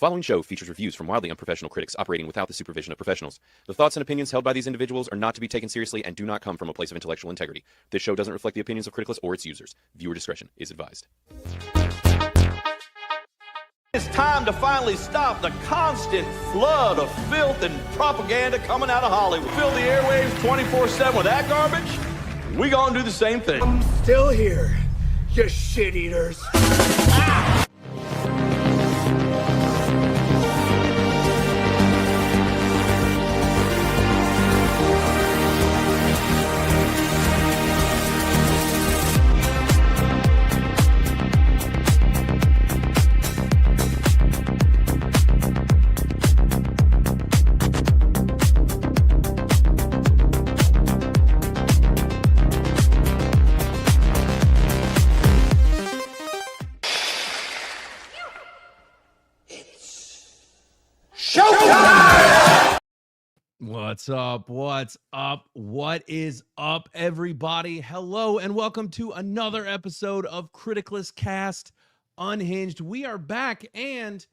following show features reviews from wildly unprofessional critics operating without the supervision of professionals. The thoughts and opinions held by these individuals are not to be taken seriously and do not come from a place of intellectual integrity. This show doesn't reflect the opinions of Criticless or its users. Viewer discretion is advised. It's time to finally stop the constant flood of filth and propaganda coming out of Hollywood. Fill the airwaves 24/7 with that garbage. We gonna do the same thing. I'm still here, you shit eaters. What's up? What's up? What is up, everybody? Hello, and welcome to another episode of Criticless Cast Unhinged. We are back, and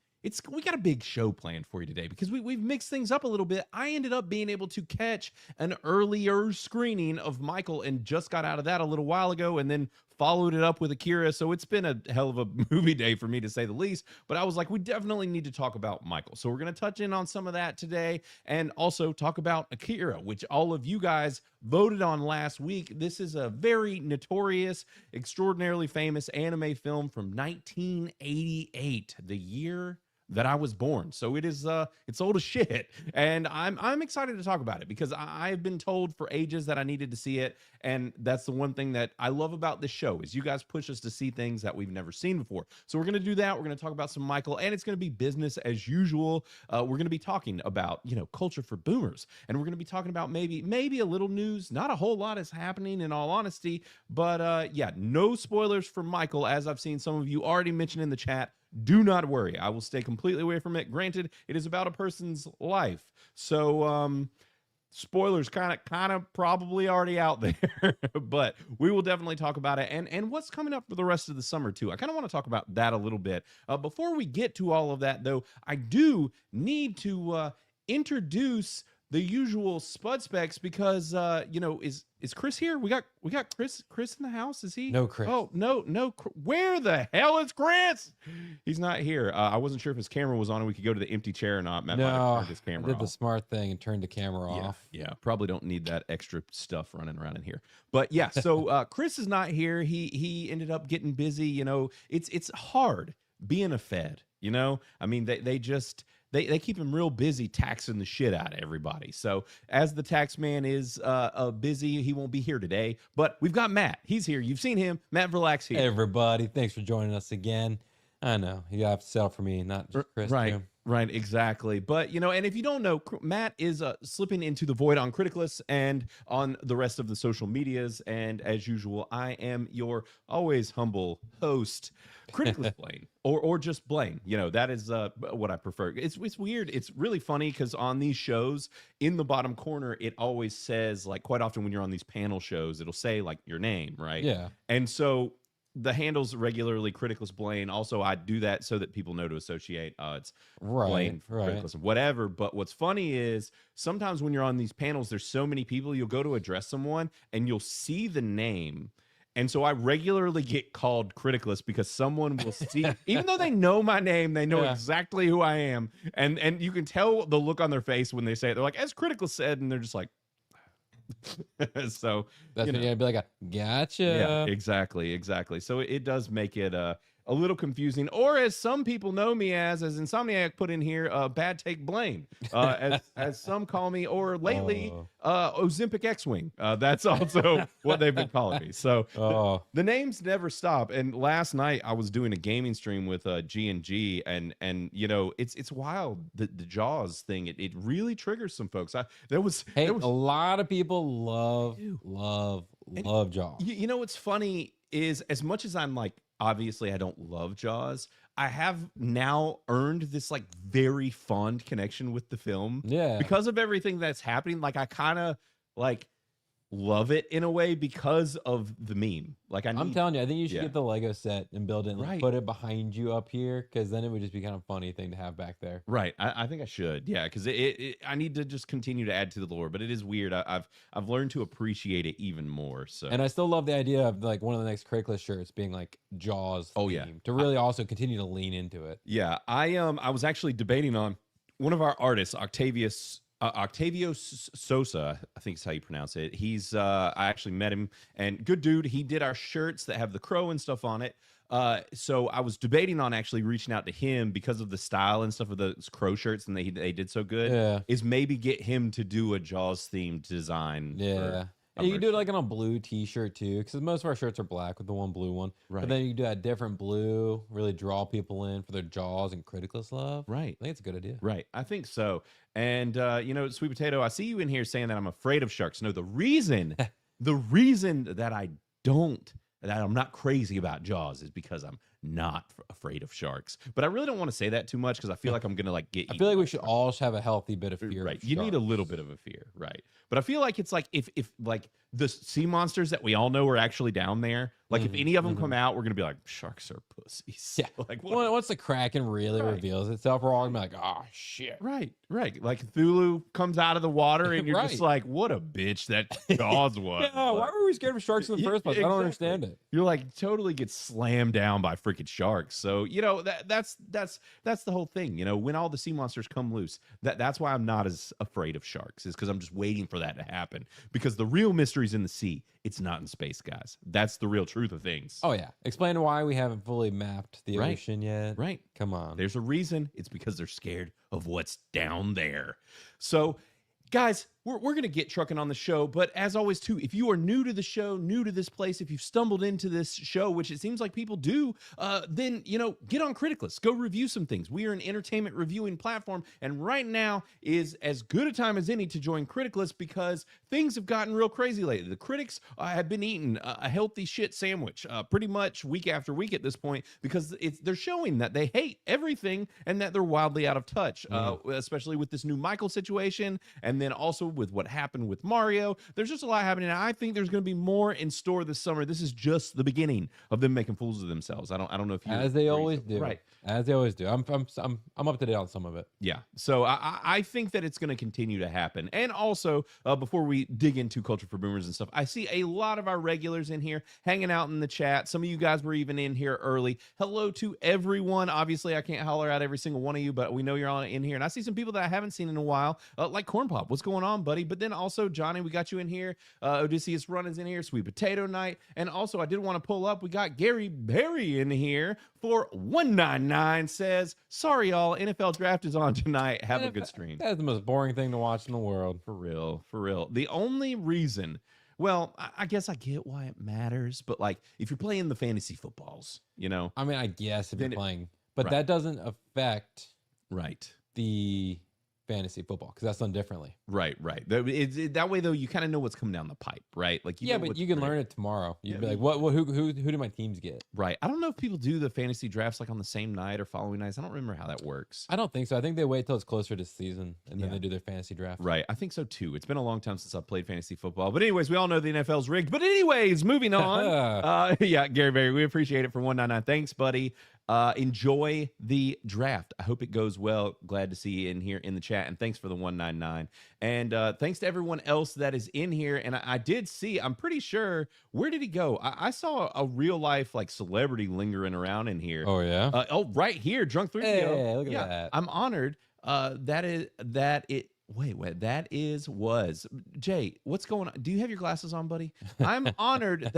we got a big show planned for you today because we've mixed things up a little bit. I ended up being able to catch an earlier screening of Michael and just got out of that a little while ago, and then followed it up with Akira. So it's been a hell of a movie day for me, to say the least. But I was like, we definitely need to talk about Michael. So we're going to touch in on some of that today and also talk about Akira, which all of you guys voted on last week. This is a very notorious, extraordinarily famous anime film from 1988, the year that I was born. So it is it's old as shit, and I'm excited to talk about it because I've been told for ages that I needed to see it, and that's the one thing that I love about this show is you guys push us to see things that we've never seen before. So we're going to do that. We're going to talk about some Michael, and it's going to be business as usual. We're going to be talking about, culture for boomers, and we're going to be talking about maybe a little news. Not a whole lot is happening, in all honesty, but yeah, no spoilers for Michael, as I've seen some of you already mention in the chat. Do not worry. I will stay completely away from it. Granted, it is about a person's life. So, spoilers kind of probably already out there, but we will definitely talk about it and what's coming up for the rest of the summer too. I kind of want to talk about that a little bit. Before we get to all of that though, I do need to introduce the usual Spud Specs because is Chris here? We got Chris in the house. Is he? No, Chris. Oh, no. Where the hell is Chris? He's not here. I wasn't sure if his camera was on and we could go to the empty chair or not. Matt might have turned his camera I did off. the smart thing and turned the camera off. Yeah, probably don't need that extra stuff running around in here. But yeah, so Chris is not here. He ended up getting busy. It's hard being a Fed. I mean, they They keep him real busy taxing the shit out of everybody. So as the tax man is busy, he won't be here today. But we've got Matt. He's here. You've seen him. Matt Verlack's here. Hey, everybody. Thanks for joining us again. I know. You have to settle for me, not just Chris. Right. Too. Right, exactly. But, and if you don't know, Matt is slipping into the void on Criticless and on the rest of the social medias. And as usual, I am your always humble host, Criticless Blaine, or just Blaine. That is what I prefer. It's weird. It's really funny because on these shows, in the bottom corner, it always says, like, quite often when you're on these panel shows, it'll say, like, your name, right? Yeah. And so the handle's regularly Criticless Blaine. Also, I do that so that people know to associate. It's Blaine, Criticless, whatever. But what's funny is sometimes when you're on these panels, there's so many people, you'll go to address someone and you'll see the name. And so I regularly get called Criticless because someone will see, even though they know my name, they know exactly who I am. And you can tell the look on their face when they say it. They're like, as Criticless said, and they're just like, so that's when you'd be like, gotcha. Yeah, exactly. So it does make it a little confusing, or as some people know me as Insomniac put in here, Bad Take Blaine, as some call me, or lately Ozempic X-Wing. That's also what they've been calling me. So the names never stop. And last night I was doing a gaming stream with G&G, and it's wild, the Jaws thing. It really triggers some folks. There was a lot of people love Jaws. What's funny is, as much as I'm like, obviously I don't love Jaws, I have now earned this like very fond connection with the film. Yeah. Because of everything that's happening. Like I kind of like love it in a way because of the meme. Like I'm telling you, I think you should yeah. get the Lego set and build it and like, Right. put it behind you up here, because then it would just be kind of funny thing to have back there. Right. I think I should. Yeah, because I need to just continue to add to the lore, but it is weird. I've learned to appreciate it even more. So And I still love the idea of like one of the next Criticless shirts being like Jaws. Oh, yeah. themed, to really also continue to lean into it. yeah, I was actually debating on one of our artists, Octavio Sosa, I think is how you pronounce it. He's I actually met him, and good dude. He did our shirts that have the crow and stuff on it. So I was debating on actually reaching out to him because of the style and stuff of those crow shirts, and they did so good. Yeah. Is maybe get him to do a Jaws themed design. Yeah. And you can do it like on a blue t-shirt too, because most of our shirts are black with the one blue one. Right. But then you can do that different blue, really draw people in for their Jaws and Criticless love. Right. I think it's a good idea. Right. I think so. And Sweet Potato, I see you in here saying that I'm afraid of sharks. No, the reason that I'm not crazy about Jaws is because I'm not afraid of sharks. But I really don't want to say that too much because I feel like I'm gonna get. I feel like we should all have a healthy bit of fear. Right. Of You need a sharks. little bit of a fear, right? But I feel like it's like if like the sea monsters that we all know are actually down there, like if any of them come out, we're gonna be like, sharks are pussies. Yeah. Like what? Once the Kraken really Right. reveals itself, we're all gonna be like, oh shit. Right. Like Cthulhu comes out of the water and you're just Right. like, what a bitch that Jaws was. Yeah, why were we scared of sharks in the Yeah, first place? I don't exactly. understand it. You're like totally get slammed down by freaking sharks. So that's the whole thing. When all the sea monsters come loose, that's why I'm not as afraid of sharks, is because I'm just waiting for that to happen. Because the real mystery's in the sea. It's not in space, guys. That's the real truth of things. Oh yeah. Explain why we haven't fully mapped the Right. ocean yet. Right. Come on. There's a reason. It's because they're scared of what's down there. So, guys, we're going to get trucking on the show. But as always, too, if you are new to the show, new to this place, if you've stumbled into this show, which it seems like people do, then, get on Criticless. Go review some things. We are an entertainment reviewing platform. And right now is as good a time as any to join Criticless because things have gotten real crazy lately. The critics have been eating a healthy shit sandwich pretty much week after week at this point because they're showing that they hate everything and that they're wildly out of touch, especially with this new Michael situation. And then also with what happened with Mario. There's just a lot happening. And I think there's going to be more in store this summer. This is just the beginning of them making fools of themselves. I don't know if you As they always do. Right. As they always do. I'm up to date on some of it. Yeah. So I think that it's going to continue to happen. And also, before we dig into Culture for Boomers and stuff, I see a lot of our regulars in here hanging out in the chat. Some of you guys were even in here early. Hello to everyone. Obviously, I can't holler out every single one of you, but we know you're all in here. And I see some people that I haven't seen in a while, like Corn Pop. What's going on, buddy? But then also, Johnny, we got you in here. Odysseus Run is in here. Sweet Potato Night. And also, I did want to pull up. We got Gary Berry in here for 199 says, sorry, y'all. NFL draft is on tonight. Have a good stream. That's the most boring thing to watch in the world. For real. The only reason, well, I guess I get why it matters, but like if you're playing the fantasy footballs, I mean, I guess if you're Then playing, but right. that doesn't affect right. the fantasy football because that's done differently. Right. That way, though, you kind of know what's coming down the pipe, right? Like, Yeah, but you can learn it tomorrow. You'd be like, who do my teams get? Right. I don't know if people do the fantasy drafts like on the same night or following nights. I don't remember how that works. I don't think so. I think they wait till it's closer to season and then Yeah. they do their fantasy draft. Right. I think so, too. It's been a long time since I've played fantasy football. But anyways, we all know the NFL's rigged. But anyways, moving on. Yeah, Gary Berry, we appreciate it for 199. Thanks, buddy. Enjoy the draft. I hope it goes well. Glad to see you in here in the chat. And thanks for the 199. And thanks to everyone else that is in here. And I did see, I'm pretty sure, where did he go? I saw a real life like celebrity lingering around in here. Oh, yeah? Right here, Drunk 3PO. Hey, look at that. I'm honored. Was Jay, what's going on? Do you have your glasses on, buddy? I'm honored.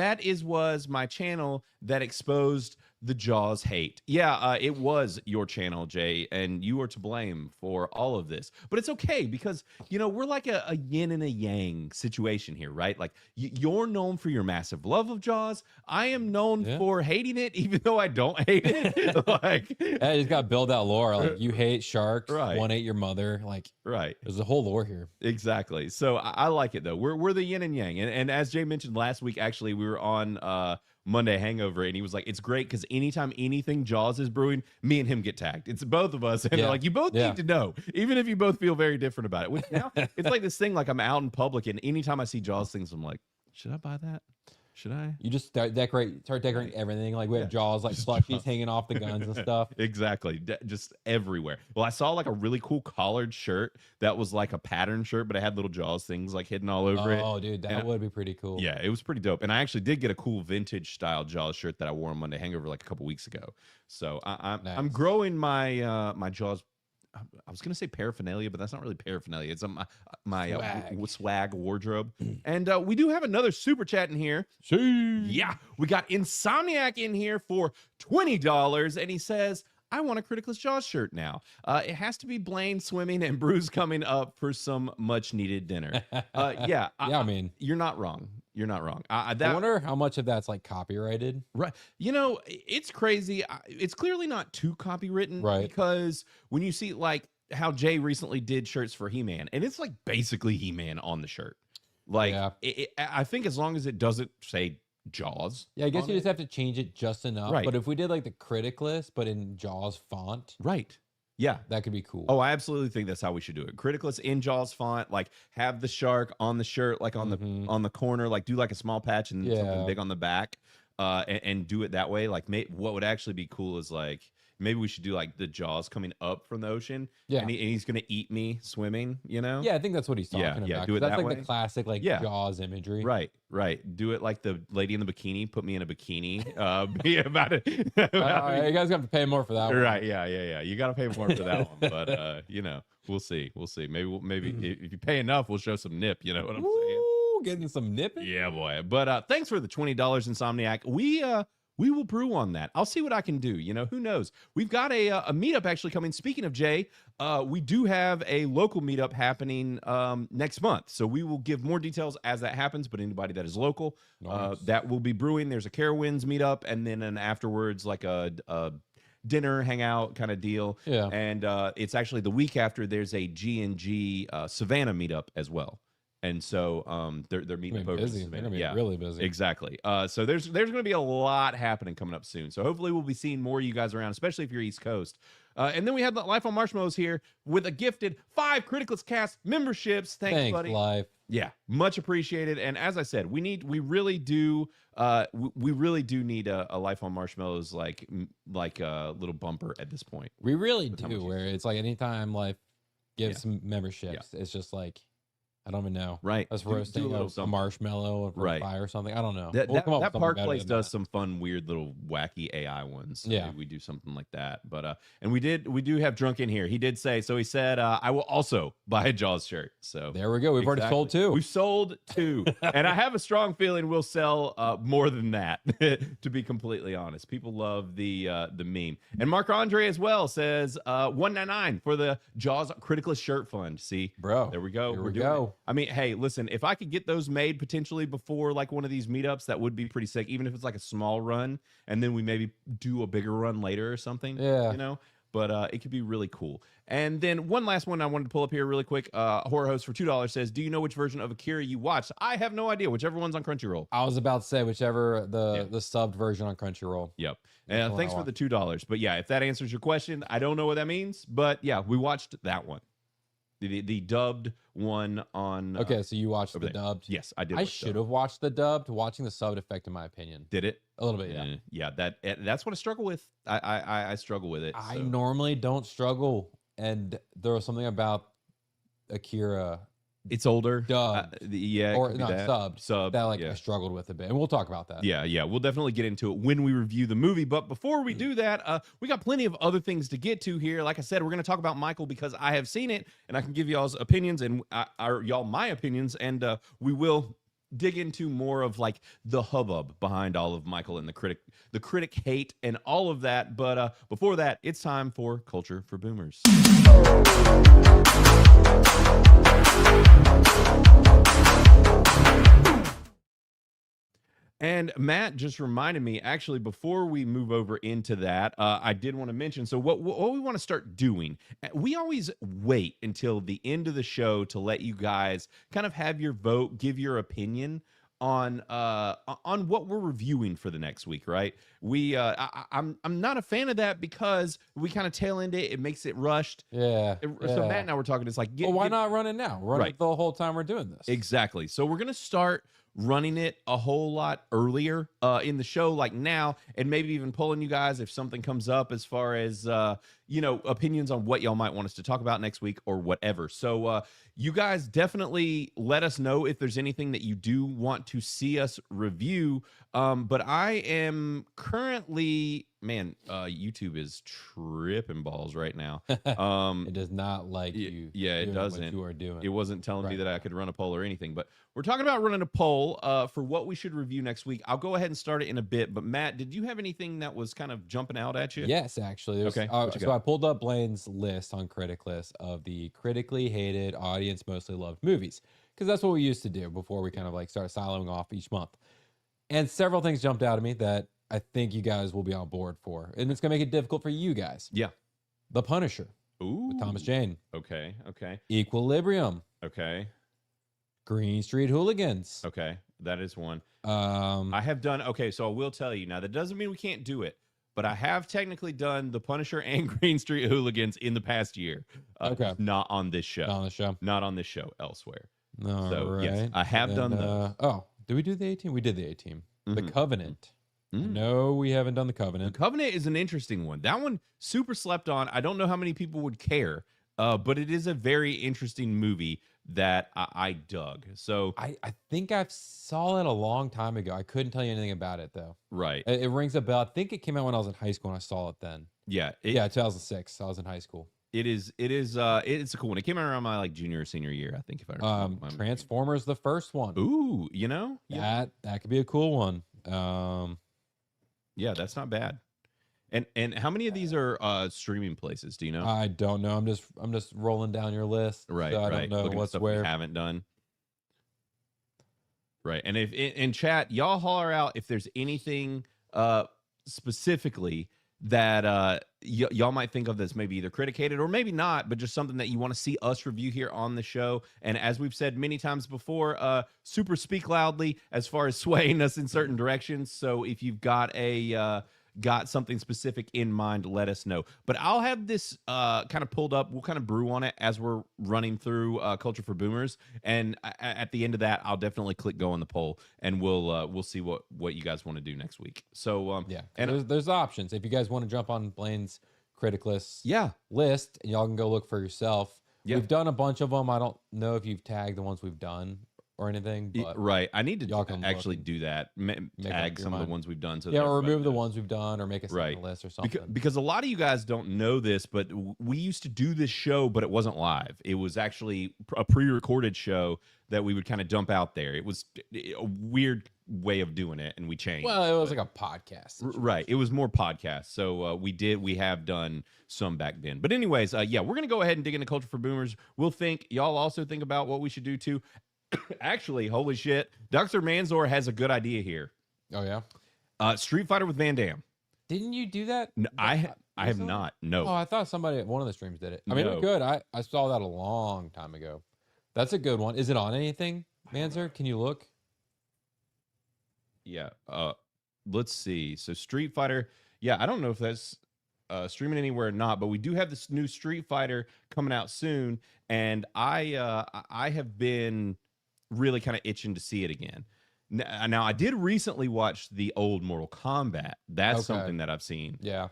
Was my channel that exposed the Jaws hate. Yeah, it was your channel, Jay, and you are to blame for all of this. But it's okay because, we're like a yin and a yang situation here, right? Like you're known for your massive love of Jaws. I am known for hating it, even though I don't hate it. Like, Yeah, you just got to build that lore. Like, you hate sharks. Right. One ate your mother. Like, right. there's a whole lore here. Exactly. So I like it though. We're the yin and yang. And as Jay mentioned last week, actually, we were on Monday Hangover, and he was like, it's great because anytime anything Jaws is brewing, me and him get tagged. It's both of us. And they're like, you both need to know, even if you both feel very different about it. Which now it's like this thing, like I'm out in public, and anytime I see Jaws things, I'm like, should I buy that? Should I? You just start decorating everything. Like we have Jaws, like plushies hanging off the guns and stuff. Exactly. Just everywhere. Well, I saw like a really cool collared shirt that was like a pattern shirt, but it had little Jaws things like hidden all over it. Oh, dude, that would be pretty cool. Yeah, it was pretty dope. And I actually did get a cool vintage style Jaws shirt that I wore on Monday Hangover like a couple weeks ago. So I'm growing my my Jaws. I was gonna say paraphernalia, but that's not really paraphernalia. It's my swag wardrobe. And we do have another super chat in here. Yeah, we got Insomniac in here for $20, and he says, I want a Criticless Jaws shirt now. It has to be Blaine swimming and Bruce coming up for some much needed dinner. Yeah, I mean, you're not wrong. You're not wrong. I wonder how much of that's like copyrighted. Right. You know, it's crazy. It's clearly not too copywritten, right? Because when you see like how Jay recently did shirts for He-Man, and it's like basically He-Man on the shirt. Like, I think as long as it doesn't say Jaws. Yeah, I guess you just have to change it just enough. Right. But if we did like the Criticless, but in Jaws font. Right. Yeah, that could be cool. Oh, I absolutely think that's how we should do it. Criticless in Jaws font, like have the shark on the shirt, like on the corner, like do like a small patch and something big on the back, and do it that way. Like, what would actually be cool is like maybe we should do like the Jaws coming up from the ocean. Yeah, and he's gonna eat me swimming. You know? Yeah, I think that's what he's talking about. Yeah, do it that's that like way. The classic like Jaws imagery. Right. Do it like the lady in the bikini. Put me in a bikini. Be about it. You guys have to pay more for that one. Right. Yeah. You got to pay more for that one. But you know, we'll see. Maybe if you pay enough, we'll show some nip. You know what I'm saying? Getting some nipping. Yeah, boy. But thanks for the $20, Insomniac. We will brew on that. I'll see what I can do. You know, who knows? We've got a meetup actually coming. Speaking of Jay, we do have a local meetup happening next month. So we will give more details as that happens. But anybody that is local, that will be brewing. There's a Carowinds meetup, and then afterwards, like a dinner hangout kind of deal. Yeah. And it's actually the week after there's a G&G Savannah meetup as well. And so they're meeting up over busy. They're gonna be really busy. Exactly. So there's going to be a lot happening coming up soon. So hopefully we'll be seeing more of you guys around, especially if you're East Coast. And then we have the Life on Marshmallows here with a gifted 5 Criticless Cast memberships. Thanks, buddy. Life. Yeah, much appreciated. And as I said, we really do need a Life on Marshmallows like a little bumper at this point. We really do. Where it's like anytime Life gives some memberships, it's just like, I don't even know. Right. Us roasting a marshmallow or fire or something. I don't know. That Park Place does some fun, weird little wacky AI ones. So yeah. We do something like that. But and we do have Drunk in here. He did say, so he said, I will also buy a Jaws shirt. So there we go. We've already sold 2. We've sold 2. And I have a strong feeling we'll sell more than that, to be completely honest. People love the meme. And Mark Andre as well says $1.99 for the Jaws Criticless shirt fund. See? Bro. There we go. Here we go. I mean, hey, listen, if I could get those made potentially before like one of these meetups, that would be pretty sick, even if it's like a small run, and then we maybe do a bigger run later or something. Yeah. You know? But it could be really cool. And then one last one I wanted to pull up here really quick. Horror Host for $2 says, do you know which version of Akira you watched? I have no idea. Whichever one's on Crunchyroll. I was about to say whichever the subbed version on Crunchyroll. Yep. And thanks for the $2. But yeah, if that answers your question, I don't know what that means. But yeah, we watched that one. The dubbed one on. Okay, so you watched the dubbed. Yes, I did. I should have watched the dubbed. Watching the subbed affected my opinion. Did it? A little bit, yeah. Yeah, that's what I struggle with. I struggle with it. I normally don't struggle, and there was something about Akira. It's older. Dubbed. Or not subbed. That I struggled with a bit. And we'll talk about that. Yeah. We'll definitely get into it when we review the movie. But before we do that, we got plenty of other things to get to here. Like I said, we're going to talk about Michael because I have seen it and I can give y'all's opinions and y'all my opinions. And we will dig into more of like the hubbub behind all of Michael and the critic hate and all of that. But before that, it's time for Culture for Boomers. And Matt just reminded me, actually, before we move over into that, I did want to mention, so what we want to start doing, we always wait until the end of the show to let you guys kind of have your vote, give your opinion on what we're reviewing for the next week, right? I'm not a fan of that because we kind of tail end it. It makes it rushed. Yeah. So Matt and I were talking. It's like, well, why not run it now? Run Right. it the whole time we're doing this. Exactly. So we're gonna start running it a whole lot earlier in the show, like now, and maybe even pulling you guys if something comes up as far as opinions on what y'all might want us to talk about next week or whatever. So you guys definitely let us know if there's anything that you do want to see us review. But I am currently, man, YouTube is tripping balls right now. It does not like you. Yeah, it doesn't. What you are doing. It wasn't telling me Right that I could run a poll or anything, but we're talking about running a poll for what we should review next week. I'll go ahead and start it in a bit, but Matt, did you have anything that was kind of jumping out at you? Yes, actually. Okay, what you So got? I pulled up Blaine's list on Criticless of the critically hated, audience mostly loved movies, because that's what we used to do before we kind of like start siloing off each month. And several things jumped out at me that I think you guys will be on board for, and it's gonna make it difficult for you guys. Yeah. The Punisher. Ooh. With Thomas Jane. Okay. Equilibrium. Okay. Green Street Hooligans. Okay. That is one. I I have done. Okay. So I will tell you now, that doesn't mean we can't do it, but I have technically done The Punisher and Green Street Hooligans in the past year. Okay. Not on this show. on the show. Not on this show, elsewhere. All So, right. yes, I have done those. Oh, did we do the A-Team? We did the A-Team. The Mhm. Covenant. Mm. No, we haven't done the The Covenant. Covenant is an interesting one. That one super slept on. I don't know how many people would care, but it is a very interesting movie that I dug. So I think I saw it a long time ago. I couldn't tell you anything about it though. right, It rings a bell. I think it came out when I was in high school and I saw it then. yeah, Yeah, 2006. I was in high school. it's a cool one. It came out around my like junior or senior year, I think, if I remember. Transformers, the first one. Ooh, That could be a cool one. yeah, that's not bad. And how many of these are streaming places? Do you know? I don't know. I'm just rolling down your list. Right, so I right. don't know Looking at what's stuff where. we haven't done. Right, and if in chat, y'all holler out if there's anything specifically that y'all might think of that's maybe either criticated or maybe not, but just something that you want to see us review here on the show. And as we've said many times before, super speak loudly as far as swaying us in certain directions. So if you've got got something specific in mind, let us know. But I'll have this kind of pulled up. We'll kind of brew on it as we're running through Culture for Boomers, and at the end of that, I'll definitely click go on the poll, and we'll see what you guys want to do next week. So Yeah, and there's options. If you guys want to jump on Blaine's Criticless yeah, list, and y'all can go look for yourself. Yeah. We've done a bunch of them. I don't know if you've tagged the ones we've done or anything, but right. I need y'all to can actually look do that. Tag up your some of the mind. ones we've done. So yeah, that or everybody remove the knows. ones we've done, or make a second Right. list or something. Because a lot of you guys don't know this, but we used to do this show, but it wasn't live. It was actually a pre-recorded show that we would kind of dump out there. It was a weird way of doing it, and we changed. Well, it was like a podcast. Right. It was more podcasts. So we have done some back then. But anyways, yeah, we're going to go ahead and dig into Culture for Boomers. We'll think, y'all also think about what we should do too. Actually, holy shit, Dr. Manzor has a good idea here. Oh yeah. Street Fighter with Van Damme. Didn't you do that? No, I have recently? not. No. Oh, I thought somebody at one of the streams did it. I mean, No. we could. I saw that a long time ago. That's a good one. Is it on anything, Manzer? Can you look? Yeah. Let's see. So Street Fighter. Yeah, I don't know if that's streaming anywhere or not, but we do have this new Street Fighter coming out soon, and I have been really kind of itching to see it again. Now I did recently watch the old Mortal Kombat. That's Okay. something that I've seen Yeah.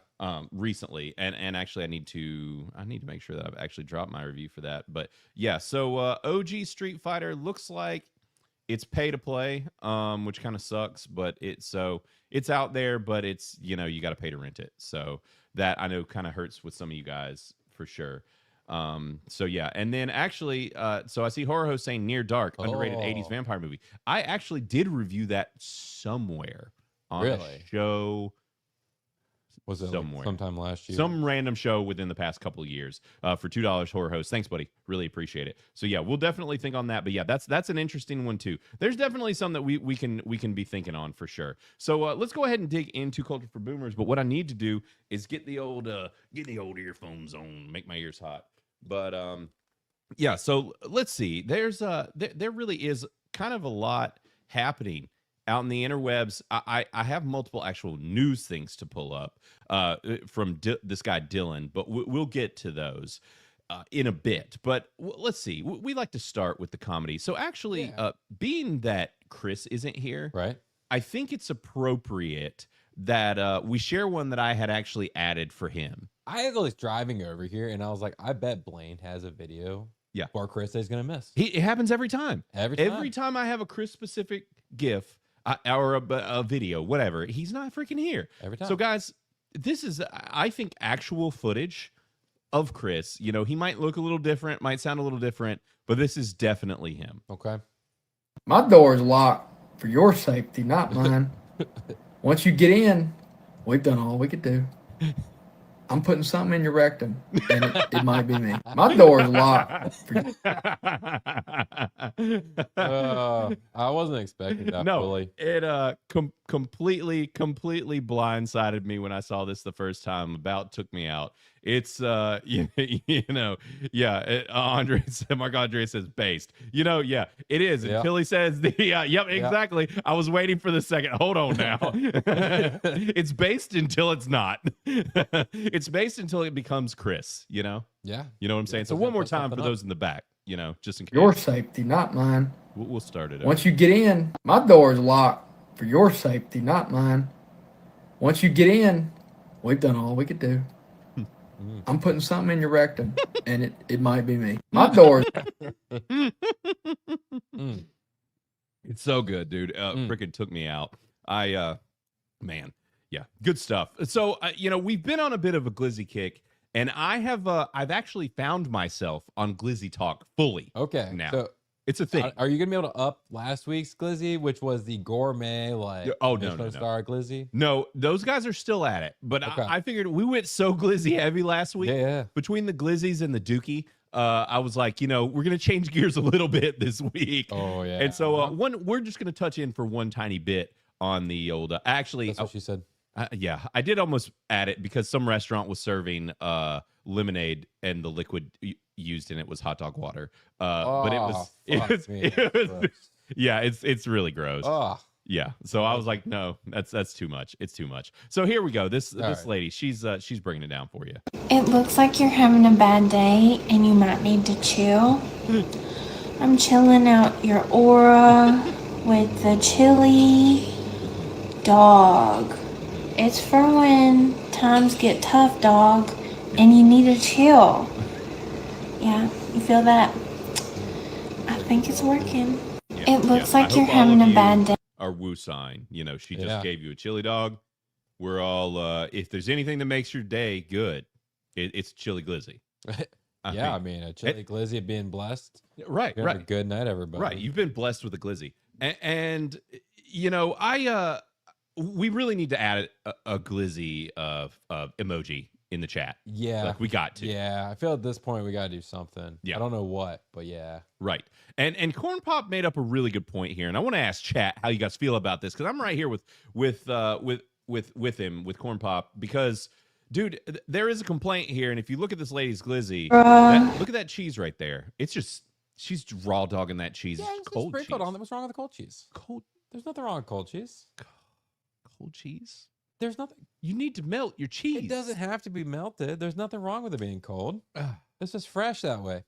recently, and actually I need to make sure that I've actually dropped my review for that. But yeah, so OG Street Fighter looks like it's pay to play, which kind of sucks, but it's out there, but it's, you got to pay to rent it. So that I know kind of hurts with some of you guys for sure. So yeah, and then actually, so I see Horror Host saying Near Dark, underrated 80s vampire movie. I actually did review that somewhere on a Really? show. Was it Somewhere. like sometime last year? Some random show within the past couple of years for $2 Horror Host. Thanks, buddy. Really appreciate it. So yeah, we'll definitely think on that. But yeah, that's an interesting one too. There's definitely some that we can be thinking on for sure. So let's go ahead and dig into Culture for Boomers. But what I need to do is get the old earphones on, make my ears hot. But yeah, so let's see. There's there really is kind of a lot happening out in the interwebs. I have multiple actual news things to pull up from this guy Dylan, but we'll get to those in a bit. But let's see. We like to start with the comedy. So actually, being that Chris isn't here, right? I think it's appropriate that we share one that I had actually added for him. I was driving over here and I was like, I bet Blaine has a video. Yeah. Or Chris is gonna miss. It happens every time. Every time I have a Chris specific GIF or a video, whatever, he's not freaking here. Every time. So guys, this is I think actual footage of Chris. You know, he might look a little different, might sound a little different, but this is definitely him. Okay. My door is locked for your safety, not mine. Once you get in, we've done all we could do. I'm putting something in your rectum, and it might be me. My door is locked. I wasn't expecting that. No, fully. it completely blindsided me when I saw this the first time. About took me out. It's Andre said, Mark Andre says based. You know, yeah, it is. Yep. Until he says the yep, exactly. Yep. I was waiting for the second. Hold on now. It's based until it's not. It's based until it becomes Chris, you know? Yeah. You know what I'm saying? So one more time for those in the back, you know, just in case. Your safety, not mine. We'll start it. Once you get in, my door is locked for your safety, not mine. Once you get in, we've done all we could do. I'm putting something in your rectum, and it might be me. My door is... It's so good, dude. Freaking took me out. Man, yeah, good stuff. So, we've been on a bit of a glizzy kick, and I've actually found myself on glizzy talk fully. Okay. Now. So it's a thing. Are you gonna be able to up last week's glizzy, which was the gourmet no. star glizzy? No, those guys are still at it. But okay. I figured we went so glizzy heavy last week. Yeah. Between the glizzies and the dookie, I was like, we're gonna change gears a little bit this week. Oh yeah. And so we're just gonna touch in for one tiny bit on the old. Actually, that's what she said. Yeah, I did almost add it because some restaurant was serving lemonade and the liquid used in it was hot dog water. But it's really gross. Oh. Yeah. So I was like, no, that's too much. It's too much. So here we go. This lady, she's bringing it down for you. It looks like you're having a bad day and you might need to chill. I'm chilling out your aura with the chili dog. It's for when times get tough, dog, and you need to chill. Yeah, you feel that? I think it's working. It looks like you're having a bad day. Our woo sign, she just gave you a chili dog. We're all, if there's anything that makes your day good, it's chili glizzy. I mean, a chili glizzy being blessed. Right. Have a good night, everybody. Right, you've been blessed with a glizzy, and we really need to add a glizzy of emoji in the chat. Yeah. Like we got to. Yeah. I feel at this point we got to do something. Yeah. I don't know what, but yeah. Right. And Corn Pop made up a really good point here. And I want to ask chat how you guys feel about this. Cause I'm right here with him, with Corn Pop, because dude, there is a complaint here. And if you look at this lady's glizzy, look at that cheese right there. It's just, she's raw dogging that cheese. Yeah, it's cold sprinkled cheese. on. What's wrong with the cold cheese? There's nothing wrong with cold cheese. Cold cheese? There's nothing. You need to melt your cheese. It doesn't have to be melted. There's nothing wrong with it being cold. It's just fresh that way.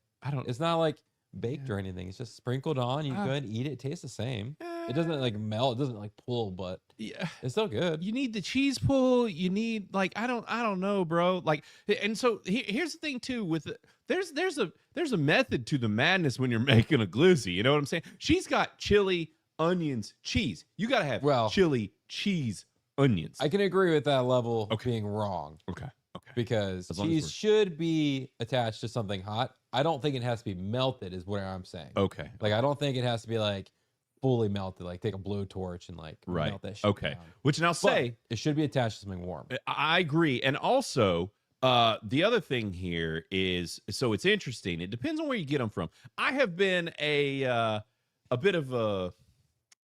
It's not like baked or anything. It's just sprinkled on. You go ahead and eat it. It tastes the same. It doesn't like melt. It doesn't like pull, but yeah, it's still good. You need the cheese pull. You need I don't know, bro. And so here's the thing too. With there's a method to the madness when you're making a glizzy. You know what I'm saying? She's got chili, onions, cheese. You gotta have chili, cheese, onions. I can agree with that level being wrong. Okay. Because cheese should be attached to something hot. I don't think it has to be melted is what I'm saying. Okay. I don't think it has to be fully melted. Take a blowtorch and melt that shit down. Which now say it should be attached to something warm. I agree. And also the other thing here is, so it's interesting. It depends on where you get them from. I have been a bit of a,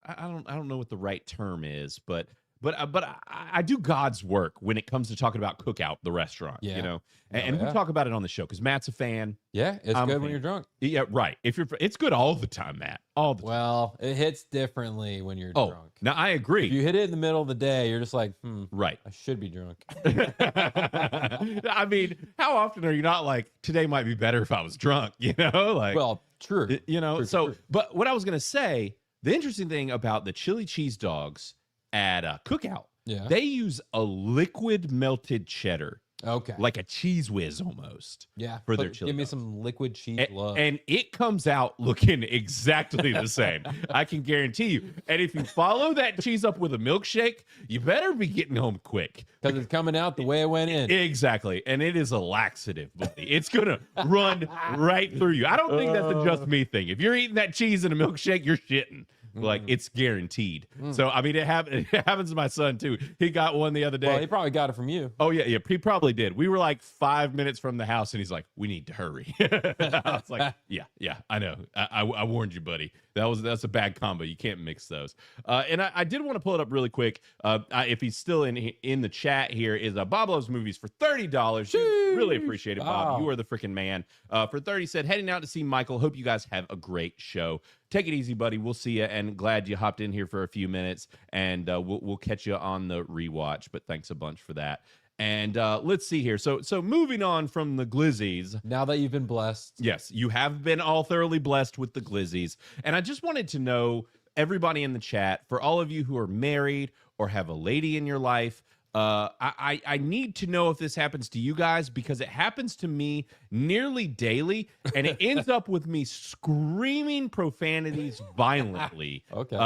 I don't know what the right term is, but I do God's work when it comes to talking about Cookout, the restaurant. Yeah. You know, Oh, and we yeah. talk about it on the show because Matt's a fan. Yeah, it's I'm a good fan. when you're drunk. Yeah, right. It's good all the time, Matt. All the time. Well, it hits differently when you're drunk. Now I agree. If you hit it in the middle of the day, you're just like, Right. I should be drunk. I mean, how often are you not like, today might be better if I was drunk, you know? Like, Well, true. you know, True. but what I was going to say, the interesting thing about the chili cheese dogs at Cookout, Yeah. they use a liquid melted cheddar, Okay. like a cheese whiz almost. Yeah. for their Put- chili Give me dogs. some liquid cheese And, love. and it comes out looking exactly the same. I can guarantee you. And if you follow that cheese up with a milkshake, you better be getting home quick. Because it's coming out the way it went in. Exactly. And it is a laxative, buddy. It's going to run right through you. I don't think that's a just me thing. If you're eating that cheese in a milkshake, you're shitting. Like, it's guaranteed. So, I mean, it happens to my son, too. He got one the other day. Well, he probably got it from you. Oh, yeah, he probably did. We were like 5 minutes from the house, and he's like, we need to hurry. I was like, yeah, I know. I warned you, buddy. That's a bad combo. You can't mix those. And I did want to pull it up really quick. If he's still in the chat here, is Bob Loves Movies for $30. Really appreciate it, Bob. Wow. You are the freaking man. For 30 said, heading out to see Michael. Hope you guys have a great show. Take it easy, buddy. We'll see you, and glad you hopped in here for a few minutes, and we'll catch you on the rewatch. But thanks a bunch for that. And let's see here. So moving on from the glizzies. Now that you've been blessed. Yes, you have been all thoroughly blessed with the glizzies. And I just wanted to know, everybody in the chat, for all of you who are married or have a lady in your life, I need to know if this happens to you guys, because it happens to me nearly daily, and it ends up with me screaming profanities violently. Okay.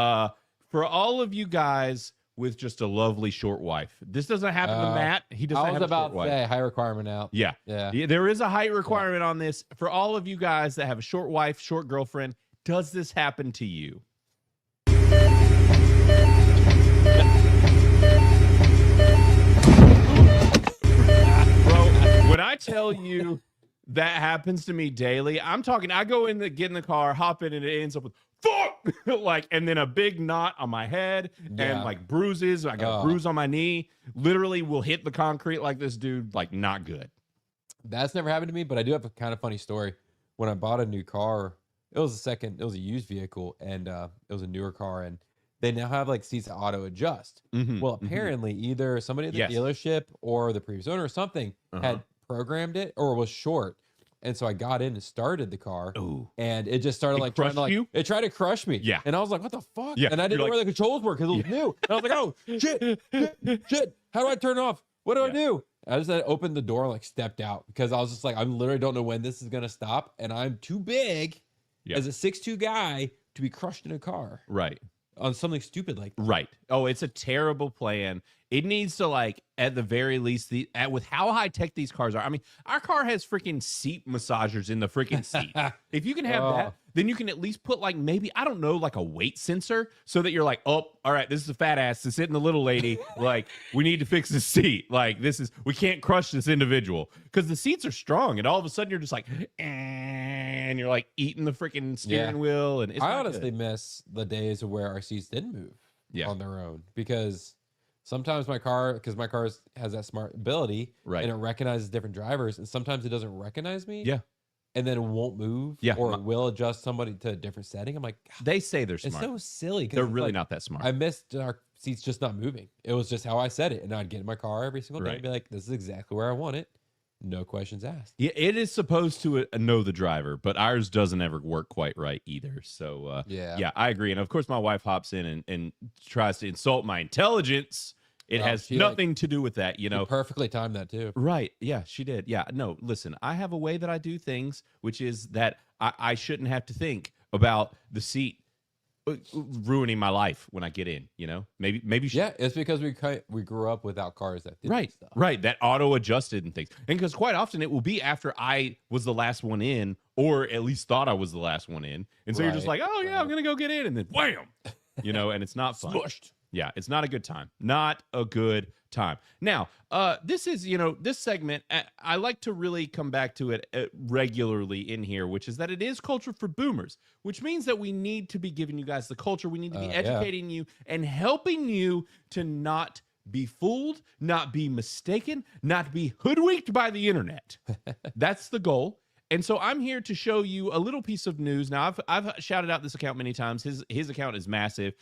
For all of you guys with just a lovely short wife, this doesn't happen to Matt. He doesn't I have was a about short to wife. say high requirement out. Yeah. There is a height requirement on this. For all of you guys that have a short wife, short girlfriend, does this happen to you? Bro, when I tell you that happens to me daily, I'm talking, I go in get in the car, hop in, and it ends up with fuck, like, and then a big knot on my head and like bruises. I got a bruise on my knee. Literally will hit the concrete like this dude, like not good. That's never happened to me, but I do have a kind of funny story. When I bought a new car, it was a used vehicle, and it was a newer car, and they now have like seats that auto adjust. Well, apparently either somebody at the dealership or the previous owner or something had programmed it or was short. And so I got in and started the car, and it just started like trying to like, it tried to crush me. Yeah. And I was like, what the fuck? Yeah. And I didn't know where the controls were because it was new. And I was like, oh shit. How do I turn it off? What do I do? I just opened the door and like stepped out because I was just like, I literally don't know when this is gonna stop, and I'm too big as a 6'2" guy to be crushed in a car. Right. On something stupid like that. Right. Oh, it's a terrible plan. It needs to, like, at the very least, with how high tech these cars are. I mean, our car has freaking seat massagers in the freaking seat. If you can have that, then you can at least put, like, maybe, I don't know, like a weight sensor, so that you're like, oh, all right, this is a fat ass that's hitting the little lady. Like, we need to fix the seat. Like, we can't crush this individual, because the seats are strong, and all of a sudden you're just like, and you're like eating the freaking steering wheel. And I honestly miss the days of where our seats didn't move on their own, because sometimes my car has that smart ability, and it recognizes different drivers, and sometimes it doesn't recognize me. Yeah. And then it won't move, or it will adjust somebody to a different setting. I'm like, God, they say they're smart. It's so silly. They're really not that smart. I missed our seats just not moving. It was just how I said it. And I'd get in my car every single day and be like, this is exactly where I want it. No questions asked. Yeah, it is supposed to know the driver, but ours doesn't ever work quite right either. So, yeah, I agree. And of course, my wife hops in and tries to insult my intelligence. It has nothing to do with that, you know. She perfectly timed that too. Right. Yeah, she did. Yeah. No, listen, I have a way that I do things, which is that I shouldn't have to think about the seat ruining my life when I get in, you know. Maybe it's because we grew up without cars that did stuff. Right, that auto adjusted and things. And because quite often it will be after I was the last one in, or at least thought I was the last one in, and so you're just like, oh yeah, I'm gonna go get in, and then wham, you know, and it's not fun. Smushed. Yeah, it's not a good time. Not a good time. Now, this is, this segment, I like to really come back to it regularly in here, which is that it is culture for boomers, which means that we need to be giving you guys the culture. We need to be educating you and helping you to not be fooled, not be mistaken, not be hoodwinked by the internet. That's the goal. And so I'm here to show you a little piece of news. Now, I've shouted out this account many times. His account is massive.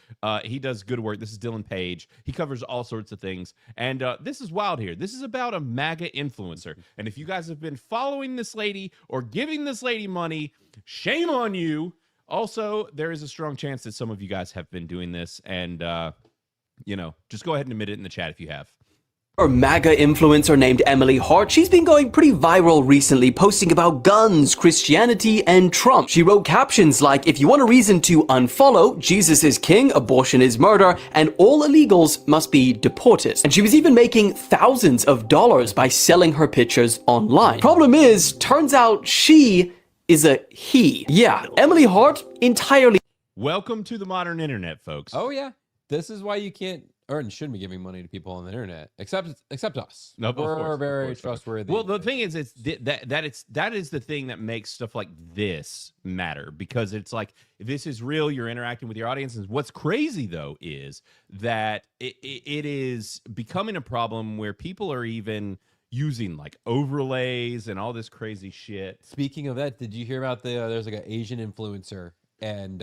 He does good work. This is Dylan Page. He covers all sorts of things. And this is wild here. This is about a MAGA influencer. And if you guys have been following this lady or giving this lady money, shame on you. Also, there is a strong chance that some of you guys have been doing this. And, just go ahead and admit it in the chat if you have. A MAGA influencer named Emily Hart, she's been going pretty viral recently, posting about guns, Christianity, and Trump. She wrote captions like, if you want a reason to unfollow, Jesus is king, abortion is murder, and all illegals must be deported. And she was even making thousands of dollars by selling her pictures online. Problem is, turns out she is a he. Yeah, Emily Hart entirely. Welcome to the modern internet, folks. Oh, yeah. This is why you can't and shouldn't be giving money to people on the internet, except us. No, we're very trustworthy. Well, the thing is, that is the thing that makes stuff like this matter, because it's like, if this is real, you're interacting with your audiences. What's crazy though is that it is becoming a problem where people are even using like overlays and all this crazy shit. Speaking of that, did you hear about there's like an Asian influencer, and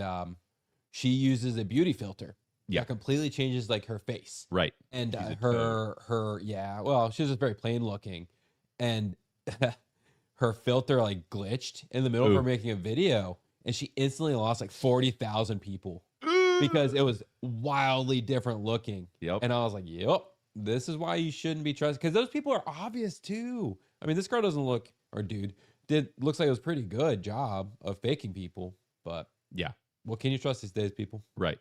she uses a beauty filter. Yeah, completely changes like her face. Right. And she was just very plain looking, and her filter like glitched in the middle of her making a video, and she instantly lost like 40,000 people because it was wildly different looking. Yep. And I was like, yep, this is why you shouldn't be trusted, because those people are obvious too. I mean, this girl doesn't look, or dude, looks like it was a pretty good job of faking people, but yeah. What can you trust these days, people? Right.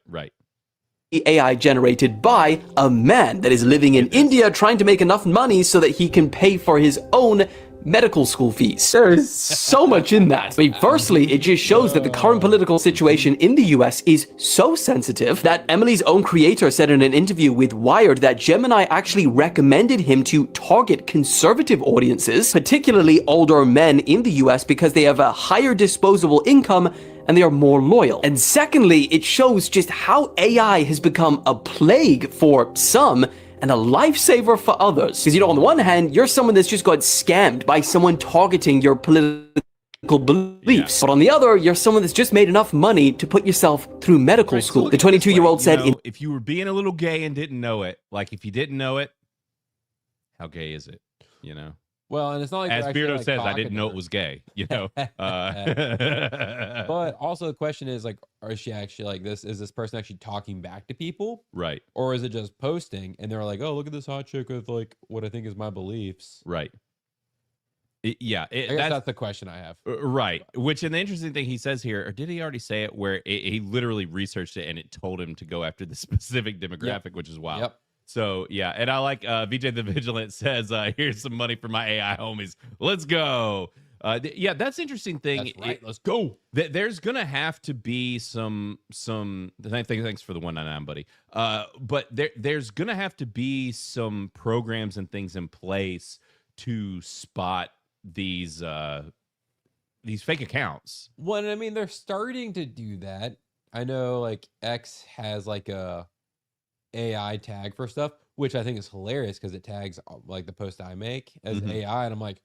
AI generated by a man that is living in India trying to make enough money so that he can pay for his own medical school fees. There is so much in that. I mean, firstly, it just shows that the current political situation in the US is so sensitive that Emily's own creator said in an interview with Wired that Gemini actually recommended him to target conservative audiences, particularly older men in the US, because they have a higher disposable income and they are more loyal. And secondly, it shows just how AI has become a plague for some and a lifesaver for others. Because, on the one hand, you're someone that's just got scammed by someone targeting your political beliefs. Yeah. But on the other, you're someone that's just made enough money to put yourself through medical school. So the 22-year-old said, if you were being a little gay and didn't know it, like if you didn't know it, how gay is it? Well, and it's not like, as Beardo says, I didn't know it was gay, But also the question is, like, is she actually like this? Is this person actually talking back to people? Right. Or is it just posting and they're like, oh, look at this hot chick with like what I think is my beliefs? Right. I guess that's the question I have. Right. Which, and the interesting thing he says here, or did he already say it, where he literally researched it and it told him to go after the specific demographic, which is wild. Yep. So, yeah, and I like VJ the Vigilant says, here's some money for my AI homies. Let's go. Yeah, that's interesting thing. That's right. Let's go. There's going to have to be some thanks for the 199, buddy. But there's going to have to be some programs and things in place to spot these fake accounts. Well, I mean, they're starting to do that. I know like X has like a AI tag for stuff, which I think is hilarious because it tags like the post I make as AI, and I'm like,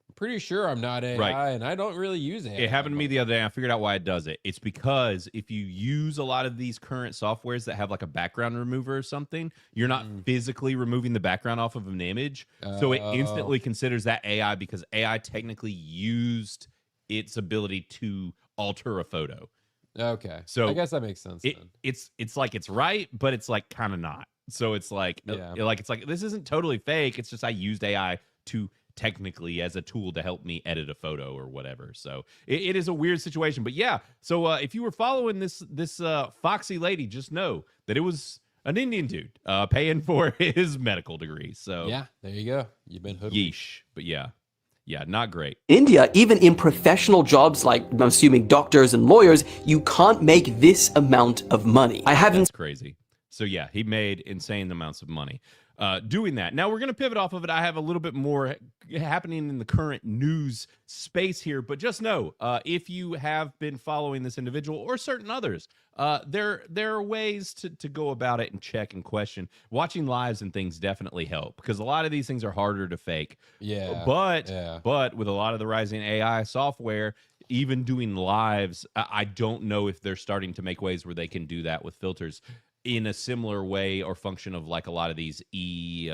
I'm pretty sure I'm not AI, and I don't really use AI. It happened to me the other day. I figured out why it does it. It's because if you use a lot of these current softwares that have like a background remover or something, you're not physically removing the background off of an image, so it instantly considers that AI because AI technically used its ability to alter a photo. Okay, so I guess that makes sense. It's like it's right, but it's like kind of not. So it's like, it's like this isn't totally fake. It's just I used AI to technically as a tool to help me edit a photo or whatever. So it is a weird situation. But yeah, so if you were following this foxy lady, just know that it was an Indian dude paying for his medical degree. So yeah, there you go. You've been hoodwinked. Yeesh. But yeah, not great. India, even in professional jobs like, I'm assuming, doctors and lawyers, you can't make this amount of money. That's crazy. So yeah, he made insane amounts of money doing that. Now we're going to pivot off of it. I have a little bit more happening in the current news space here, but just know if you have been following this individual or certain others, there are ways to go about it and check and question. Watching lives and things definitely help because a lot of these things are harder to fake. Yeah. But with a lot of the rising AI software, even doing lives, I don't know if they're starting to make ways where they can do that with filters in a similar way or function of like a lot of these these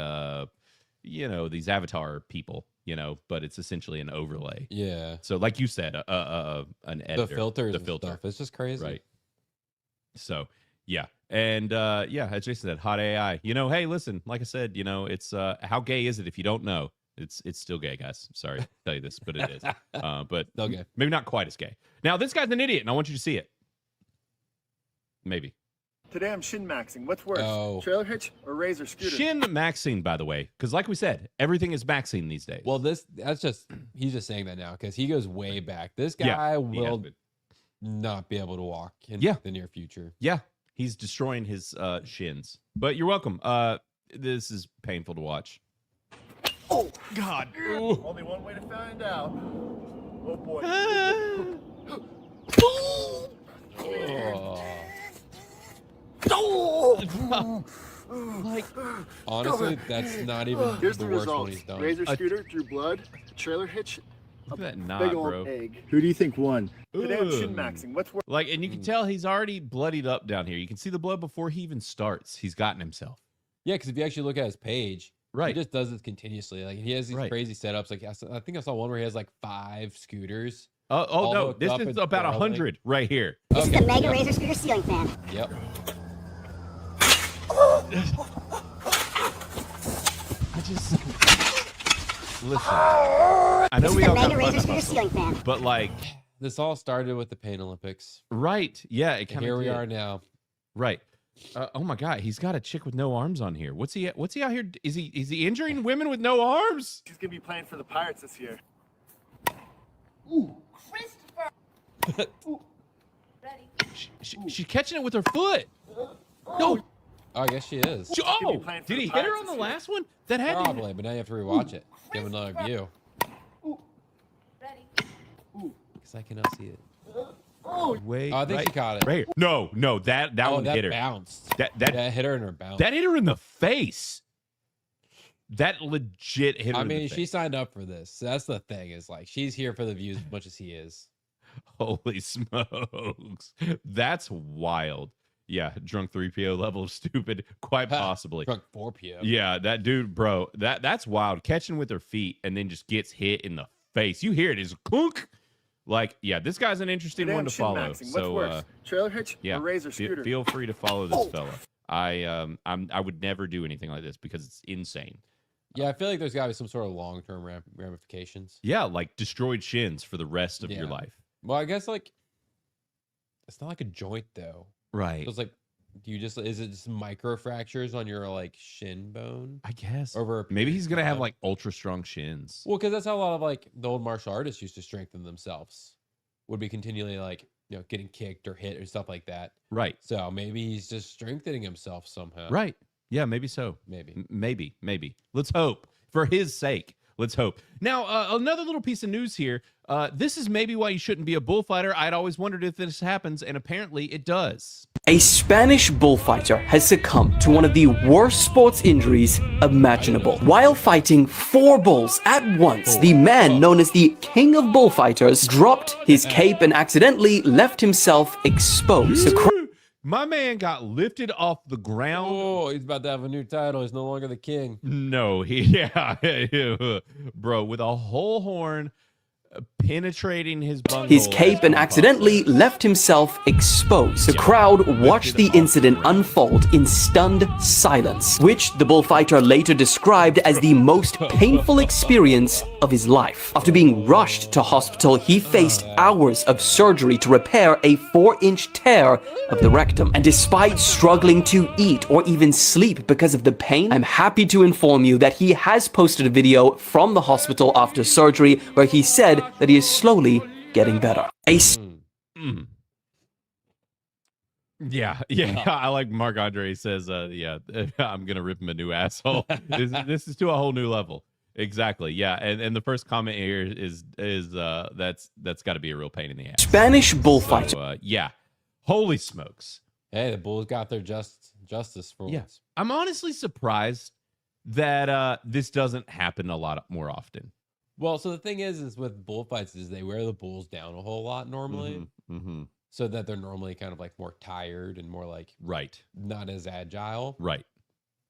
avatar people, but it's essentially an overlay. Yeah. So like you said, an editor. The filters and stuff. It's just crazy. Right. So, yeah. And as Jason said, hot AI. Hey, listen, like I said, it's how gay is it if you don't know? It's still gay, guys. Sorry to tell you this, but it is. But Okay. Maybe not quite as gay. Now, this guy's an idiot, and I want you to see it. Maybe. Today I'm shin maxing. What's worse, Oh. trailer hitch or razor scooter? Shin maxing, by the way, because like we said, everything is maxing these days. Well, he's just saying that now because he goes way back. This Yeah, guy he has will been. not be able to walk in Yeah. the near future. Yeah, he's destroying his shins. But you're welcome. This is painful to watch. Oh, God. only one way to find out. Oh boy. Like, Honestly, that's not even Here's the the worst one results. he's done. Razor scooter drew blood. Trailer hitch, look at that big knot, old bro. egg. Who do you think won? Today I'm Ooh. shin maxing. What's worse? Like, and you can tell he's already bloodied up down here. You can see the blood before he even starts. He's gotten himself. Yeah, because if you actually look at his page, Right. he just does this continuously. Like he has these Right. crazy setups. Like I think I saw one where he has like 5 scooters. Oh all no, hooked this up is and about barreling. 100 right here. This is the Mega Razor Scooter ceiling fan. Yep. I just listen. I know This is we the all Mega got Razor fun Scooter ceiling fan. but like, This all started with the Pain Olympics. right? Yeah, it And kind of. here we are now. Right. Oh my God, he's got a chick with no arms on here. What's he out here? Is he injuring women with no arms? She's gonna be playing for the Pirates this year. She's catching it with her foot. No. Oh, I guess she is. Oh, playing for did the he hit her Pirates on the this year. last one? That had to. Probably, but now you have to rewatch it. Give another view. Because I cannot see it. Wait, Oh, I think right, she caught it. right here. No, that Oh, one that hit her. bounced. That hit her in her bounce. that hit her in the face. That legit hit her. I in the mean, face. she signed up for this. That's the thing. Is like she's here for the views as much as he is. Holy smokes, that's wild. Yeah, drunk 3PO level of stupid, quite possibly. Drunk 4 p.m. Yeah, that dude, bro, that's wild. Catching with her feet and then just gets hit in the face. You hear it is clunk. Like, yeah, this guy's an interesting Today one I'm to shin follow. maxing. What's So, worse, trailer hitch yeah, or razor scooter? feel free to follow this fella. I would never do anything like this because it's insane. Yeah, I feel like there's got to be some sort of long-term ramifications. Yeah, like destroyed shins for the rest of your Yeah. life. Well, I guess like it's not like a joint though. Right. So it's like, is it just micro fractures on your like shin bone? I guess. Over a Maybe period he's of gonna have time? like ultra strong shins. Well, because that's how a lot of like the old martial artists used to strengthen themselves. Would be continually like getting kicked or hit or stuff like that. Right. So maybe he's just strengthening himself somehow. Right. Yeah, maybe so. Maybe. Maybe. Let's hope. For his sake. Let's hope. Now, another little piece of news here. This is maybe why you shouldn't be a bullfighter. I'd always wondered if this happens, and apparently it does. A Spanish bullfighter has succumbed to one of the worst sports injuries imaginable. While fighting 4 bulls at once, the man known as the King of Bullfighters dropped his cape and accidentally left himself exposed. The My man got lifted off the ground. Oh, he's about to have a new title. He's no longer the king. No, bro, with a whole horn penetrating his bunghole. his cape and accidentally left himself exposed. The crowd watched the incident unfold in stunned silence, which the bullfighter later described as the most painful experience of his life. After being rushed to hospital, he faced hours of surgery to repair a 4-inch tear of the rectum. And despite struggling to eat or even sleep because of the pain, I'm happy to inform you that he has posted a video from the hospital after surgery where he said that he is slowly getting better. Yeah. I like Mark Andre says, yeah, I'm gonna rip him a new asshole. This is to a whole new level. Exactly. Yeah. And the first comment here is that's got to be a real pain in the ass. Spanish bullfights. So, yeah. Holy smokes. Hey, the Bulls got their justice for once. I'm honestly surprised that this doesn't happen a lot more often. Well, so the thing is with bullfights is they wear the bulls down a whole lot normally, so that they're normally kind of like more tired and more like not as agile. Right.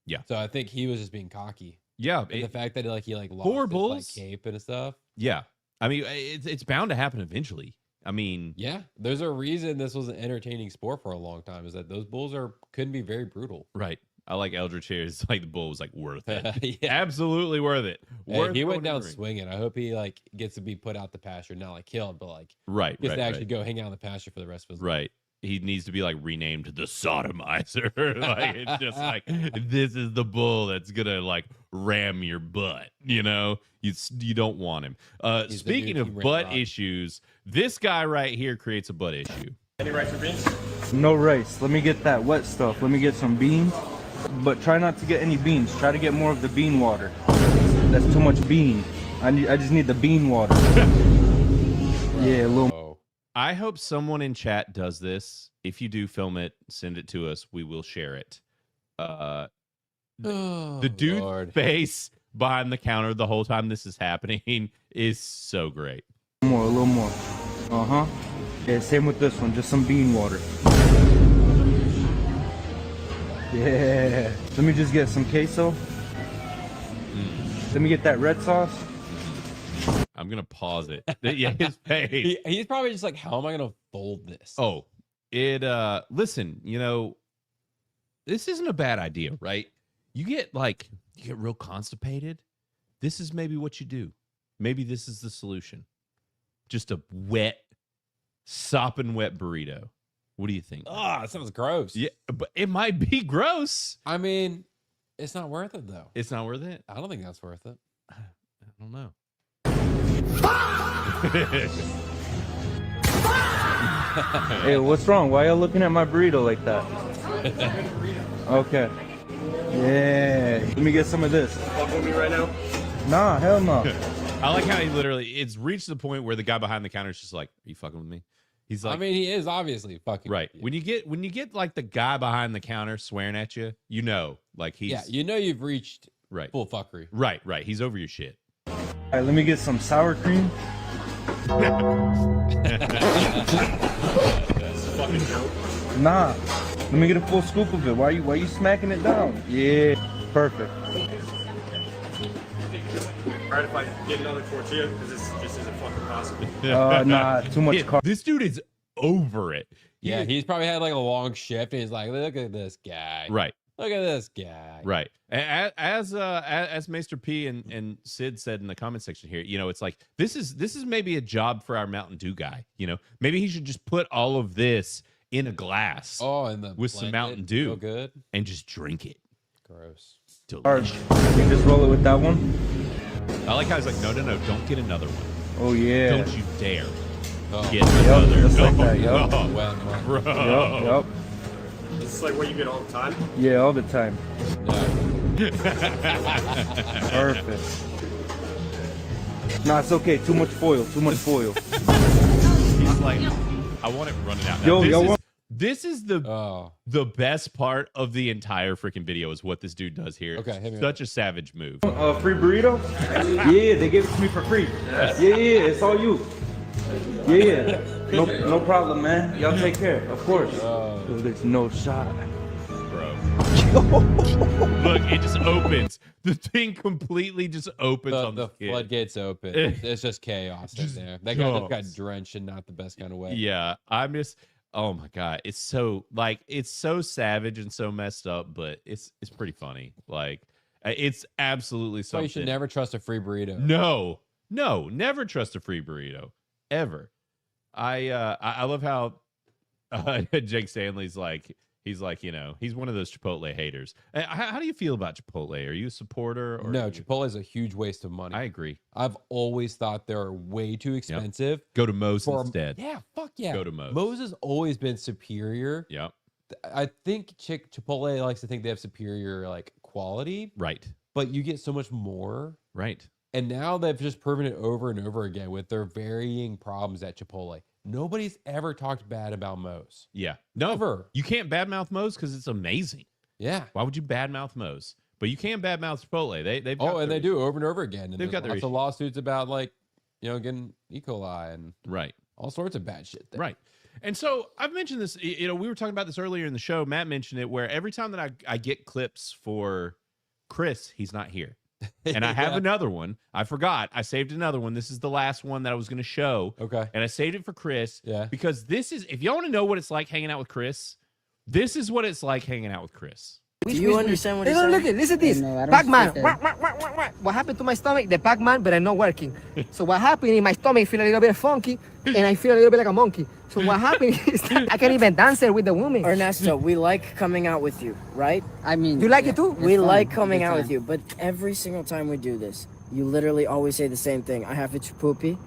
Yeah. So I think he was just being cocky. Yeah. And the fact that he lost four his bulls cape and stuff. Yeah. I mean, it's bound to happen eventually. I mean, yeah, there's a reason this was an entertaining sport for a long time, is that those bulls couldn't be very brutal. Right. I like Eldritch here. It's like the bull was like worth it. Absolutely worth it. He went down swinging. I hope he like gets to be put out the pasture, not like killed, but like gets to actually go hang out in the pasture for the rest of his life. Right. He needs to be like renamed the sodomizer. Like it's just like, this is the bull that's gonna like ram your butt. You know, you don't want him. Speaking of butt issues, this guy right here creates a butt issue. Any rice or beans? No rice. Let me get that wet stuff. Let me get some beans, but try not to get any beans. Try to get more of the bean water. That's too much bean. I just need the bean water. Yeah, a little. I hope someone in chat does this. If you do, film it, send it to us. We will share it. The dude's face behind the counter the whole time this is happening is so great. A little more. Yeah, same with this one. Just some bean water. Yeah. Let me just get some queso. Let me get that red sauce. I'm gonna pause it. Yeah, his face. He's probably just like, how am I gonna fold this? Oh, listen, you know, this isn't a bad idea, right? You get real constipated. This is maybe what you do. Maybe this is the solution. Just a sopping wet burrito. What do you think? Oh, that sounds gross. Yeah, but it might be gross. I mean, it's not worth it though. It's not worth it? I don't think that's worth it. I don't know. Hey, what's wrong? Why y'all looking at my burrito like that? Okay. Yeah. Let me get some of this. Fuck with me right now? Nah, hell no. I like how it's reached the point where the guy behind the counter is just like, are you fucking with me? He's like, I mean, he is obviously fucking right. When you get like the guy behind the counter swearing at you, you know, like you've reached full fuckery. Right. He's over your shit. All right, let me get some sour cream. That's a fucking joke. Nah, let me get a full scoop of it. Why you smacking it down? Yeah, perfect. Alright, if I get another tortilla, because this just isn't fucking possible. Nah, too much carb. This dude is over it. Yeah, he's probably had like a long shift, and he's like, look at this guy. Right. Look at this guy. Right. As Maester P and Sid said in the comment section here, you know, it's like this is maybe a job for our Mountain Dew guy. You know, maybe he should just put all of this in a glass. With some Mountain Dew. So good. And just drink it. Gross. Large. You just roll it with that one. I like how he's like, no, don't get another one. Oh yeah. Don't you dare get another. Just like that, yup. Bro. Yup. This is like what you get all the time? Yeah, all the time. Perfect. Nah, it's okay. Too much foil. He's like, I want it running out. Now, this is the best part of the entire freaking video is what this dude does here. Okay, such a savage move. Free burrito? Yeah, they gave it to me for free. Yeah, it's all you. Yeah, no problem, man. Y'all take care, of course. There's no shot. Bro. Look, it just opens. The thing completely just opens on the floodgates open. It's just chaos in there. That guy just got drenched in not the best kind of way. Yeah, oh my god, it's so savage and so messed up, but it's pretty funny. Like it's absolutely something. So you should never trust a free burrito. No, never trust a free burrito ever. I love how Jake Stanley's like, he's like, you know, he's one of those Chipotle haters. How do you feel about Chipotle? Are you a supporter? Or no, Chipotle is a huge waste of money. I agree. I've always thought they're way too expensive. Go to Moe's instead. Yeah, fuck yeah. Go to Moe's. Moe's has always been superior. Yep. I think Chipotle likes to think they have superior like quality, Right. but you get so much more. Right. And now they've just proven it over and over again with their varying problems at Chipotle. Nobody's ever talked bad about Moe's. Yeah. No. Ever. You can't badmouth Moe's because it's amazing. Yeah. Why would you badmouth Moe's? But you can badmouth Chipotle. They've Oh, and they do over and over again. And They've got their lots of lawsuits about like, getting E. coli and right. all sorts of bad shit there. Right. And so I've mentioned this, we were talking about this earlier in the show. Matt mentioned it, where every time that I get clips for Chris, he's not here. And I have another one. I forgot. I saved another one. This is the last one that I was going to show. Okay. And I saved it for Chris. Yeah. Because this is, if y'all want to know what it's like hanging out with Chris, this is what it's like hanging out with Chris. Do you understand what he's saying? Look, listen to this. Pac-Man. What happened to my stomach? The Pac-Man, but I'm not working. So what happened in my stomach, feel a little bit funky, and I feel a little bit like a monkey. So what happened is that I can't even dance there with the woman. Ernesto, we like coming out with you, right? I mean, you like it too? We like coming out with you, but every single time we do this, you literally always say the same thing. I have to poopy.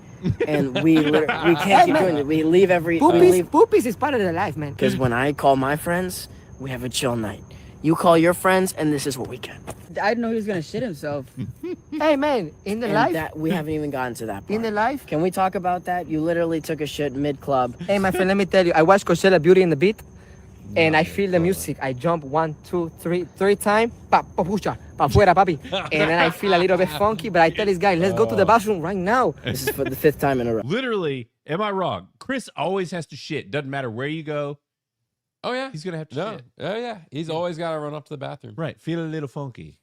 And we can't keep doing it. We leave every... Poopies is part of the life, man. Because when I call my friends, we have a chill night. You call your friends, and this is what we get. I didn't know he was going to shit himself. Hey, man, in the life... we haven't even gotten to that part. In the life... Can we talk about that? You literally took a shit mid-club. Hey, my friend, let me tell you. I watched Coachella Beauty and the Beat, and I feel the music. I jump 1, 2, 3 times. Pa pucha, pa fuera, papi. And then I feel a little bit funky, but I tell this guy, let's go to the bathroom right now. This is for the 5th time in a row. Literally, am I wrong? Chris always has to shit. Doesn't matter where you go. Oh, yeah. He's going to have to shit. Oh, yeah. He's always got to run up to the bathroom. Right. Feel a little funky,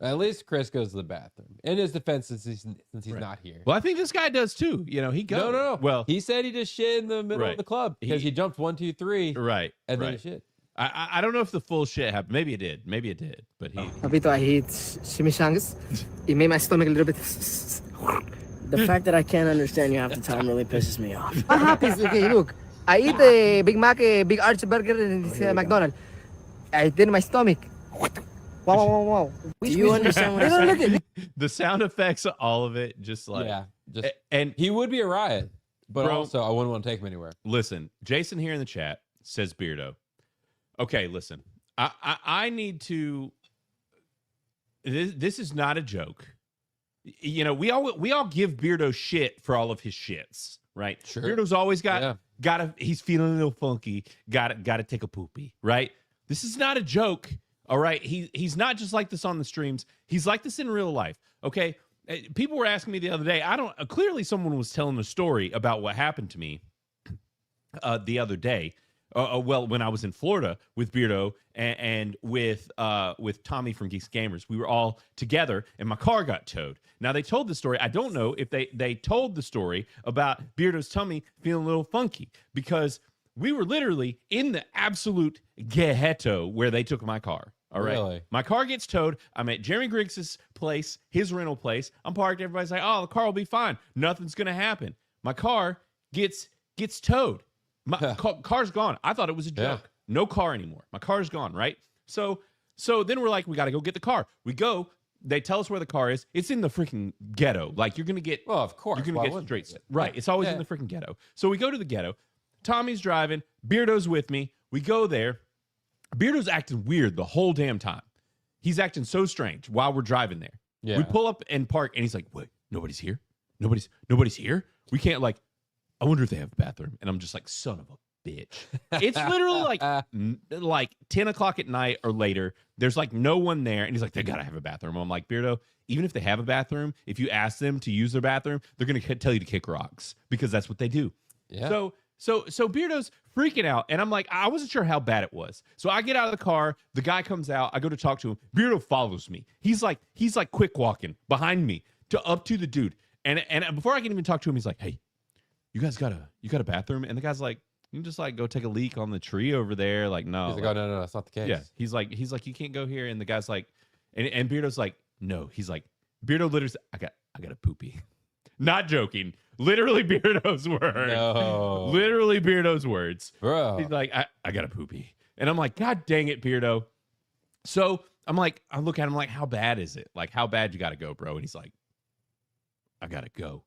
At least Chris goes to the bathroom. In his defense, since he's not here. Well, I think this guy does too. He goes. No. Well, he said he just shit in the middle of the club because he jumped 1, 2, 3. Right. And then he shit. I don't know if the full shit happened. Maybe it did. But he... Papito, I eat chimichangas. It made my stomach a little bit... The fact that I can't understand you half the time really pisses me off. What happens? Okay, look. I eat the Big Mac, Big Arch Burger in McDonald's. I did in my stomach. Wow. Do you understand what I'm saying? The sound effects, all of it, just like... Yeah. And he would be a riot, but Bro, also I wouldn't want to take him anywhere. Listen, Jason here in the chat says Beardo. Okay, listen. I need to... This is not a joke. We all give Beardo shit for all of his shits, right? Sure. Beardo's always he's feeling a little funky, gotta take a poopy, right? This is not a joke, all right? He's not just like this on the streams. He's like this in real life, okay? People were asking me the other day, clearly someone was telling a story about what happened to me the other day. When I was in Florida with Beardo and with Tommy from Geeks Gamers, we were all together and my car got towed. Now they told the story. I don't know if they told the story about Beardo's tummy feeling a little funky because we were literally in the absolute ghetto where they took my car. All right. Really? My car gets towed. I'm at Jeremy Griggs' place, his rental place. I'm parked. Everybody's like, oh, the car will be fine. Nothing's going to happen. My car gets towed. My car's gone. I thought it was a joke. Yeah. No car anymore. My car's gone, right? So then we're like, we got to go get the car. We go. They tell us where the car is. It's in the freaking ghetto. Like, you're going to get... Well, of course. You're going to get straight... Right. It's always in the freaking ghetto. So we go to the ghetto. Tommy's driving. Beardo's with me. We go there. Beardo's acting weird the whole damn time. He's acting so strange while we're driving there. Yeah. We pull up and park, and he's like, wait, nobody's here? Nobody's here? We can't, like... I wonder if they have a bathroom. And I'm just like, son of a bitch. It's literally like 10 o'clock at night or later. There's like no one there. And he's like, they got to have a bathroom. I'm like, Beardo, even if they have a bathroom, if you ask them to use their bathroom, they're going to tell you to kick rocks because that's what they do. Yeah. So Beardo's freaking out. And I'm like, I wasn't sure how bad it was. So I get out of the car. The guy comes out. I go to talk to him. Beardo follows me. He's like quick walking behind me up to the dude. And before I can even talk to him, he's like, hey, you got a bathroom? And the guy's like, you can just like go take a leak on the tree over there. Like, no. He's like, oh, no, that's not the case. Yeah. He's like, you can't go here. And the guy's like, and Beardo's like, no. He's like, Beardo literally said, I got a poopy. Not joking. Literally Beardo's words. No. Literally Beardo's words. Bro. He's like, I got a poopy. And I'm like, God dang it, Beardo. So I'm like, I look at him like, how bad is it? Like, how bad you got to go, bro? And he's like, I got to go.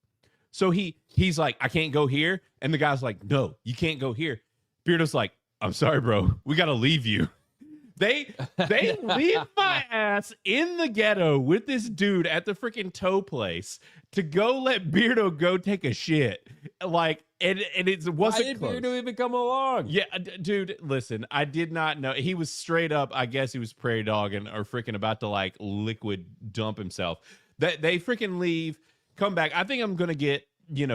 So he's like, I can't go here. And the guy's like, no, you can't go here. Beardo's like, I'm sorry, bro. We got to leave you. They leave my ass in the ghetto with this dude at the freaking tow place to go let Beardo go take a shit. Like, and it wasn't Why did close. Beardo even come along? Yeah, dude, listen, I did not know. He was straight up, I guess he was prairie dogging or freaking about to like liquid dump himself. They freaking leave, come back. I think I'm going to get,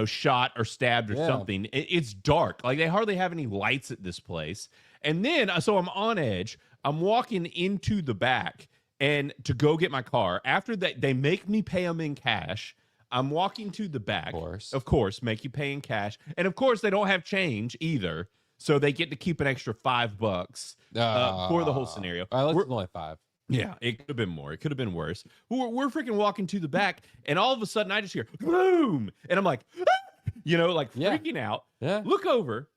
shot or stabbed or something. It's dark. Like, they hardly have any lights at this place. And then, so I'm on edge. I'm walking into the back and to go get my car. After that, they make me pay them in cash. I'm walking to the back. Of course, make you pay in cash. And of course, they don't have change either. So they get to keep an extra $5 for the whole scenario. All right, let's only 5. Yeah, it could have been more. It could have been worse. We're freaking walking to the back, and all of a sudden, I just hear boom, and I'm like, freaking out. Yeah. Look over.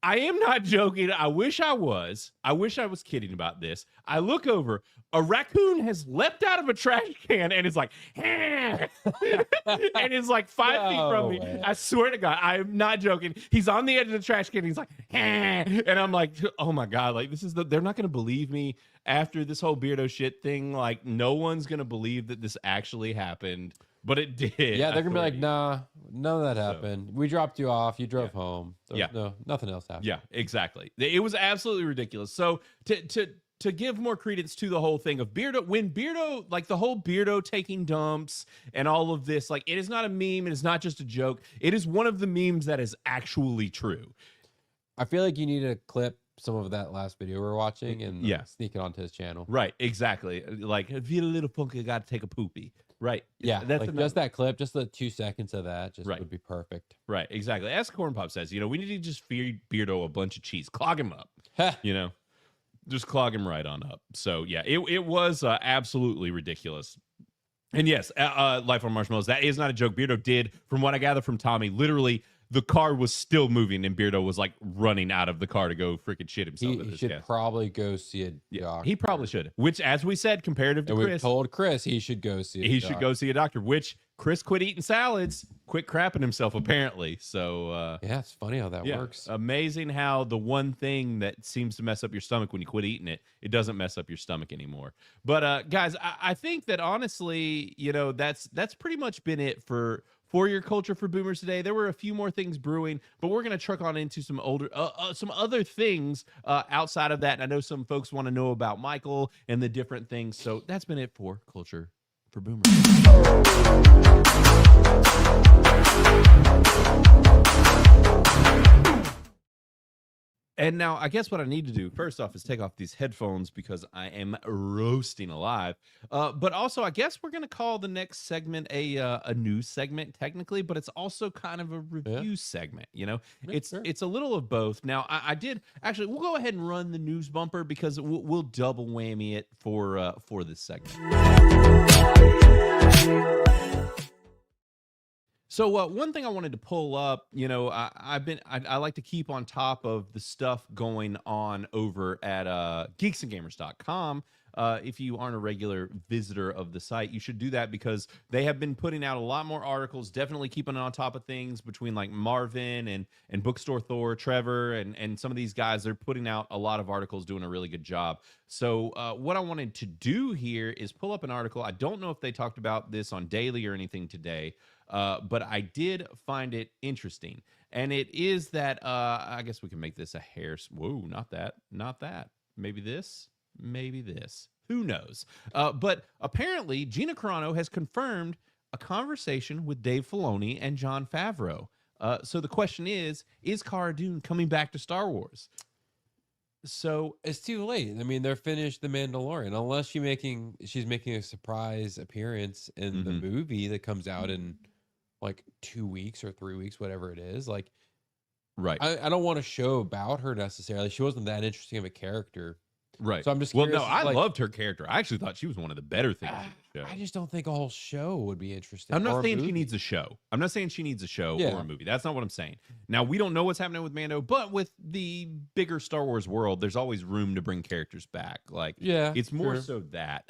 I am not joking. I wish I was. I wish I was kidding about this. I look over. A raccoon has leapt out of a trash can and is like, and it's like 5 feet from me. I swear to God, I am not joking. He's on the edge of the trash can. And he's like, and I'm like, oh my God, like they're not going to believe me after this whole Beardo shit thing. Like, no one's going to believe that this actually happened. But it did. Yeah, they're gonna be like, nah, none of that happened. We dropped you off. You drove home. No, nothing else happened. Yeah, exactly. It was absolutely ridiculous. So to give more credence to the whole thing of Beardo, when Beardo, like the whole Beardo taking dumps and all of this, like, it is not a meme. It is not just a joke. It is one of the memes that is actually true. I feel like you need to clip some of that last video we're watching and sneak it onto his channel. Right, exactly. Like, if you're a little funky, got to take a poopy. Right. Yeah, that's like just that clip, just the 2 seconds of that would be perfect. Right, exactly. As Corn Pop says, we need to just feed Beardo a bunch of cheese. Clog him up. Just clog him right on up. So, yeah, it was absolutely ridiculous. And yes, Life on Marshmallows, that is not a joke. Beardo did, from what I gather from Tommy, literally the car was still moving and Beardo was like running out of the car to go freaking shit himself. He should probably go see a doctor. He probably should. Which, as we said, comparative to Chris, we told Chris he should go see he should go see a doctor, which Chris quit eating salads, quit crapping himself apparently. So yeah, it's funny how that works. Amazing how the one thing that seems to mess up your stomach when you quit eating it, it doesn't mess up your stomach anymore. But guys, I think that honestly, that's pretty much been it for your culture for boomers today. There were a few more things brewing, but we're going to truck on into some some other things outside of that. And I know some folks want to know about Michael and the different things. So that's been it for culture for boomers. And now I guess what I need to do first off is take off these headphones because I am roasting alive. But also I guess we're going to call the next segment a news segment technically, but it's also kind of a review segment, It's a little of both. Now I did actually, we'll go ahead and run the news bumper because we'll double whammy it for this segment. So one thing I wanted to pull up, I like to keep on top of the stuff going on over at geeksandgamers.com. If you aren't a regular visitor of the site, you should do that because they have been putting out a lot more articles, definitely keeping on top of things between like Marvin and Bookstore Thor, Trevor, and some of these guys. They're putting out a lot of articles, doing a really good job. So what I wanted to do here is pull up an article. I don't know if they talked about this on Daily or anything today, but I did find it interesting. And it is that, I guess we can make this a hair. Whoa, not that. Maybe this. Who knows? But apparently, Gina Carano has confirmed a conversation with Dave Filoni and Jon Favreau. So the question is Cara Dune coming back to Star Wars? So it's too late. I mean, they're finished The Mandalorian. Unless she's making a surprise appearance in the movie that comes out in like 2 weeks or 3 weeks, whatever it is. Like, right. I don't want a show about her necessarily. She wasn't that interesting of a character. Right. So I'm just curious, I loved her character. I actually thought she was one of the better things in the show. I just don't think a whole show would be interesting. I'm not or a saying she movie. needs a show. I'm not saying she needs a show Yeah. or a movie. That's not what I'm saying. Now, we don't know what's happening with Mando, but with the bigger Star Wars world, there's always room to bring characters back. Like, Yeah, it's more sure. so that,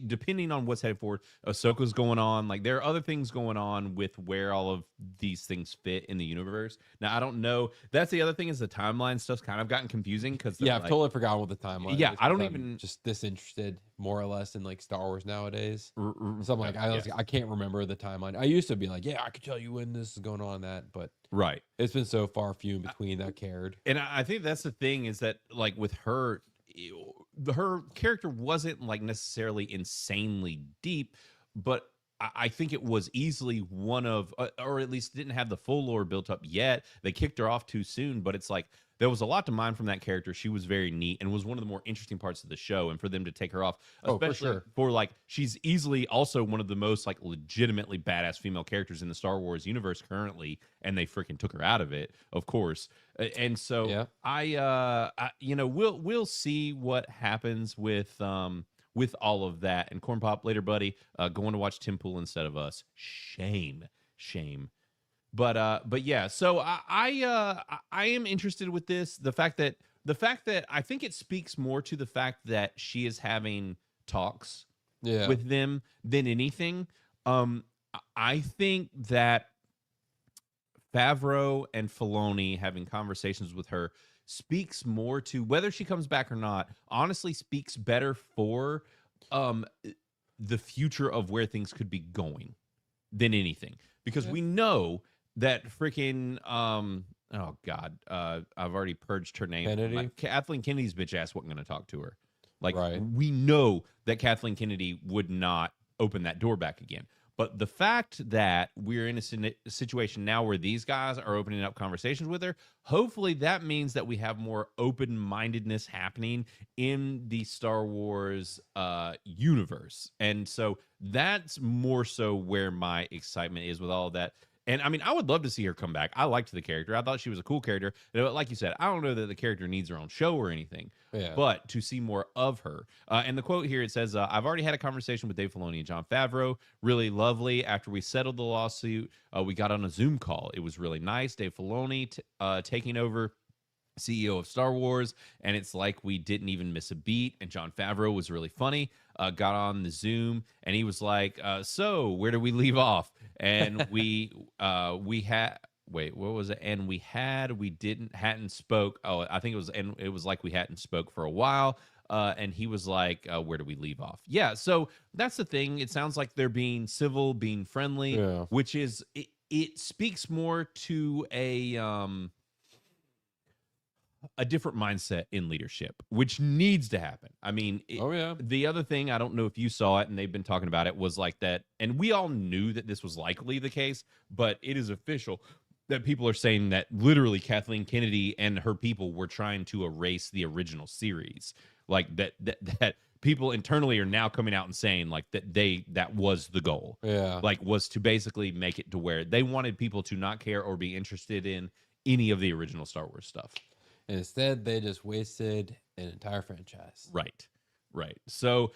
depending on what's headed forward, Ahsoka's going on. Like, there are other things going on with where all of these things fit in the universe. Now, I don't know. That's the other thing, is the timeline stuff's kind of gotten confusing because Yeah, I've totally forgotten what the timeline Yeah, is, I don't 'cause I'm even- just disinterested more or less in like Star Wars nowadays. r- So I'm like, yeah. I can't remember the timeline. I used to be like, yeah, I could tell you when this is going on, that, but Right. it's been so far few in between that I cared. And I think that's the thing, is that, like, with her, her character wasn't like necessarily insanely deep, but I think it was easily one of, or at least didn't have the full lore built up yet. They kicked her off too soon, but it's like there was a lot to mine from that character. She was very neat and was one of the more interesting parts of the show. And for them to take her off, Oh, for especially sure. for like, she's easily also one of the most like legitimately badass female characters in the Star Wars universe currently, and they freaking took her out of it, of course. And so Yeah. we'll see what happens with all of that. And Corn Pop, later, buddy, going to watch Tim Pool instead of us. Shame. But yeah. So I am interested with this. The fact that I think it speaks more to the fact that she is having talks Yeah. with them than anything. I think that Favreau and Filoni having conversations with her speaks more to whether she comes back or not. Honestly, speaks better for the future of where things could be going than anything, because we know that freaking oh god, I've already purged her name. Kennedy? Like, Kathleen Kennedy's bitch ass wasn't going to talk to her. Like, Right. we know that Kathleen Kennedy would not open that door back again. But the fact that we're in a situation now where these guys are opening up conversations with her, hopefully that means that we have more open-mindedness happening in the Star Wars universe. And so that's more so where my excitement is with all of that. And I mean, I would love to see her come back. I liked the character. I thought she was a cool character. But like you said, I don't know that the character needs her own show or anything. Yeah. But to see more of her. And the quote here, it says, I've already had a conversation with Dave Filoni and Jon Favreau. Really lovely. After we settled the lawsuit, we got on a Zoom call. It was really nice. Dave Filoni taking over CEO of Star Wars, and it's like we didn't even miss a beat. And Jon Favreau was really funny. Got on the Zoom, and he was like, so where do we leave off? And we had, wait, what was it? And we hadn't spoke. Oh, I think it was like we hadn't spoke for a while. And he was like, where do we leave off? Yeah. So that's the thing. It sounds like they're being civil, being friendly, Yeah. which is, it speaks more to a different mindset in leadership, which needs to happen. I mean, Oh, yeah. the other thing, I don't know if you saw it and they've been talking about it, was like that, and we all knew that this was likely the case, but it is official that people are saying that literally Kathleen Kennedy and her people were trying to erase the original series. Like that people internally are now coming out and saying like that was the goal. Yeah. Like, was to basically make it to where they wanted people to not care or be interested in any of the original Star Wars stuff. And instead, they just wasted an entire franchise. Right. So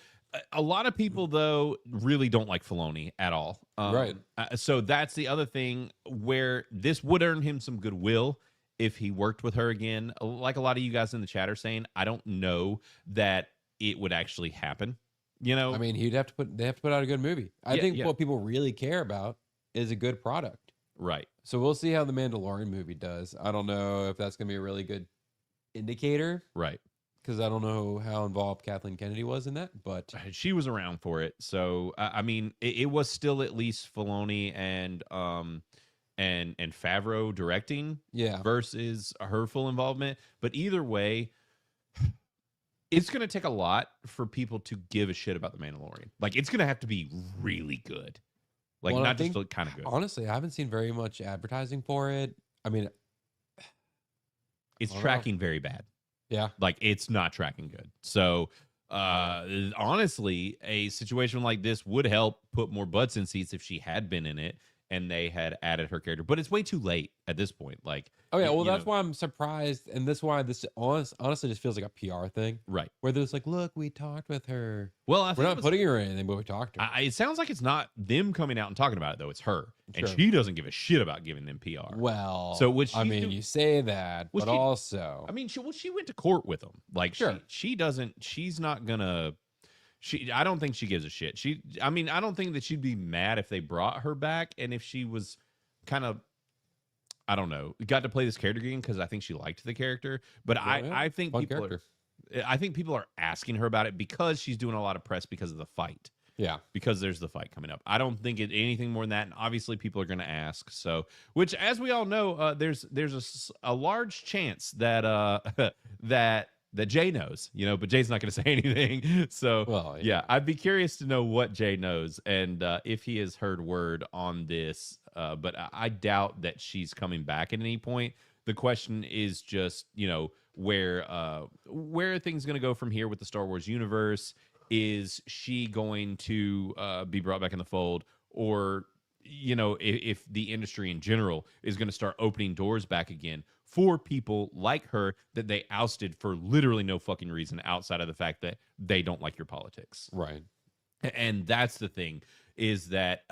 a lot of people, though, really don't like Filoni at all. Right. So that's the other thing where this would earn him some goodwill if he worked with her again. Like a lot of you guys in the chat are saying, I don't know that it would actually happen. You know, I mean, they have to put out a good movie. I think yeah. what people really care about is a good product. Right. So we'll see how the Mandalorian movie does. I don't know if that's going to be a really good indicator. Right. Because I don't know how involved Kathleen Kennedy was in that, but she was around for it. So I mean, it was still at least Filoni and Favreau directing, yeah, versus her full involvement. But either way, it's going to take a lot for people to give a shit about the Mandalorian. Like, it's going to have to be really good, like, Well, not just kind of good. Honestly, I haven't seen very much advertising for it. I mean, It's I don't tracking very bad. Yeah. Like, it's not tracking good. So honestly, a situation like this would help put more butts in seats if she had been in it. and they had added her character, but it's way too late at this point. Like, Oh yeah, you well that's know, why I'm surprised, and this why this honestly just feels like a PR thing, right? Where there's like, look, we talked with her. Well, I We're think not putting her in anything, but we talked to her. it sounds like it's not them coming out and talking about it though; it's her, and Sure. she doesn't give a shit about giving them PR. Well, so what? I mean, you say that, well, but also, I mean, she went to court with them. Like, Sure. she doesn't. She's not gonna. I don't think she gives a shit. I mean, I don't think that she'd be mad if they brought her back and if she was kind of, I don't know, got to play this character again because I think she liked the character. But Yeah, I think fun people character. I think people are asking her about it because she's doing a lot of press because of the fight. Yeah. Because there's the fight coming up. I don't think it anything more than that. And obviously people are going to ask. So, which as we all know, there's a large chance that that Jay knows, but Jay's not going to say anything. So, Well, yeah, I'd be curious to know what Jay knows and if he has heard word on this. But I doubt that she's coming back at any point. The question is just, where are things going to go from here with the Star Wars universe? Is she going to be brought back in the fold, or if the industry in general is going to start opening doors back again for people like her that they ousted for literally no fucking reason outside of the fact that they don't like your politics. Right. And that's the thing, is that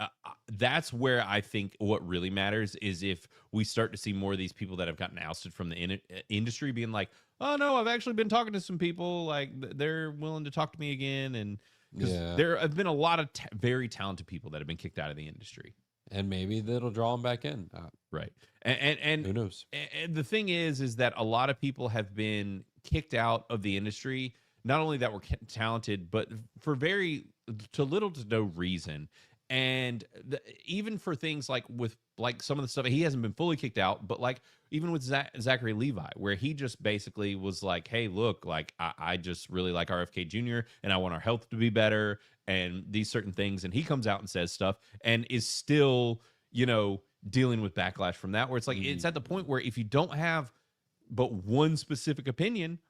that's where I think what really matters is if we start to see more of these people that have gotten ousted from the industry being like, oh no, I've actually been talking to some people, like they're willing to talk to me again. And because there have been a lot of very talented people that have been kicked out of the industry. And maybe that'll draw them back in. Right. And who knows? And the thing is that a lot of people have been kicked out of the industry, not only that were talented, but for little to no reason. And even for things like with like some of the stuff, he hasn't been fully kicked out, but like even with Zachary Levi, where he just basically was like, hey, look, like I just really like RFK Jr. and I want our health to be better and these certain things. And he comes out and says stuff and is still, dealing with backlash from that, where it's like, it's at the point where if you don't have but one specific opinion,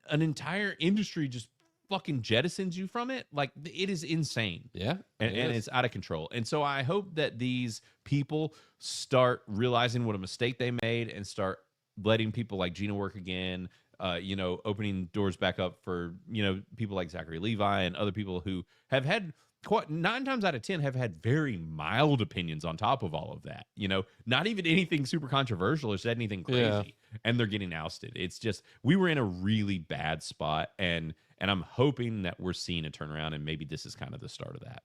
an entire industry just fucking jettisons you from it. Like, it is insane. Yeah. And it's out of control. And so I hope that these people start realizing what a mistake they made and start letting people like Gina work again, opening doors back up for, people like Zachary Levi and other people who have had 9 times out of 10 have had very mild opinions on top of all of that, not even anything super controversial or said anything crazy, and they're getting ousted. It's just, we were in a really bad spot, and I'm hoping that we're seeing a turnaround, and maybe this is kind of the start of that.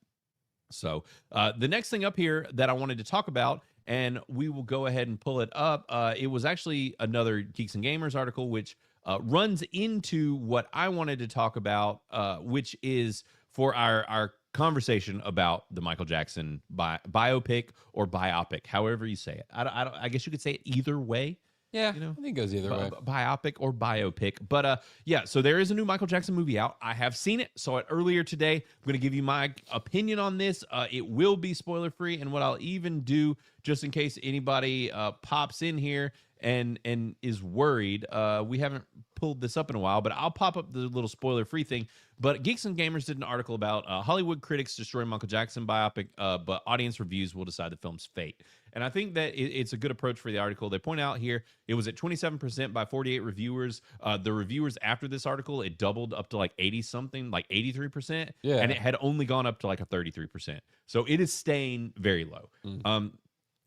So the next thing up here that I wanted to talk about, and we will go ahead and pull it up. It was actually another Geeks and Gamers article, which runs into what I wanted to talk about, which is for our conversation about the Michael Jackson biopic or biopic, however you say it. I guess you could say it either way. Yeah, I think it goes either way. Biopic or biopic. But so there is a new Michael Jackson movie out. I have seen it. Saw it earlier today. I'm going to give you my opinion on this. It will be spoiler free. And what I'll even do, just in case anybody pops in here and is worried, we haven't pulled this up in a while, but I'll pop up the little spoiler free thing. But Geeks and Gamers did an article about Hollywood critics destroy Michael Jackson biopic, but audience reviews will decide the film's fate. And I think that it's a good approach for the article. They point out here it was at 27% by 48 reviewers. The reviewers after this article, it doubled up to like 80 something, like 83%. Yeah. And it had only gone up to like a 33%. So it is staying very low.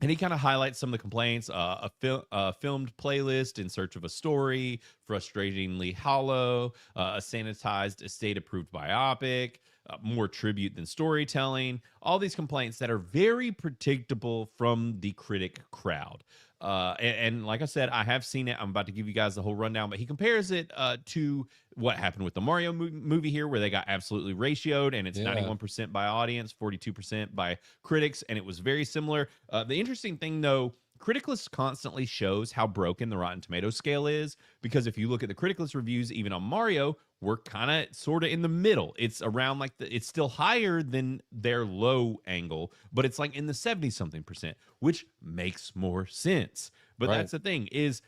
And he kind of highlights some of the complaints, a filmed playlist in search of a story, frustratingly hollow, a sanitized, state-approved biopic, more tribute than storytelling, all these complaints that are very predictable from the critic crowd. And like I said, I have seen it. I'm about to give you guys the whole rundown, but he compares it to what happened with the Mario movie here, where they got absolutely ratioed, and it's 91% by audience, 42% by critics, and it was very similar. The interesting thing, though, Criticless constantly shows how broken the Rotten Tomatoes scale is, because if you look at the Criticless reviews, even on Mario, we're kind of sort of in the middle. It's around like it's still higher than their low angle, but it's like in the 70-something%, which makes more sense. But that's the thing is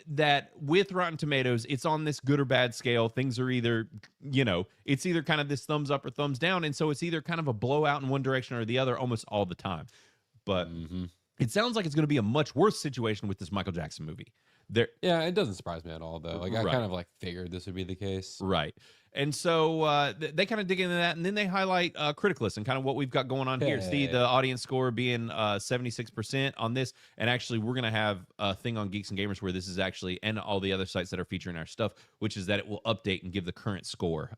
that with Rotten Tomatoes, it's on this good or bad scale. Things are either, it's either kind of this thumbs up or thumbs down. And so it's either kind of a blowout in one direction or the other almost all the time. But it sounds like it's going to be a much worse situation with this Michael Jackson movie. Yeah, it doesn't surprise me at all, though. Like, I Right. kind of like figured this would be the case. Right. And so they kind of dig into that, and then they highlight Criticless and kind of what we've got going on here. See the audience score being 76% on this, and actually we're going to have a thing on Geeks and Gamers where this is actually, and all the other sites that are featuring our stuff, which is that it will update and give the current score,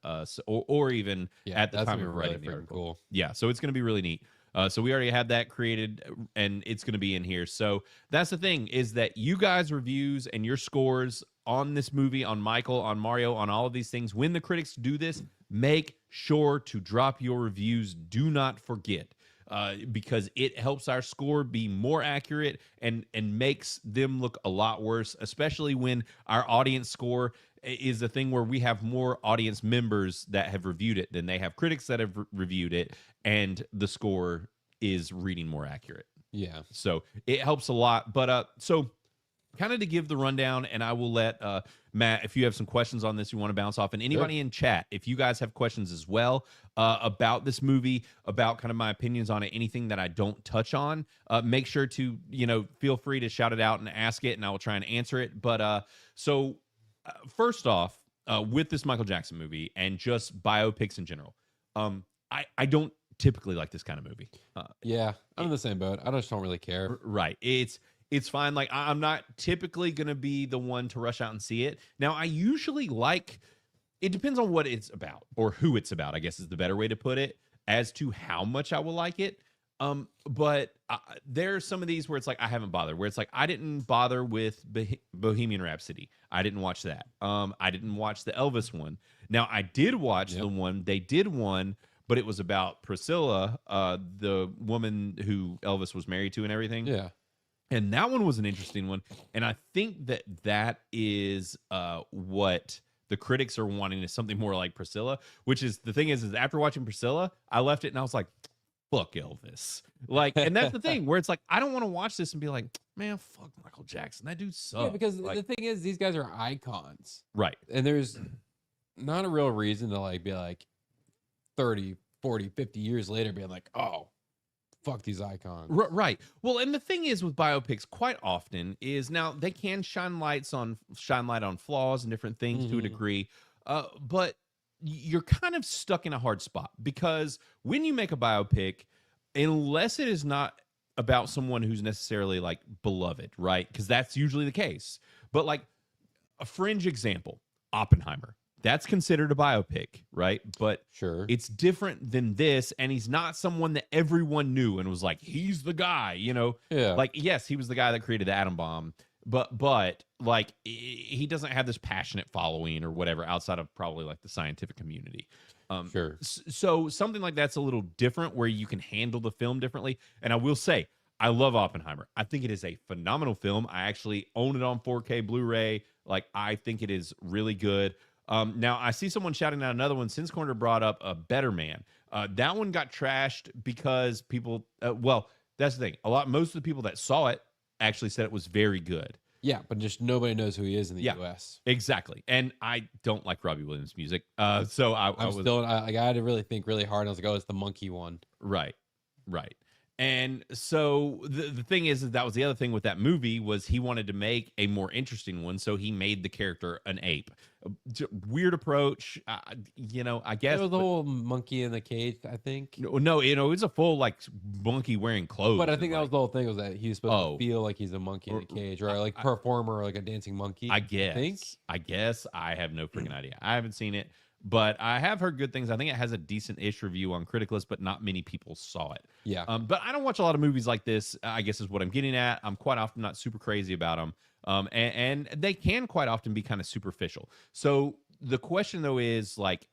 or even at the time of writing the article. Cool. Yeah, so it's going to be really neat. So we already had that created, and it's going to be in here. So that's the thing, is that you guys' reviews and your scores on this movie, on Michael, on Mario, on all of these things, when the critics do this, make sure to drop your reviews. Do not forget, because it helps our score be more accurate and makes them look a lot worse, especially when our audience score is the thing where we have more audience members that have reviewed it than they have critics that have reviewed it, and the score is reading more accurate. Yeah. So it helps a lot. But so kind of to give the rundown, and I will let Matt, if you have some questions on this you want to bounce off, and anybody in chat, if you guys have questions as well about this movie, about kind of my opinions on it, anything that I don't touch on, make sure to, feel free to shout it out and ask it, and I will try and answer it. But first off, with this Michael Jackson movie and just biopics in general, I don't typically like this kind of movie. Yeah, I'm in the same boat. I just don't really care. Right. It's fine. Like, I'm not typically going to be the one to rush out and see it. Now, I usually like, it depends on what it's about, or who it's about, I guess is the better way to put it, as to how much I will like it. But there are some of these where it's like I haven't bothered, where it's like I didn't bother with Bohemian Rhapsody. I didn't watch that. I didn't watch the Elvis one. Now, I did watch the one, they did one, but it was about Priscilla, the woman who Elvis was married to and everything. Yeah. And that one was an interesting one. And I think that is what the critics are wanting, is something more like Priscilla, which is, the thing is after watching Priscilla, I left it and I was like, fuck Elvis. Like, and that's the thing where it's like, I don't want to watch this and be like, man, fuck Michael Jackson. That dude sucks. Yeah, because like, the thing is, these guys are icons. Right. And there's not a real reason to like be like 30, 40, 50 years later being like, oh, fuck these icons. Right. Well, and the thing is with biopics quite often is, now they can shine light on flaws and different things to a degree, but you're kind of stuck in a hard spot, because when you make a biopic, unless it is not about someone who's necessarily like beloved, right? Because that's usually the case. But like a fringe example, Oppenheimer. That's considered a biopic, right? But sure, it's different than this, and he's not someone that everyone knew and was like, he's the guy, Yeah. Like, yes, he was the guy that created the atom bomb, but like he doesn't have this passionate following or whatever outside of probably like the scientific community. Sure. So something like that's a little different, where you can handle the film differently. And I will say, I love Oppenheimer. I think it is a phenomenal film. I actually own it on 4K Blu-ray. Like, I think it is really good. Now, I see someone shouting out another one. Since Corner brought up a Better Man. That one got trashed because people, well, that's the thing. Most of the people that saw it actually said it was very good. Yeah, but just nobody knows who he is in the U.S. Exactly. And I don't like Robbie Williams' music. So I had to really think really hard. I was like, oh, it's the monkey one. Right. And so the thing is that was the other thing with that movie, was he wanted to make a more interesting one, so he made the character an ape. Weird approach, I guess. It was the whole monkey in the cage, I think. No, it was a full like monkey wearing clothes. But I think that was the whole thing, was that he was supposed to feel like he's a monkey in a cage, or like performer, or like a dancing monkey. I guess I have no freaking idea. I haven't seen it. But I have heard good things. I think it has a decent-ish review on Criticless, but not many people saw it. Yeah. But I don't watch a lot of movies like this, I guess is what I'm getting at. I'm quite often not super crazy about them. And they can quite often be kind of superficial. So the question, though, is, like,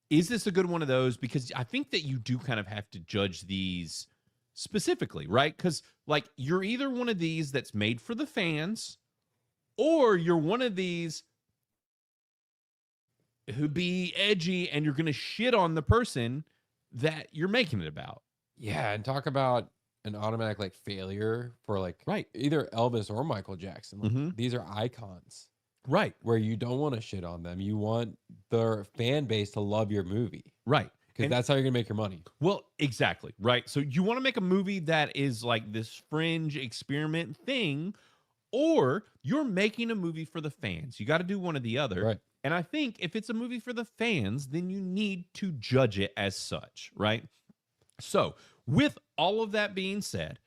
is this a good one of those? Because I think that you do kind of have to judge these specifically, right? Because, like, you're either one of these that's made for the fans, or you're one of these who be edgy and you're going to shit on the person that you're making it about. Yeah, and talk about an automatic like failure for like either Elvis or Michael Jackson. Like, these are icons. Right. Where you don't want to shit on them. You want their fan base to love your movie. Right. because that's how you're gonna make your money. Well, exactly, right? So you want to make a movie that is like this fringe experiment thing, or you're making a movie for the fans. You got to do one or the other. Right. And I think if it's a movie for the fans, then you need to judge it as such, right? So, with all of that being said,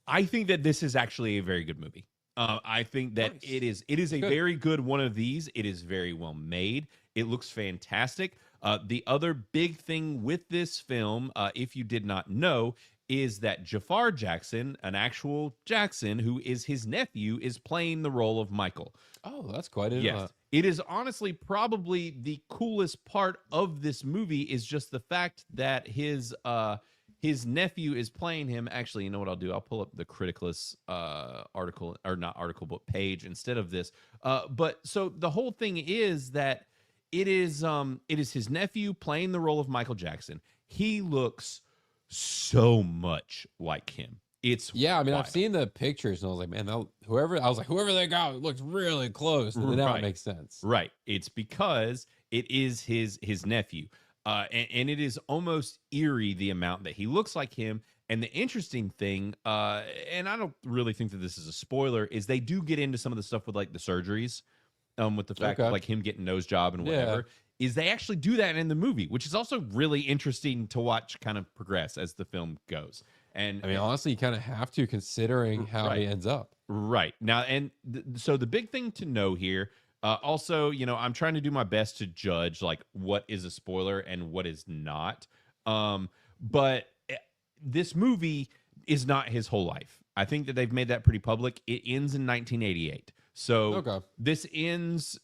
I think that this is actually a very good movie. I think that it is a very good one of these. It is very well made. It looks fantastic. The other big thing with this film, if you did not know, is that Jafar Jackson, an actual Jackson who is his nephew, is playing the role of Michael. Oh, that's quite it. Yes. It is honestly probably the coolest part of this movie is just the fact that his nephew is playing him. Actually, you know what I'll do? I'll pull up the Criticless article, or not article, but page instead of this. But so the whole thing is that it is his nephew playing the role of Michael Jackson. He looks so much like him. It's I mean, wild. I've seen the pictures and I was like, man, whoever they got looks really close. And now it makes sense. Right. It's because it is his nephew. And it is almost eerie the amount that he looks like him. And the interesting thing, and I don't really think that this is a spoiler, is they do get into some of the stuff with like the surgeries, with the fact of like him getting nose job and whatever. Is they actually do that in the movie, which is also really interesting to watch kind of progress as the film goes. And I mean, honestly, you kind of have to, considering how he ends up. Right. Now, and so the big thing to know here, also, you know, I'm trying to do my best to judge like what is a spoiler and what is not. But this movie is not his whole life. I think that they've made that pretty public. It ends in 1988. So this ends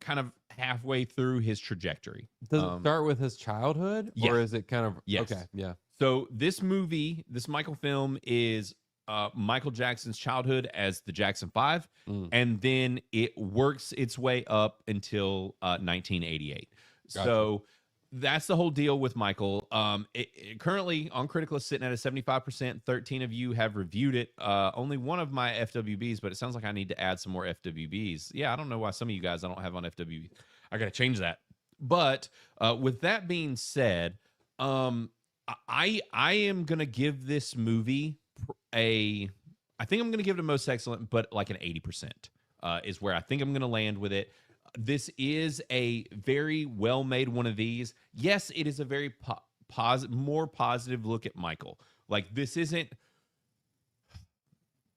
kind of halfway through his trajectory. Does it start with his childhood? Yeah. Or is it kind of... Yes. Okay, yeah. So this movie, this Michael film is Michael Jackson's childhood as the Jackson 5, and then it works its way up until 1988. Gotcha. So that's the whole deal with Michael. Currently on Criticless sitting at a 75%. 13 of you have reviewed it. Only one of my FWBs, but it sounds like I need to add some more FWBs. Yeah, I don't know why some of you guys I don't have on FWB. I got to change that. But with that being said, I am going to give this movie I think I'm going to give it a most excellent, but like an 80% is where I think I'm going to land with it. This is a very well-made one of these. Yes, it is a very more positive look at Michael. Like this isn't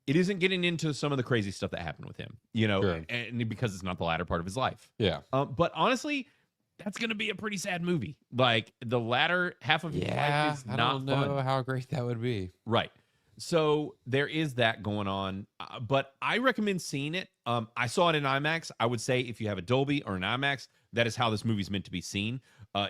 getting into some of the crazy stuff that happened with him, you know, and because it's not the latter part of his life. Yeah. But honestly, that's going to be a pretty sad movie. Like the latter half of his life is not fun. I don't know how great that would be. Right. So there is that going on, but I recommend seeing it. I saw it in IMAX. I would say if you have a Dolby or an IMAX, that is how this movie's meant to be seen.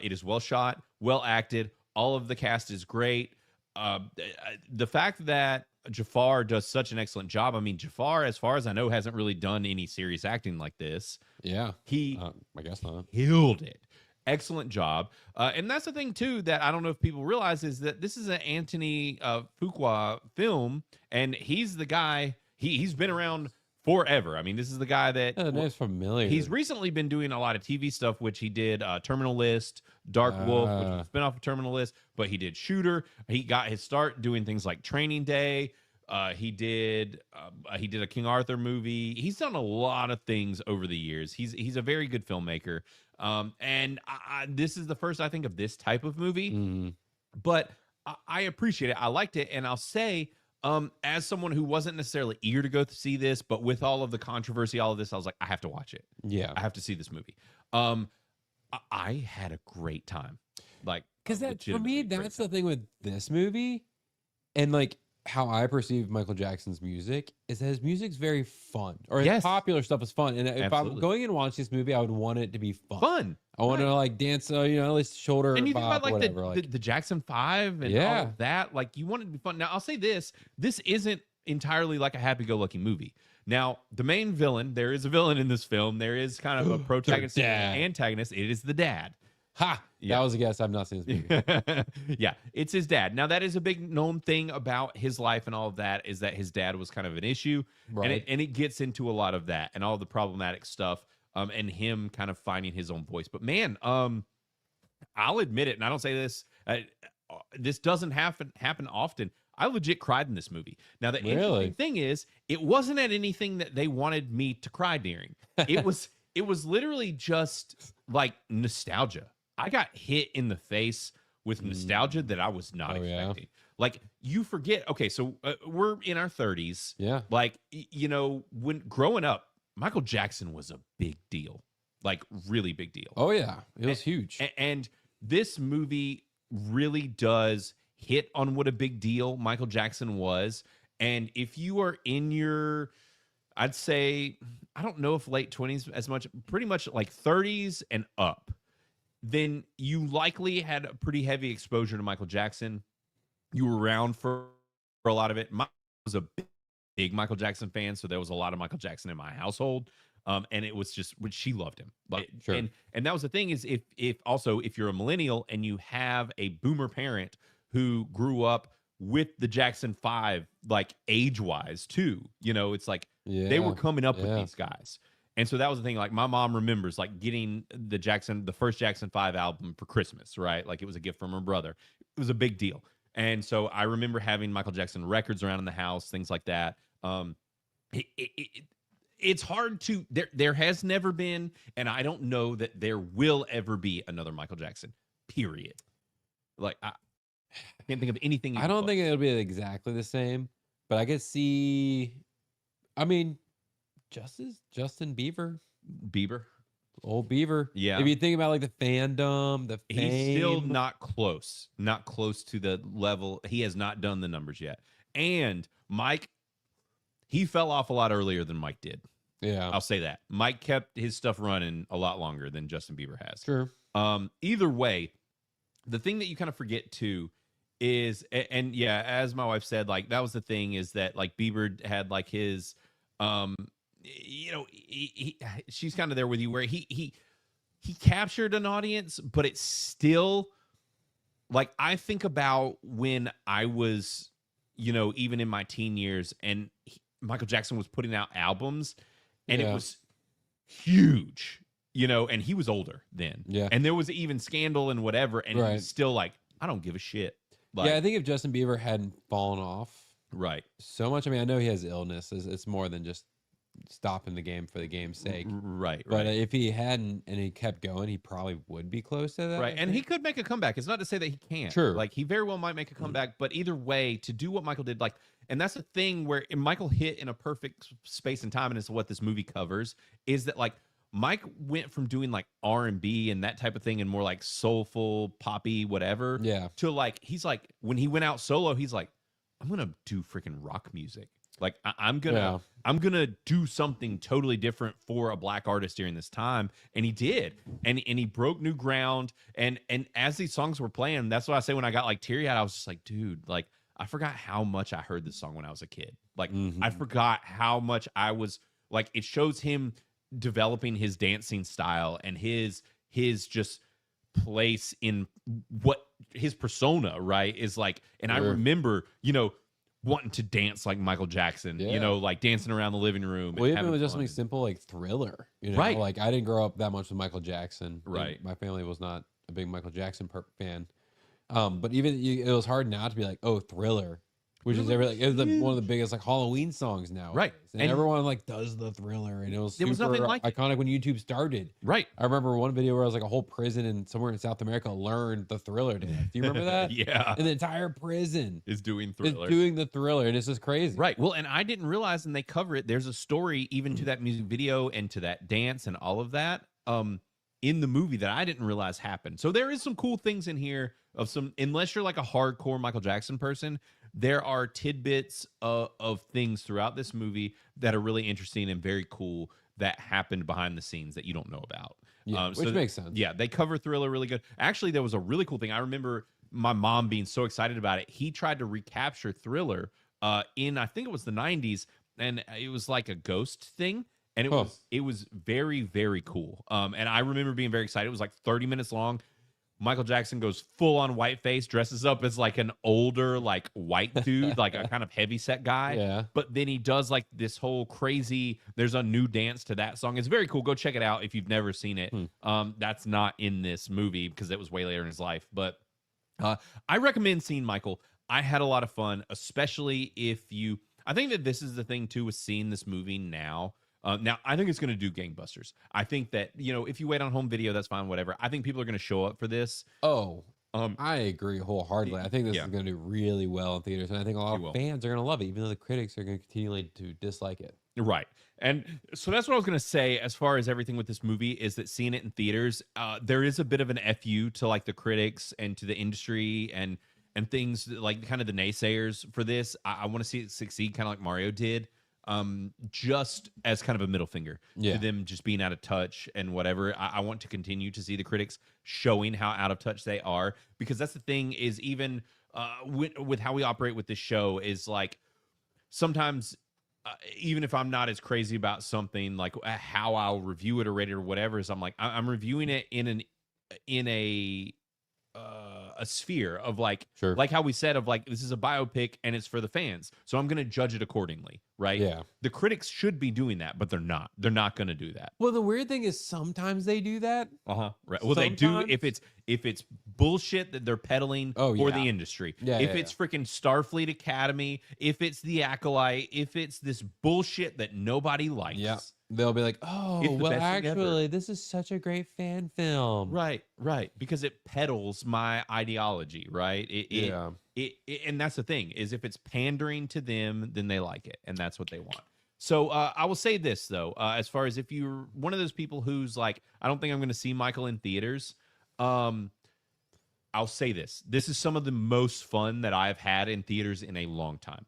It is well shot, well acted. All of the cast is great. The fact that Jafar does such an excellent job. I mean, Jafar, as far as I know, hasn't really done any serious acting like this. Yeah. He I guess not. Killed it. Excellent job. And that's the thing, too, that I don't know if people realize is that this is an Anthony Fuqua film, and he's the guy, he's been around forever. I mean, this is the guy that... The name's familiar. He's recently been doing a lot of TV stuff, which he did Terminal List, Dark Wolf, which was a spinoff of Terminal List, but he did Shooter. He got his start doing things like Training Day. He did a King Arthur movie. He's done a lot of things over the years. He's a very good filmmaker. And this is the first I think of this type of movie, but I appreciate it. I liked it, and I'll say, as someone who wasn't necessarily eager to go see this, but with all of the controversy, all of this, I was like, I have to watch it. Yeah, I have to see this movie. I had a great time, like because that for me, that's the thing with this movie, and like how I perceive Michael Jackson's music is that his music's very fun, or his popular stuff is fun. And if I'm going and watching this movie, I would want it to be fun. I want to like dance, at least shoulder. And you think about like whatever, the Jackson 5 and all of that, like you want it to be fun. Now I'll say this isn't entirely like a happy-go-lucky movie. Now the main villain, there is a villain in this film. There is kind of a protagonist and antagonist. It is the dad. Ha! Yeah. That was a guess. I've not seen this movie. Yeah, it's his dad. Now that is a big known thing about his life and all of that is that his dad was kind of an issue, right? And it gets into a lot of that and all the problematic stuff, and him kind of finding his own voice. But man, I'll admit it, and I don't say this. This doesn't happen often. I legit cried in this movie. Now, the interesting thing is, it wasn't at anything that they wanted me to cry during. It was literally just like nostalgia. I got hit in the face with nostalgia that I was not expecting. Like, you forget. Okay, so we're in our 30s. Yeah. Like, you know, when growing up, Michael Jackson was a big deal. Like, really big deal. Oh yeah, it was huge. And this movie really does hit on what a big deal Michael Jackson was. And if you are in your, I'd say, I don't know if late 20s as much, pretty much like 30s and up, then you likely had a pretty heavy exposure to Michael Jackson. You were around for a lot of it. I was a big Michael Jackson fan, so there was a lot of Michael Jackson in my household. And it was just, which she loved him. Like, sure. And that was the thing is, if also, if you're a millennial and you have a boomer parent who grew up with the Jackson 5, like age-wise too, you know, it's like they were coming up with these guys. And so that was the thing. Like, my mom remembers like getting the first Jackson 5 album for Christmas, right? Like, it was a gift from her brother. It was a big deal. And so I remember having Michael Jackson records around in the house, things like that. It's hard to, there has never been, and I don't know that there will ever be another Michael Jackson, period. Like, I can't think of anything. I don't think it'll be exactly the same, but I could see, I mean, Justin Bieber. Old Beaver. Yeah. If you think about like the fandom, the fame. He's still not close to the level. He has not done the numbers yet. And Mike, he fell off a lot earlier than Mike did. Yeah. I'll say that. Mike kept his stuff running a lot longer than Justin Bieber has. Sure. Either way, the thing that you kind of forget too is, and yeah, as my wife said, like, that was the thing, is that like Bieber had like his, you know, she's kind of there with you where he captured an audience, but it's still like, I think about when I was, you know, even in my teen years, and Michael Jackson was putting out albums, and it was huge, you know, and he was older then. Yeah. And there was even scandal and whatever, and he was still like, I don't give a shit. Like, yeah, I think if Justin Bieber hadn't fallen off so much, I mean, I know he has illness. It's more than just stopping the game for the game's sake. Right. But if he hadn't and he kept going, he probably would be close to that. Right. And he could make a comeback. It's not to say that he can't. Sure. Like, he very well might make a comeback, but either way, to do what Michael did, like, and that's the thing where Michael hit in a perfect space and time, and it's what this movie covers, is that like Mike went from doing like R&B and that type of thing and more like soulful, poppy, whatever, to like, he's like, when he went out solo, he's like, I'm gonna do freaking rock music. Like, I'm gonna do something totally different for a black artist during this time, and he did, and he broke new ground. And as these songs were playing, that's what I say when I got like teary eyed. I was just like, dude, like, I forgot how much I heard this song when I was a kid. Like, I forgot how much I was like. It shows him developing his dancing style and his just place in what his persona, right, is like. And I remember, you know, wanting to dance like Michael Jackson, you know, like dancing around the living room. Well, even with just something simple like Thriller, you know, like I didn't grow up that much with Michael Jackson. Right. My family was not a big Michael Jackson fan. But even it was hard now to be like, oh, Thriller, which is like, it was one of the biggest like Halloween songs now. Right. And everyone like does the Thriller, and it was super nothing like iconic when YouTube started. Right. I remember one video where I was like a whole prison and somewhere in South America learned the Thriller dance. Do you remember that? Yeah. And the entire prison is doing Thriller. Is doing the Thriller, and it's just crazy. Right. Well, and I didn't realize, and they cover it, there's a story even to that music video and to that dance and all of that in the movie that I didn't realize happened. So there is some cool things in here of some, unless you're like a hardcore Michael Jackson person, there are tidbits of things throughout this movie that are really interesting and very cool that happened behind the scenes that you don't know about. Yeah, which makes sense. Yeah, they cover Thriller really good. Actually, there was a really cool thing. I remember my mom being so excited about it. He tried to recapture Thriller in, I think it was the 90s, and it was like a ghost thing. And it was very, very cool. And I remember being very excited. It was like 30 minutes long. Michael Jackson goes full on whiteface, dresses up as like an older, like white dude, like a kind of heavy set guy. Yeah. But then he does like this whole crazy, there's a new dance to that song. It's very cool. Go check it out if you've never seen it. That's not in this movie because it was way later in his life. But I recommend seeing Michael. I had a lot of fun, especially if you, I think that this is the thing too with seeing this movie now. Now, I think it's going to do gangbusters. I think that, you know, if you wait on home video, that's fine, whatever. I think people are going to show up for this. Oh, I agree wholeheartedly. I think this yeah. is going to do really well in theaters, and I think a lot of fans are going to love it, even though the critics are going to continually to dislike it. Right. And so that's what I was going to say as far as everything with this movie is that seeing it in theaters, there is a bit of an FU to like the critics and to the industry and things like kind of the naysayers for this. I want to see it succeed kind of like Mario did. Just as kind of a middle finger to them just being out of touch and whatever. I want to continue to see the critics showing how out of touch they are, because that's the thing is even with how we operate with this show is like sometimes even if I'm not as crazy about something, like how I'll review it or rate it or whatever, is I'm like I'm reviewing it in a sphere of like like how we said of like this is a biopic and it's for the fans, so I'm going to judge it accordingly, right? Yeah, the critics should be doing that, but they're not going to do that. Well, the weird thing is sometimes they do that. Right. Well, they do if it's bullshit that they're peddling for the industry. If it's freaking Starfleet Academy, if it's The Acolyte, if it's this bullshit that nobody likes, they'll be like, oh, well, actually, this is such a great fan film. Right, because it peddles my ideology, right? And that's the thing, is if it's pandering to them, then they like it, and that's what they want. So I will say this, though, as far as if you're one of those people who's like, I don't think I'm going to see Michael in theaters, I'll say this. This is some of the most fun that I've had in theaters in a long time.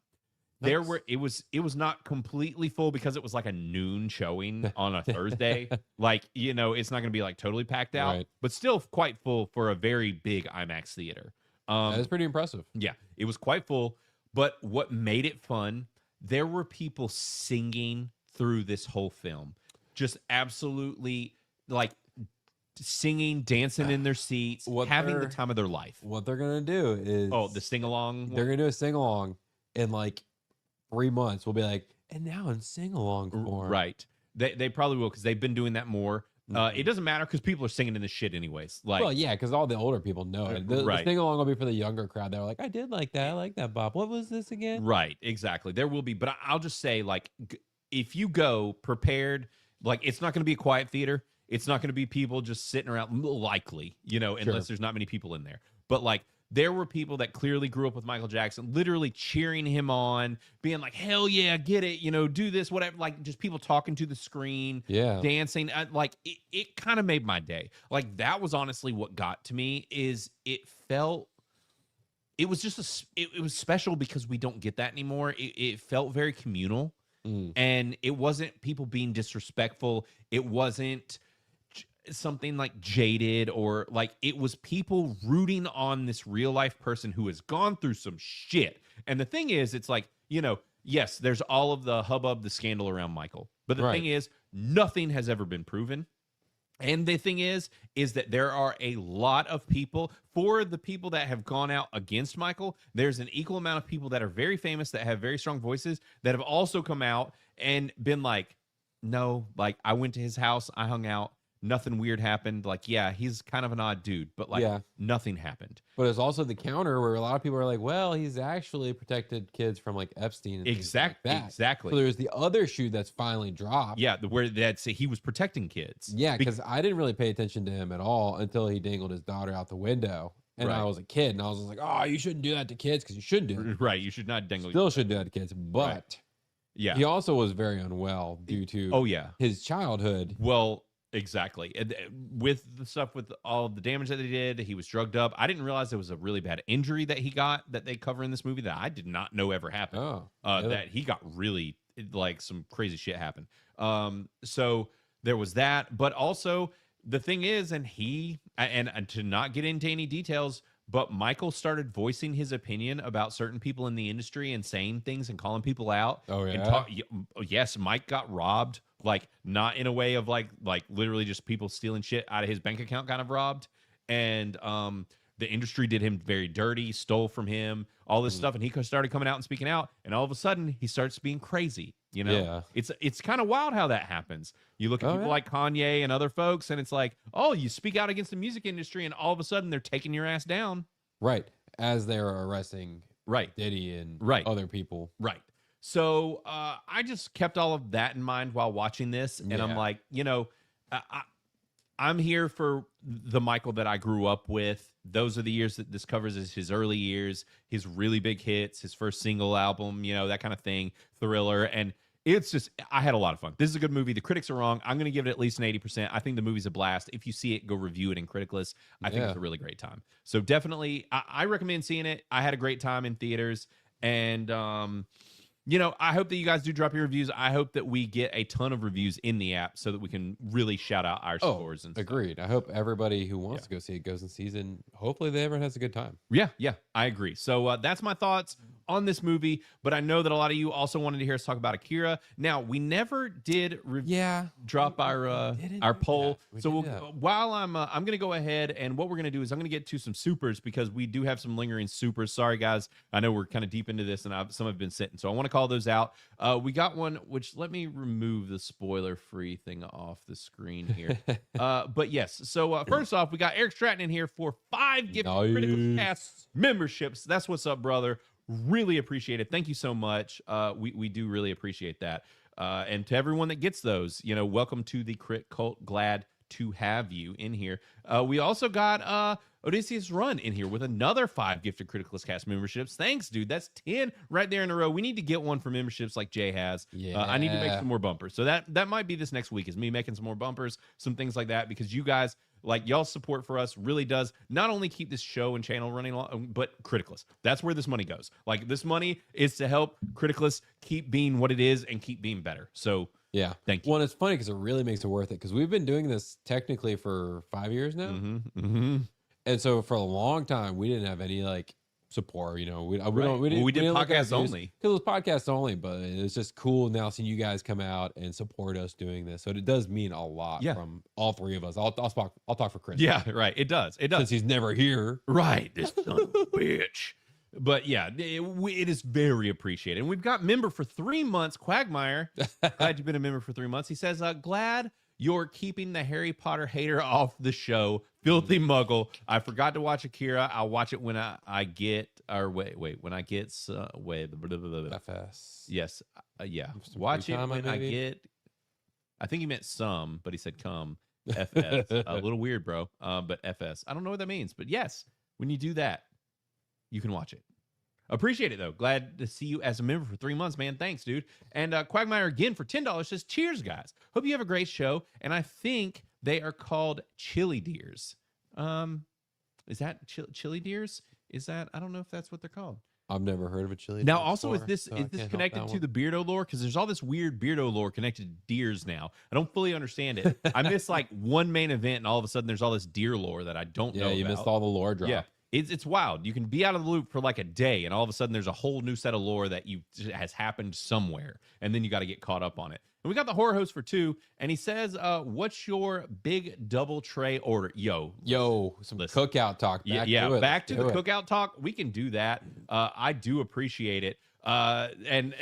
It was not completely full because it was like a noon showing on a Thursday. Like, you know, it's not going to be like totally packed out, but still quite full for a very big IMAX theater. That's pretty impressive. Yeah, it was quite full. But what made it fun, there were people singing through this whole film, just absolutely like singing, dancing in their seats, having the time of their life. What they're gonna do is the sing along. They're gonna do a sing along in like 3 months. We'll be like, and now in sing along form. Right. They probably will, because they've been doing that more. It doesn't matter because people are singing in this shit anyways. Like, well, yeah, because all the older people know it. The sing along will be for the younger crowd. They're like, I did like that. I like that, Bob. What was this again? Right. Exactly. There will be, but I'll just say, like, if you go prepared, like, it's not going to be a quiet theater. It's not going to be people just sitting around, likely, you know, unless there's not many people in there. But like, there were people that clearly grew up with Michael Jackson, literally cheering him on, being like, hell yeah, get it, you know, do this, whatever. Like, just people talking to the screen, dancing. Like, it kind of made my day. Like, that was honestly what got to me, is it was just, it was special because we don't get that anymore. It felt very communal, and it wasn't people being disrespectful. It wasn't something like jaded, or like, it was people rooting on this real life person who has gone through some shit. And the thing is, it's like, you know, yes, there's all of the hubbub, the scandal around Michael, but the thing is, nothing has ever been proven. And the thing is that there are a lot of people, for the people that have gone out against Michael, there's an equal amount of people that are very famous, that have very strong voices, that have also come out and been like, no, like, I went to his house, I hung out, nothing weird happened. Like, yeah, he's kind of an odd dude, but like, nothing happened. But it's also the counter where a lot of people are like, well, he's actually protected kids from like Epstein and exactly like that. Exactly. So there's the other shoe that's finally dropped. Yeah, where that's he was protecting kids. Yeah, because I didn't really pay attention to him at all until he dangled his daughter out the window. And I was a kid, and I was like, oh, you shouldn't do that to kids, because you shouldn't do it. Right, you should not dangle. Still shouldn't do that to kids, but he also was very unwell due to his childhood. Well, exactly. And with the stuff, with all the damage that they did, he was drugged up. I didn't realize there was a really bad injury that he got that they cover in this movie that I did not know ever happened. That he got really, like, some crazy shit happened. So there was that, but also the thing is, and to not get into any details, but Michael started voicing his opinion about certain people in the industry and saying things and calling people out. Oh yeah. Yes, Mike got robbed. Like, not in a way of like literally just people stealing shit out of his bank account kind of robbed. and the industry did him very dirty, stole from him, all this stuff, and he started coming out and speaking out, and all of a sudden he starts being crazy. You know, it's kind of wild how that happens. You look at people like Kanye and other folks, and it's like, oh, you speak out against the music industry, and all of a sudden they're taking your ass down. Right, as they're arresting Diddy and other people. Right. So I just kept all of that in mind while watching this, and I'm like, you know, I'm here for the Michael that I grew up with. Those are the years that this covers, is his early years, his really big hits, his first single album, you know, that kind of thing, Thriller. And it's just, I had a lot of fun. This is a good movie. The critics are wrong. I'm going to give it at least an 80%. I think the movie's a blast. If you see it, go review it in Criticless. I think it's a really great time. So definitely, I recommend seeing it. I had a great time in theaters. And, you know, I hope that you guys do drop your reviews. I hope that we get a ton of reviews in the app so that we can really shout out our scores and stuff. Agreed. I hope everybody who wants to go see it goes and sees it. And hopefully everyone has a good time. Yeah, I agree. So that's my thoughts on this movie, but I know that a lot of you also wanted to hear us talk about Akira. Now, we never did drop our poll. So while I'm going to go ahead, and what we're going to do is I'm going to get to some supers, because we do have some lingering supers. Sorry, guys. I know we're kind of deep into this, and some have been sitting, so I want to call those out. We got one, which let me remove the spoiler-free thing off the screen here. But yes, so first off, we got Eric Stratton in here for 5 gifted Criticless Cast memberships. That's what's up, brother. Really appreciate it. Thank you so much. We do really appreciate that. And to everyone that gets those, you know, welcome to the Crit Cult. Glad to have you in here. We also got Odysseus Run in here with another 5 gifted Criticless Cast memberships. Thanks, dude. That's 10 right there in a row. We need to get one for memberships like Jay has. I need to make some more bumpers. So that might be this next week, is me making some more bumpers, some things like that, because you guys, like, y'all's support for us really does not only keep this show and channel running along, but Criticless. That's where this money goes. Like, this money is to help Criticless keep being what it is and keep being better. So yeah, thank you. Well, it's funny because it really makes it worth it, because we've been doing this technically for 5 years now. And so for a long time, we didn't have any like support, you know. We did podcasts only, because it was podcasts only, but it's just cool now seeing you guys come out and support us doing this. So it does mean a lot from all 3 of us. I'll talk for Chris. Yeah, right. It does. Since he's never here. Right. This son of a bitch. But yeah, it is very appreciated. And we've got member for 3 months, Quagmire. Glad you've been a member for 3 months. He says, glad you're keeping the Harry Potter hater off the show. Filthy muggle. I forgot to watch Akira. I'll watch it when I get, or wait, when I get, FS. Yes. Yeah. Watch it when I get, I think he meant some, but he said come. FS. A little weird, bro. But FS. I don't know what that means, but yes, when you do that, you can watch it. Appreciate it, though. Glad to see you as a member for 3 months, man. Thanks, dude. And Quagmire again for $10 says, cheers, guys. Hope you have a great show. And I think they are called chili deers. Is that chili deers? Is that, I don't know if that's what they're called. I've never heard of a chili. Now, also, is this connected to the Beardo lore? Because there's all this weird Beardo lore connected to deers now. I don't fully understand it. I missed like one main event, and all of a sudden there's all this deer lore that I don't know. Yeah, you about. missed all the lore drop. Yeah. It's wild. You can be out of the loop for like a day, and all of a sudden there's a whole new set of lore that has happened somewhere, and then you got to get caught up on it. And we got the horror host for 2, and he says, "What's your big double tray order?" Yo, some cookout talk. Back to the cookout talk. We can do that. I do appreciate it. And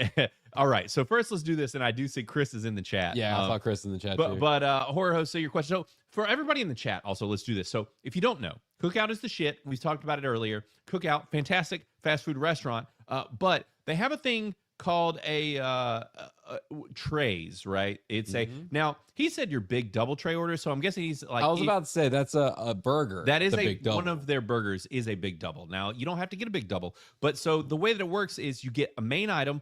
all right, so first let's do this, and I do see Chris is in the chat. Yeah, I saw Chris in the chat too. But horror host, so your question. So for everybody in the chat, also let's do this. So if you don't know, Cookout is the shit. We talked about it earlier. Cookout, fantastic fast food restaurant. But they have a thing called a trays, right? It's now he said your big double tray order, so I'm guessing he's like, I was about to say that's a burger. That is one of their burgers is a big double. Now you don't have to get a big double, but so the way that it works is you get a main item,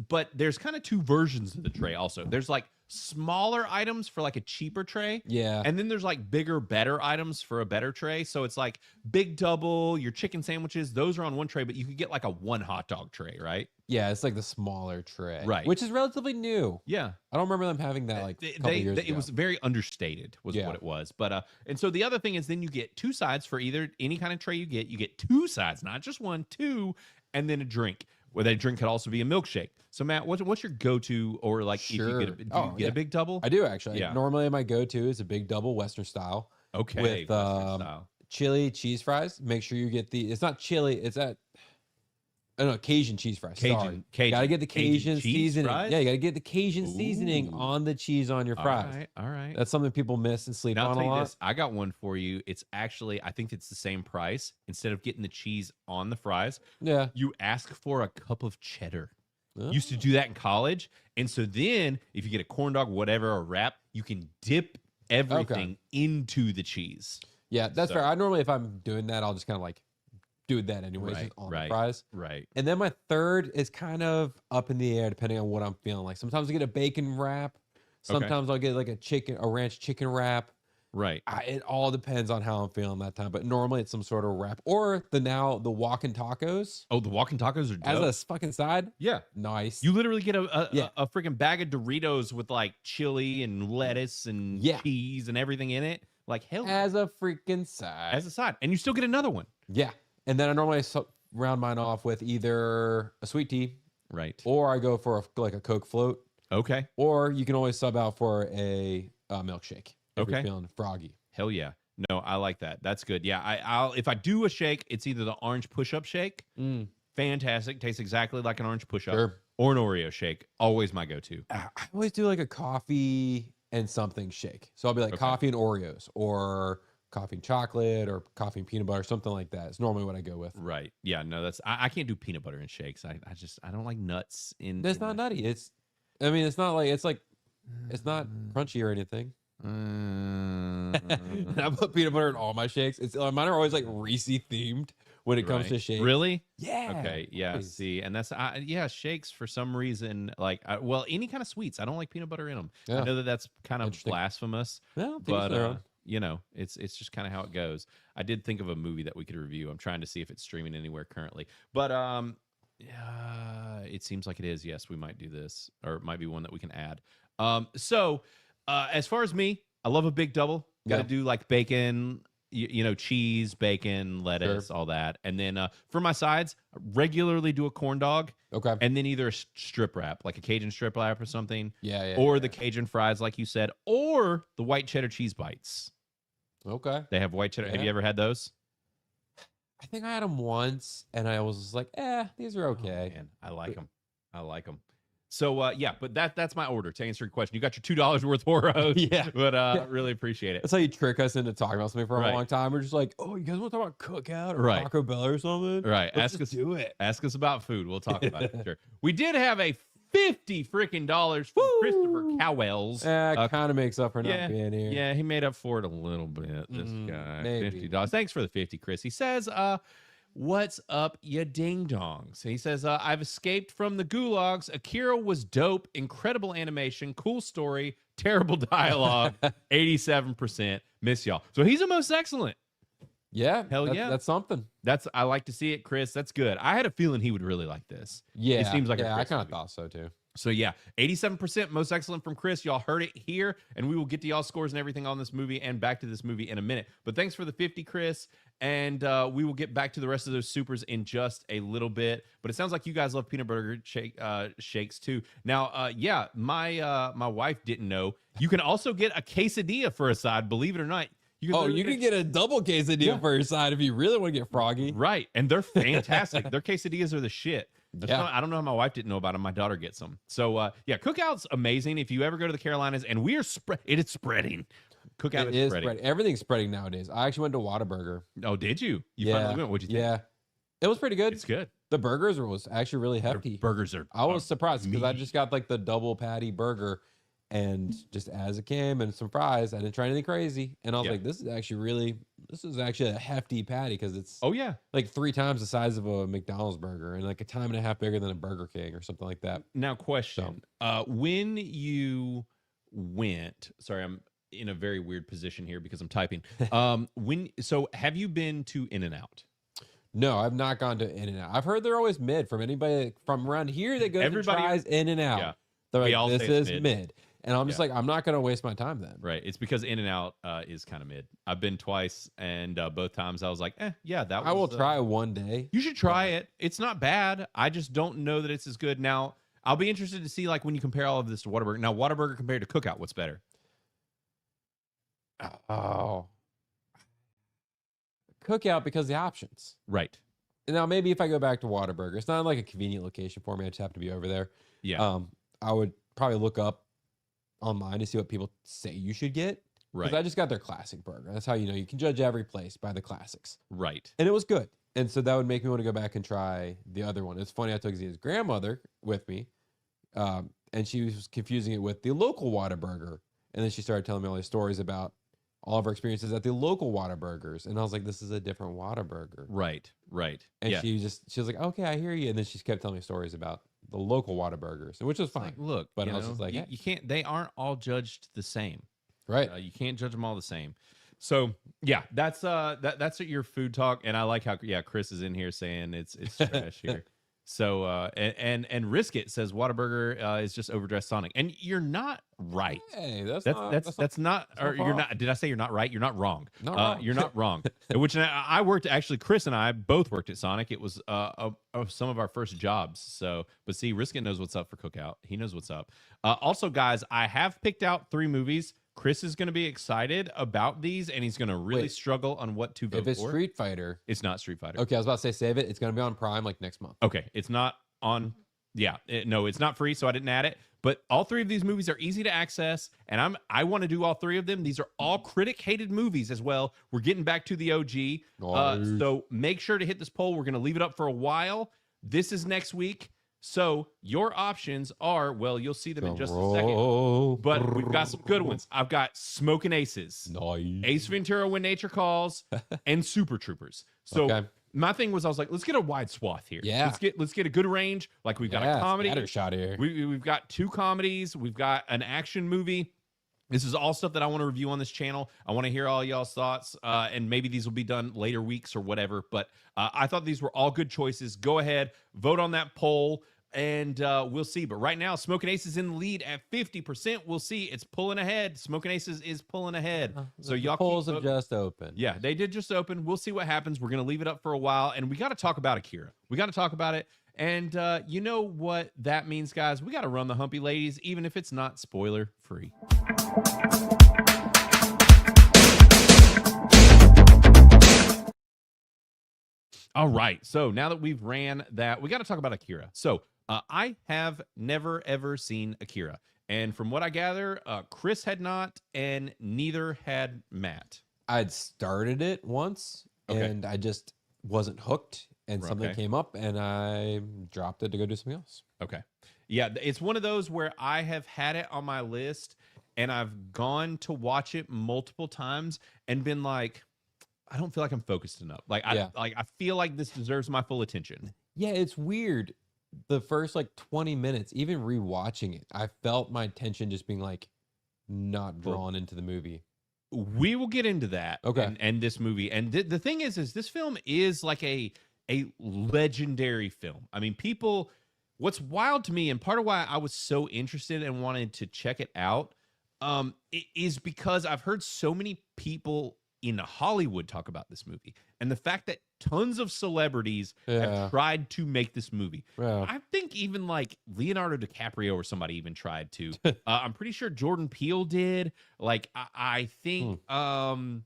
but there's kind of 2 versions of the tray. Also, there's like smaller items for like a cheaper tray, and then there's like bigger, better items for a better tray. So it's like big double, your chicken sandwiches, those are on one tray, but you could get like a 1 hot dog tray, right? Yeah, it's like the smaller tray, right? Which is relatively new. Yeah, I don't remember them having that like a couple years ago. It was very understated, was what it was. But and so the other thing is then you get 2 sides for either any kind of tray you get. You get 2 sides, not just 1, 2, and then a drink. Where that drink could also be a milkshake. So Matt, what's your go-to, or like if you get do you get a big double? I do actually. Yeah. Normally my go-to is a big double Western style. Okay. with Western style. chili cheese fries. Make sure you get it's not chili, it's that. Oh no, Cajun cheese fries. Sorry. Gotta get the Cajun cheese seasoning. fries? Yeah, you gotta get the Cajun seasoning Ooh. on the cheese on your fries. All right. That's something people miss and sleep Now, I'll on tell a you lot. this. I got one for you. It's actually, I think it's the same price. Instead of getting the cheese on the fries, Yeah. you ask for a cup of cheddar. Used to do that in college. And so then if you get a corn dog, whatever, or wrap, you can dip everything into the cheese. Yeah, that's fair. I normally, if I'm doing that, I'll just kind of like do that anyways, just on the fries. Right. And then my third is kind of up in the air depending on what I'm feeling like. Sometimes I get a bacon wrap. Sometimes I'll get like a ranch chicken wrap. Right. It all depends on how I'm feeling that time. But normally it's some sort of wrap. Or the walking tacos. Oh, the walking tacos are dope. As a fucking side? Yeah. Nice. You literally get a freaking bag of Doritos with like chili and lettuce and cheese and everything in it. Like hell. As a freaking side. As a side. And you still get another one. Yeah. And then I normally round mine off with either a sweet tea. Right. Or I go for like a Coke float. Okay. Or you can always sub out for a milkshake. If you're feeling froggy. Hell yeah. No, I like that. That's good. Yeah, I'll if I do a shake, it's either the orange push-up shake. Fantastic. Tastes exactly like an orange push-up. Sure. Or an Oreo shake. Always my go-to. I always do like a coffee and something shake. So I'll be like coffee and Oreos or coffee and chocolate or coffee and peanut butter, something like that. It's normally what I go with. Right. Yeah, no, that's I can't do peanut butter in shakes. I don't like nuts in It's not nutty. It's not crunchy or anything. And I put peanut butter in all my shakes. Mine are always like Reese themed when it comes to shakes. Really? Yeah. Okay. Yeah. Always. See, and that's shakes for some reason like any kind of sweets. I don't like peanut butter in them. Yeah. I know that's kind of blasphemous, Well, but you know, it's just kind of how it goes. I did think of a movie that we could review. I'm trying to see if it's streaming anywhere currently, but it seems like it is. Yes, we might do this, or it might be one that we can add. So as far as me, I love a big double. Got to do like bacon, you know, cheese, bacon, lettuce, all that. And then for my sides, I regularly do a corn dog. Okay. And then either a strip wrap, like a Cajun strip wrap or something. Yeah. Or the Cajun fries, like you said, or the white cheddar cheese bites. Okay. They have white cheddar. Yeah. Have you ever had those? I think I had them once, and I was just like, these are okay. Oh, man, I like them. I like them. So, yeah, but that's my order to answer your question. You got your $2 worth Oros. Yeah. But really appreciate it. That's how you trick us into talking about something for a Right. long time. We're just like, oh, you guys want to talk about Cookout or Right. Taco Bell or something? Right. Let's just do it. Ask us about food. We'll talk about it. Sure. We did have a $50 freaking from Christopher Cowells. Kind of makes up for not being here. Yeah, he made up for it a little bit. This guy. maybe. $50. Thanks for the 50, Chris. He says, what's up, ya ding dongs? He says, I've escaped from the gulags. Akira was dope. Incredible animation. Cool story. Terrible dialogue. 87%. Miss y'all. So he's the most excellent. Yeah. Hell yeah. That's something. I like to see it, Chris. That's good. I had a feeling he would really like this. Yeah. It seems like I Chris kind of movie. thought so too. So yeah, 87% most excellent from Chris. Y'all heard it here, and we will get to y'all scores and everything on this movie and back to this movie in a minute. But thanks for the 50, Chris, and we will get back to the rest of those supers in just a little bit. But it sounds like you guys love peanut butter shakes too. Now, yeah, my wife didn't know you can also get a quesadilla for a side. Believe it or not. You can get a double quesadilla for your side if you really want to get froggy. Right, and they're fantastic. Their quesadillas are the shit. I don't know how my wife didn't know about them. My daughter gets them. So, yeah, Cookout's amazing. If you ever go to the Carolinas, and we are it is spreading. Cookout is spreading. Everything's spreading nowadays. I actually went to Whataburger. Oh, did you? You finally went? What'd you think? Yeah. It was pretty good. It's good. The burgers was actually really hefty. Their burgers are. I was surprised because I just got like the double patty burger, and just as it came and some fries, I didn't try anything crazy, and I was like, this is actually a hefty patty because it's like 3 times the size of a McDonald's burger and like a time and a half bigger than a Burger King or something like that. Now, question: when you went, sorry, I'm in a very weird position here because I'm typing. Have you been to In-N-Out? No, I've not gone to In-N-Out. I've heard they're always mid from anybody from around here that goes and tries In-N-Out. Yeah. They're like, this is mid. And I'm just like, I'm not going to waste my time then. Right. It's because In-N-Out is kind of mid. I've been twice, and both times I was like, yeah, that was... I will try one day. You should try it. It's not bad. I just don't know that it's as good. Now, I'll be interested to see, like, when you compare all of this to Whataburger. Now, Whataburger compared to Cookout, what's better? Oh. Cookout because of the options. Right. Now, maybe if I go back to Whataburger, it's not like a convenient location for me. I just have to be over there. Yeah. I would probably look up online to see what people say you should get. Right. Because I just got their classic burger. That's how you know you can judge every place by the classics. Right. And it was good. And so that would make me want to go back and try the other one. It's funny, I took his grandmother with me, and she was confusing it with the local Whataburger. And then she started telling me all these stories about all of her experiences at the local Whataburgers. And I was like, this is a different Whataburger. Right. Right. And yeah. she was like, okay, I hear you. And then she kept telling me stories about the local Whataburgers, which was fine. Like, look, but I was just like, you, hey. you can't, they aren't all judged the same. Right. You can't judge them all the same. So yeah, that's your food talk. And I like how, Chris is in here saying it's trash here. So, and Risk It says Whataburger is just overdressed Sonic. And you're not right. Hey, that's not, or you're not, did I say you're not right? You're not wrong. Not wrong. You're not wrong. Which I worked, actually, Chris and I both worked at Sonic. It was some of our first jobs. So, but see, Risk It knows what's up for Cookout. He knows what's up. Also, guys, I have picked out 3 movies. Chris is going to be excited about these, and he's going to really struggle on what to vote for. If it's Street Fighter. It's not Street Fighter. Okay, I was about to say save it. It's going to be on Prime like next month. Okay, it's not on. Yeah, no, it's not free, so I didn't add it. But all 3 of these movies are easy to access, and I want to do all 3 of them. These are all critic-hated movies as well. We're getting back to the OG. Nice. So make sure to hit this poll. We're going to leave it up for a while. This is next week. So your options are, well, you'll see them in just a second. But we've got some good ones. I've got Smoking Aces, Nice. Ace Ventura: When Nature Calls, and Super Troopers. So my thing was, I was like, let's get a wide swath here. Yeah. Let's get a good range. Like we've got a comedy. Scatter shot here. We've got 2 comedies. We've got an action movie. This is all stuff that I want to review on this channel. I want to hear all y'all's thoughts, and maybe these will be done later weeks or whatever. But I thought these were all good choices. Go ahead, vote on that poll, and we'll see. But right now, Smoking Aces is in the lead at 50%. We'll see. It's pulling ahead. Smoking Aces is pulling ahead. So y'all polls have just opened. Yeah, they did just open. We'll see what happens. We're going to leave it up for a while, and we got to talk about Akira. We got to talk about it. And you know what that means, guys? We got to run the Humpy Ladies, even if it's not spoiler free. All right. So now that we've ran that, we got to talk about Akira. So I have never, ever seen Akira. And from what I gather, Chris had not, and neither had Matt. I'd started it once, and I just wasn't hooked. And something came up, and I dropped it to go do something else. Okay. Yeah, it's one of those where I have had it on my list, and I've gone to watch it multiple times and been like, I don't feel like I'm focused enough. Like, I feel like this deserves my full attention. Yeah, it's weird. The first like 20 minutes, even rewatching it, I felt my attention just being like not drawn into the movie. We will get into that. Okay. And this movie. And the thing is this film is like a legendary film. I mean, people, what's wild to me, and part of why I was so interested and wanted to check it out, is because I've heard so many people in Hollywood talk about this movie, and the fact that tons of celebrities have tried to make this movie. I think even like Leonardo DiCaprio or somebody even tried to. I'm pretty sure Jordan Peele did. Like I think, and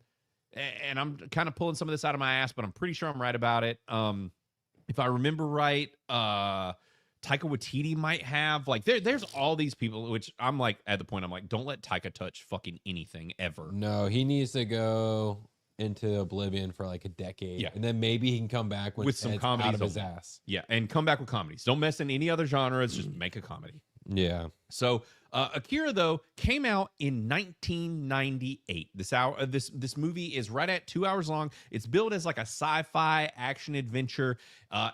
I'm kind of pulling some of this out of my ass, but I'm pretty sure I'm right about it. If I remember right, Taika Waititi might have. Like there's all these people, which I'm like at the point I'm like, don't let Taika touch fucking anything ever. No, he needs to go into oblivion for like a decade, and then maybe he can come back with some comedies out of his ass. Yeah, and come back with comedies. Don't mess in any other genres. Just make a comedy. Yeah. So Akira though came out in 1998. This movie is right at 2 hours long. It's billed as like a sci-fi action adventure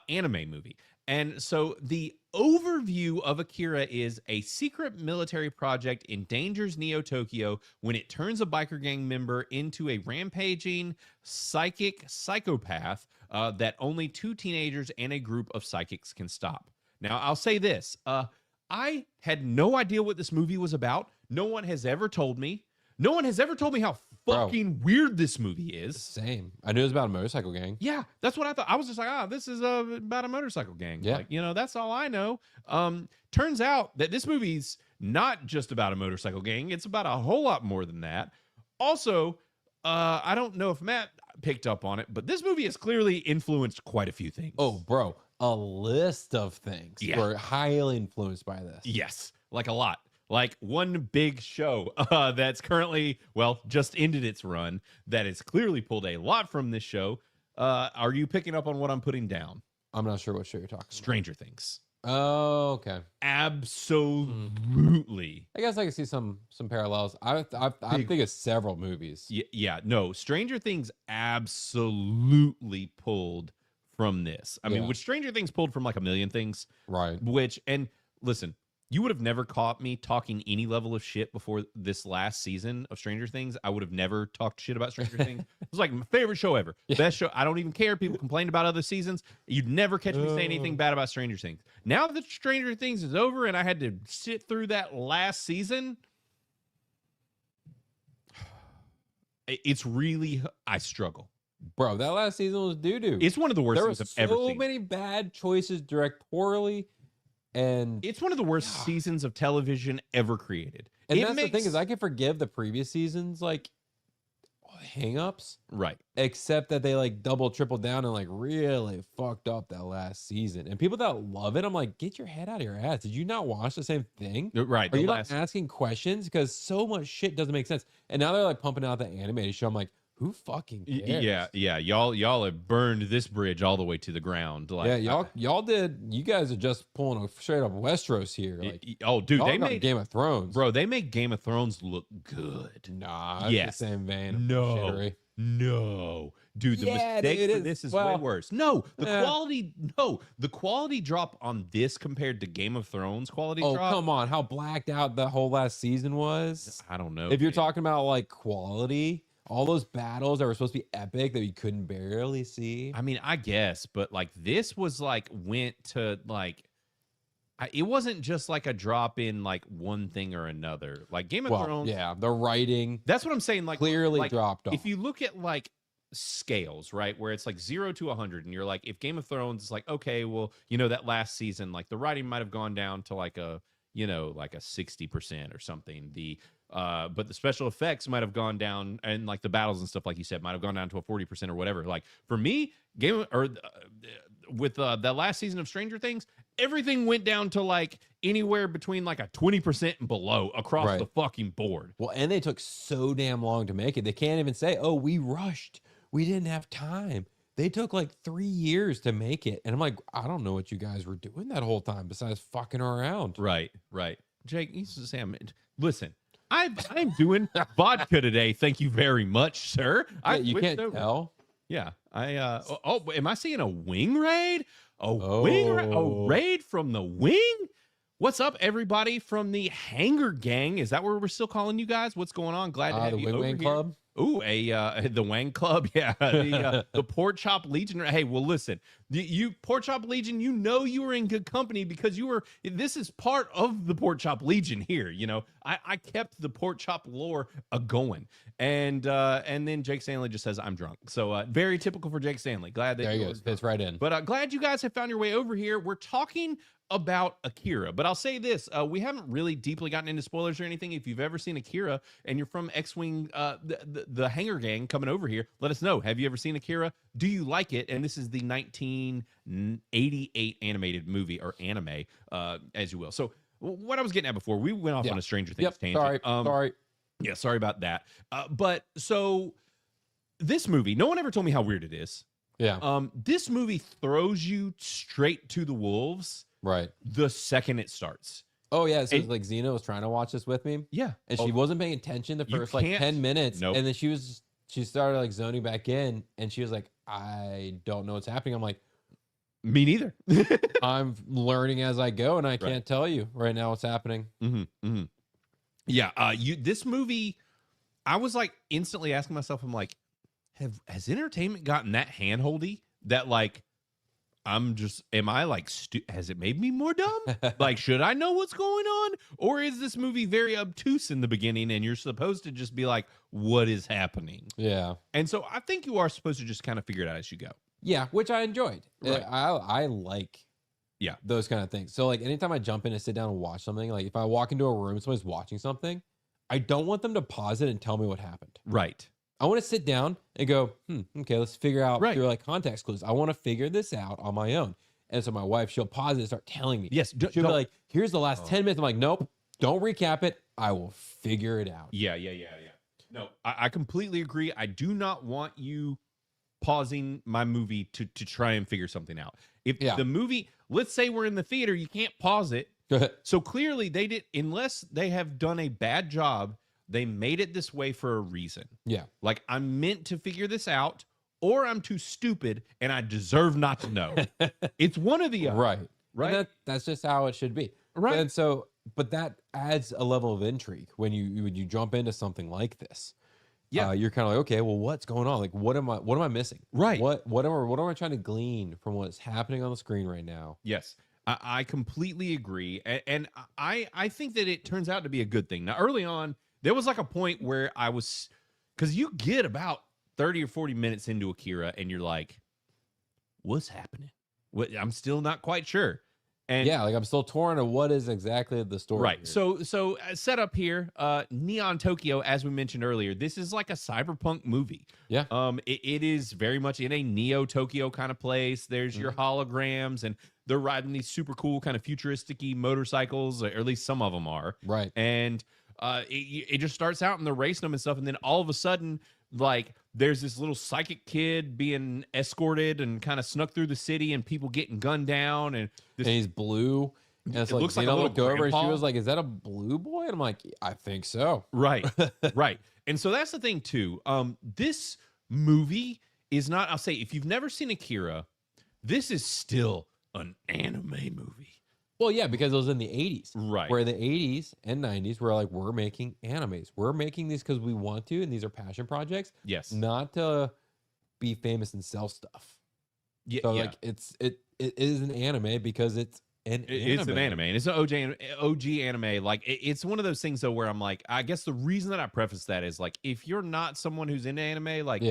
anime movie. And so the overview of Akira is a secret military project endangers Neo-Tokyo when it turns a biker gang member into a rampaging psychic psychopath that only 2 teenagers and a group of psychics can stop. Now, I'll say this. I had no idea what this movie was about. No one has ever told me. No one has ever told me how fucking weird this movie is. Same. I knew it was about a motorcycle gang. Yeah, that's what I thought. I was just like, this is about a motorcycle gang. Yeah. Like, that's all I know. Turns out that this movie's not just about a motorcycle gang. It's about a whole lot more than that. Also, I don't know if Matt picked up on it, but this movie has clearly influenced quite a few things. Oh, bro, a list of things were highly influenced by this. Yes, like a lot. Like one big show that's currently, well, just ended its run that has clearly pulled a lot from this show. Are you picking up on what I'm putting down? I'm not sure what show you're talking Stranger Things. Oh, okay. Absolutely. I guess I can see some parallels. I think of several movies. Yeah, no, Stranger Things absolutely pulled from this. I mean, which Stranger Things pulled from like a million things. Right. Which, and listen, you would have never caught me talking any level of shit before this last season of Stranger Things. I would have never talked shit about Stranger Things. It was like my favorite show ever. Best show. I don't even care. People complain about other seasons. You'd never catch me say anything bad about Stranger Things. Now that Stranger Things is over and I had to sit through that last season, it's really, I struggle. Bro, that last season was doo-doo. It's one of the worst things I've ever seen. So many bad choices, direct poorly. And it's one of the worst seasons of television ever created. And that's the thing is I can forgive the previous seasons like hang-ups. Right. Except that they like double, triple down and like really fucked up that last season. And people that love it, I'm like, get your head out of your ass. Did you not watch the same thing? Right. Are you not asking questions? Because so much shit doesn't make sense. And now they're like pumping out the animated show. I'm like, who fucking cares? Yeah. Y'all have burned this bridge all the way to the ground. Like, y'all did. You guys are just pulling a straight up Westeros here. Like, oh, dude, they made Game of Thrones, bro. They make Game of Thrones look good. Nah, it's the same vein. No, dude. The mistake for this is way worse. No, the quality drop on this compared to Game of Thrones quality. Oh, drop. come on! How blacked out the whole last season was. I don't know. If you're talking about like quality. All those battles that were supposed to be epic that we couldn't barely see. I mean, I guess, but like this was like went to like, it wasn't just like a drop in like one thing or another. Like Game of Thrones. Yeah, the writing. That's what I'm saying. Like clearly dropped off. If you look at like scales, right, where it's like 0 to 100, and you're like, if Game of Thrones is like, okay, well, that last season, like the writing might have gone down to like a, like a 60% or something. But the special effects might have gone down, and like the battles and stuff, like you said, might have gone down to a 40% or whatever. Like for me, with that last season of Stranger Things, everything went down to like anywhere between like a 20% and below across the fucking board. Well, and they took so damn long to make it. They can't even say, "Oh, we rushed. We didn't have time." They took like 3 years to make it, and I'm like, I don't know what you guys were doing that whole time besides fucking around. Right. Jake, Sam, listen. I'm doing vodka today. Thank you very much, sir. You can't tell. Yeah. Am I seeing a wing raid? A raid from the wing? What's up, everybody from the Hanger Gang? Is that what we're still calling you guys? What's going on? Glad to have the you Wing over Wing here. Club. Ooh, the Wang Club, yeah, the Pork Chop Legion. Hey, well, listen, you Pork Chop Legion, you were in good company because this is part of the Pork Chop Legion here. I kept the Pork Chop lore going, and then Jake Stanley just says I'm drunk, so very typical for Jake Stanley. Glad that there you go, fits right in. But glad you guys have found your way over here. We're talking about Akira, but I'll say this, we haven't really deeply gotten into spoilers or anything. If you've ever seen Akira and you're from X-Wing, the Hanger Gang coming over here, let us know. Have you ever seen Akira? Do you like it? And this is the 1988 animated movie, or anime, as you will. So what I was getting at before, we went off on a Stranger Things tangent. Sorry. Yeah, sorry about that. But so this movie, no one ever told me how weird it is. Yeah. This movie throws you straight to the wolves. Right. The second it starts. Oh, yeah. So like Xena was trying to watch this with me. Yeah. And she wasn't paying attention the first like 10 minutes. Nope. And then she started like zoning back in, and she was like, I don't know what's happening. I'm like, me neither. I'm learning as I go, and I can't tell you right now what's happening. Yeah. This movie, I was like instantly asking myself, I'm like, has entertainment gotten that handholdy that like, has it made me more dumb? Like, should I know what's going on? Or is this movie very obtuse in the beginning and you're supposed to just be like, what is happening? Yeah. And so I think you are supposed to just kind of figure it out as you go. Yeah, which I enjoyed. Right. I like those kind of things. So like anytime I jump in and sit down and watch something, like if I walk into a room, somebody's watching something, I don't want them to pause it and tell me what happened. Right. I want to sit down and go, okay, let's figure out Right. through like context clues. I want to figure this out on my own. And so my wife, she'll pause it and start telling me. Yes, She'll be like, here's the last 10 minutes. I'm like, nope, don't recap it. I will figure it out. Yeah. No, I completely agree. I do not want you pausing my movie to try and figure something out. If the movie, let's say we're in the theater, you can't pause it. So clearly they did, unless they have done a bad job, they made it this way for a reason. Yeah. Like, I'm meant to figure this out, or I'm too stupid and I deserve not to know. It's one of the other. Right. Right. And that's just how it should be. Right. And so, but that adds a level of intrigue when you jump into something like this. Yeah. You're kind of like, okay, well, what's going on? Like, what am I missing? Right. What am I trying to glean from what's happening on the screen right now? Yes. I completely agree. And I think that it turns out to be a good thing. Now, early on, there was like a point where I was, because you get about 30 or 40 minutes into Akira and you're like, what's happening? I'm still not quite sure. And yeah, like I'm still torn on what is exactly the story. Right. Here. So set up here, Neon Tokyo, as we mentioned earlier, this is like a cyberpunk movie. Yeah. It is very much in a Neo Tokyo kind of place. There's your holograms, and they're riding these super cool kind of futuristic-y motorcycles, or at least some of them are. Right. And it just starts out and they're racing them and stuff, and then all of a sudden, like, there's this little psychic kid being escorted and kind of snuck through the city, and people getting gunned down, and he's blue. And it's it like, looks like a Xena little looked over and she grandpa. was like, "Is that a blue boy?" And I'm like, "I think so." Right, right. And so that's the thing too. This movie is not. I'll say, if you've never seen Akira, this is still an anime movie. Well, yeah, because it was in the 80s. Right. Where the 80s and 90s were like, we're making animes. We're making these because we want to, and these are passion projects. Yes. Not to be famous and sell stuff. Yeah. So like it is an anime because it's an anime. It's an anime, and it's an OG anime. Like, it's one of those things though where I'm like, I guess the reason that I preface that is like, if you're not someone who's into anime, like,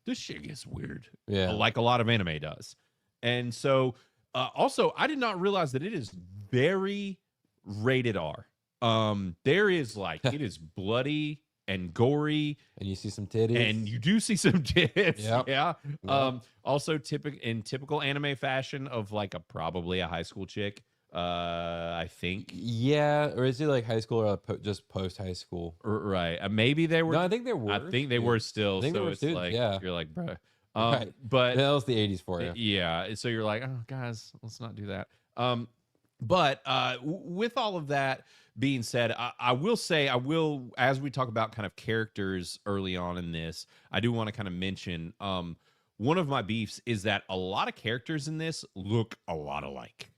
this shit gets weird. Yeah. Like a lot of anime does. And so also, I did not realize that it is very rated R. There is like, it is bloody and gory, and you see some titties, and you do see some tits. Yep. Yeah. Also typical anime fashion of like probably a high school chick. I think. Yeah, or is it like high school or just post high school? Right. Maybe they were. No, I think they were. I think they were still. I think so they were it's students, like, yeah. you're like, bruh. Right. But that was the 80s for you. Yeah. So you're like, oh, guys, let's not do that. But with all of that being said, I will say, as we talk about kind of characters early on in this, I do want to kind of mention one of my beefs is that a lot of characters in this look a lot alike.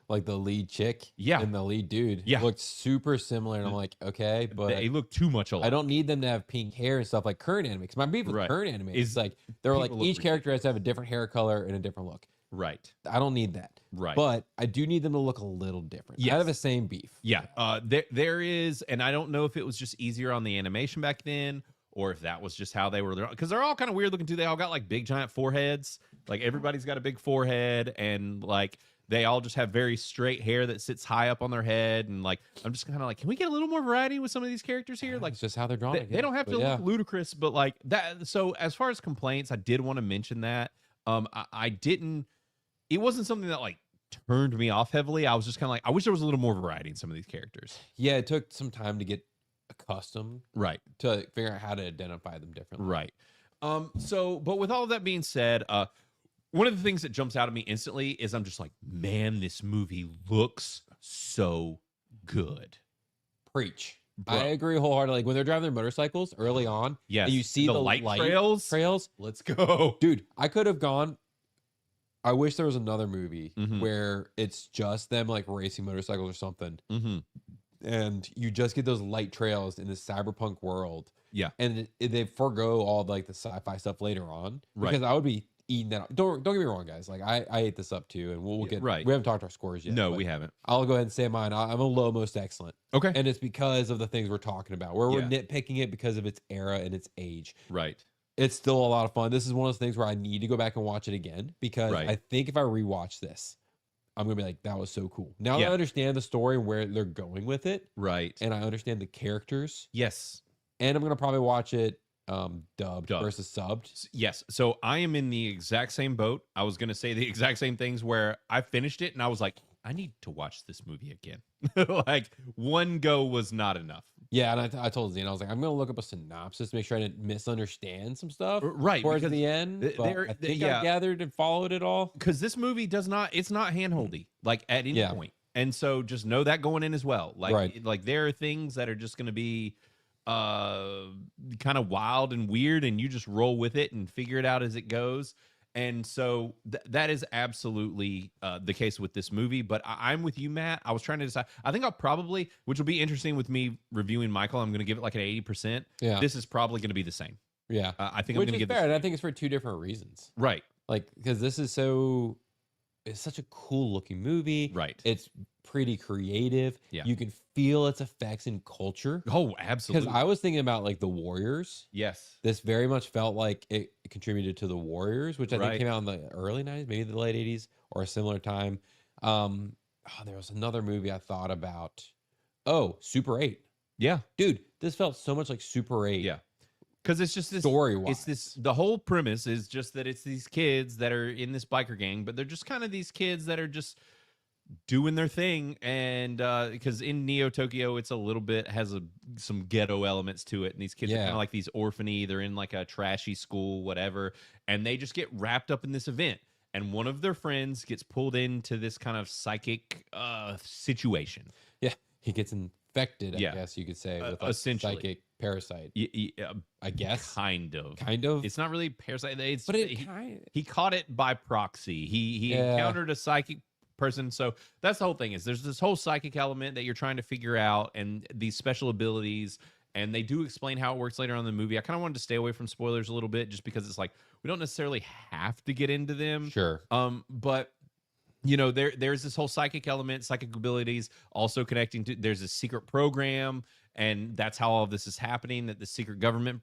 Like the lead chick and the lead dude looked super similar. And I'm like, okay, but they look too much alike. I don't need them to have pink hair and stuff like current anime. Because my beef with current anime is like, they're like, each character has to have a different hair color and a different look. Right. I don't need that. Right. But I do need them to look a little different. Yes. I have the same beef. Yeah. There is, and I don't know if it was just easier on the animation back then, or if that was just how they were, because they're all kind of weird looking too. They all got like big giant foreheads. Like, everybody's got a big forehead, and like they all just have very straight hair that sits high up on their head. And like, I'm just kind of like, can we get a little more variety with some of these characters here? Like, it's just how they're drawn. They don't have to look ludicrous, but like that. So as far as complaints, I did want to mention that. I didn't. It wasn't something that like turned me off heavily. I was just kind of like, I wish there was a little more variety in some of these characters. Yeah, it took some time to get accustomed, right, to figure out how to identify them differently. Right. So, but with all of that being said, one of the things that jumps out at me instantly is I'm just like, man, this movie looks so good. Preach. Bro. I agree wholeheartedly. Like when they're driving their motorcycles early on, yes, and you see the the light trails. Let's go, dude. I could have gone. I wish there was another movie where it's just them like racing motorcycles or something, and you just get those light trails in this cyberpunk world. Yeah, and they forego all like the sci-fi stuff later on, right? Because I would be eating that up. Don't get me wrong, guys. Like I ate this up too, and we'll get right. We haven't talked our scores yet. No, we haven't. I'll go ahead and say mine. I'm a low most excellent. Okay, and it's because of the things we're talking about. Where we're nitpicking it because of its era and its age. Right. It's still a lot of fun. This is one of those things where I need to go back and watch it again because I think if I rewatch this, I'm gonna be like, that was so cool. Now that I understand the story and where they're going with it, right, and I understand the characters, yes, and I'm gonna probably watch it dubbed Dubbed. versus subbed. Yes. So I am in the exact same boat. I was going to say the exact same things where I finished it and I was like, I need to watch this movie again. Like one go was not enough. Yeah, and I told Zane, I was like, I'm gonna look up a synopsis to make sure I didn't misunderstand some stuff. Right, towards because the end. But I think I gathered and followed it all. Because this movie it's not handholdy like at any point. And so just know that going in as well. Like like there are things that are just going to be kind of wild and weird, and you just roll with it and figure it out as it goes. And so that is absolutely the case with this movie. But I'm with you, Matt. I was trying to decide. I think I'll probably, which will be interesting with me reviewing Michael, I'm going to give it like an 80%. Yeah. This is probably going to be the same. Yeah. I think Which I'm going to give fair, this. and I think it's for two different reasons. Right. Like, because this is it's such a cool looking movie. Right. It's pretty creative. Yeah. You can feel its effects in culture. Oh, absolutely. Because I was thinking about like the Warriors. Yes. This very much felt like it contributed to the Warriors, which I think Right. came out in the early 90s, maybe the late 80s or a similar time. There was another movie I thought about. Oh, Super 8. Yeah. Dude, this felt so much like Super 8. Yeah. Because it's just this story-wise. The whole premise is just that it's these kids that are in this biker gang, but they're just kind of these kids that are just doing their thing. And because in Neo Tokyo, it's a little bit has some ghetto elements to it, and these kids are kind of like these orphany. They're in like a trashy school, whatever, and they just get wrapped up in this event. And one of their friends gets pulled into this kind of psychic situation. Yeah, he gets infected, I guess you could say, with like essentially psychic parasite. I guess. Kind of. It's not really parasite. But he caught it by proxy. He encountered a psychic person. So that's the whole thing is there's this whole psychic element that you're trying to figure out and these special abilities. And they do explain how it works later on in the movie. I kind of wanted to stay away from spoilers a little bit just because it's like we don't necessarily have to get into them. Sure. But you know, there's this whole psychic element, psychic abilities, also connecting to there's a secret program, and that's how all of this is happening. That the secret government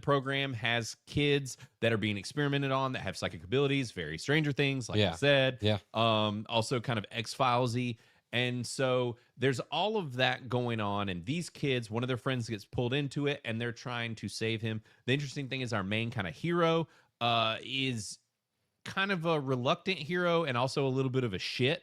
program has kids that are being experimented on that have psychic abilities, very Stranger Things, like I said. Yeah. Also kind of X-Files-y. And so there's all of that going on, and these kids, one of their friends gets pulled into it, and they're trying to save him. The interesting thing is our main kind of hero is kind of a reluctant hero and also a little bit of a shit.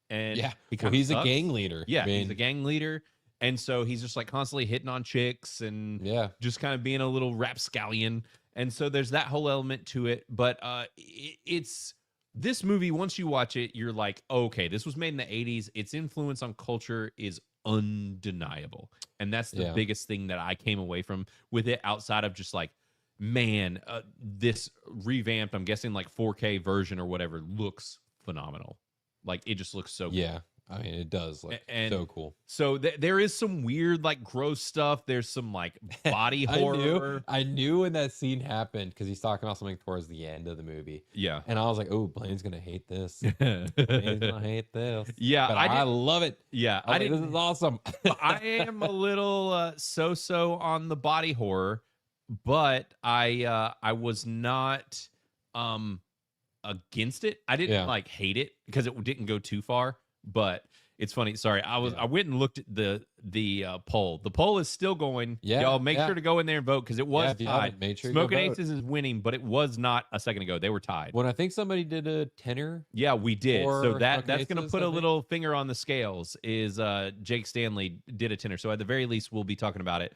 And he's a gang leader. Yeah, he's a gang leader. And so he's just like constantly hitting on chicks and just kind of being a little rapscallion. And so there's that whole element to it. But it's this movie, once you watch it, you're like, okay, this was made in the 80s. Its influence on culture is undeniable. And that's the biggest thing that I came away from with it outside of just like, man, this revamped, I'm guessing like 4K version or whatever, looks phenomenal. Like it just looks so cool. Yeah. I mean, it does look so cool. So there is some weird, like gross stuff. There's some like body horror. I knew when that scene happened because he's talking about something towards the end of the movie. Yeah. And I was like, oh, Blaine's going to hate this. Blaine's going to hate this. Yeah. But I love it. Yeah. This is awesome. I am a little so-so on the body horror, but I was not against it. I didn't like hate it because it didn't go too far. But it's funny. Sorry, I went and looked at the poll. The poll is still going. Yeah, y'all make sure to go in there and vote because it was tied. Make sure Smoking Aces is winning, but it was not a second ago. They were tied. When I think somebody did a tenner. Yeah, we did. So that's Smoking going to Aces, put a little finger on the scales. Is Jake Stanley did a tenner? So at the very least, we'll be talking about it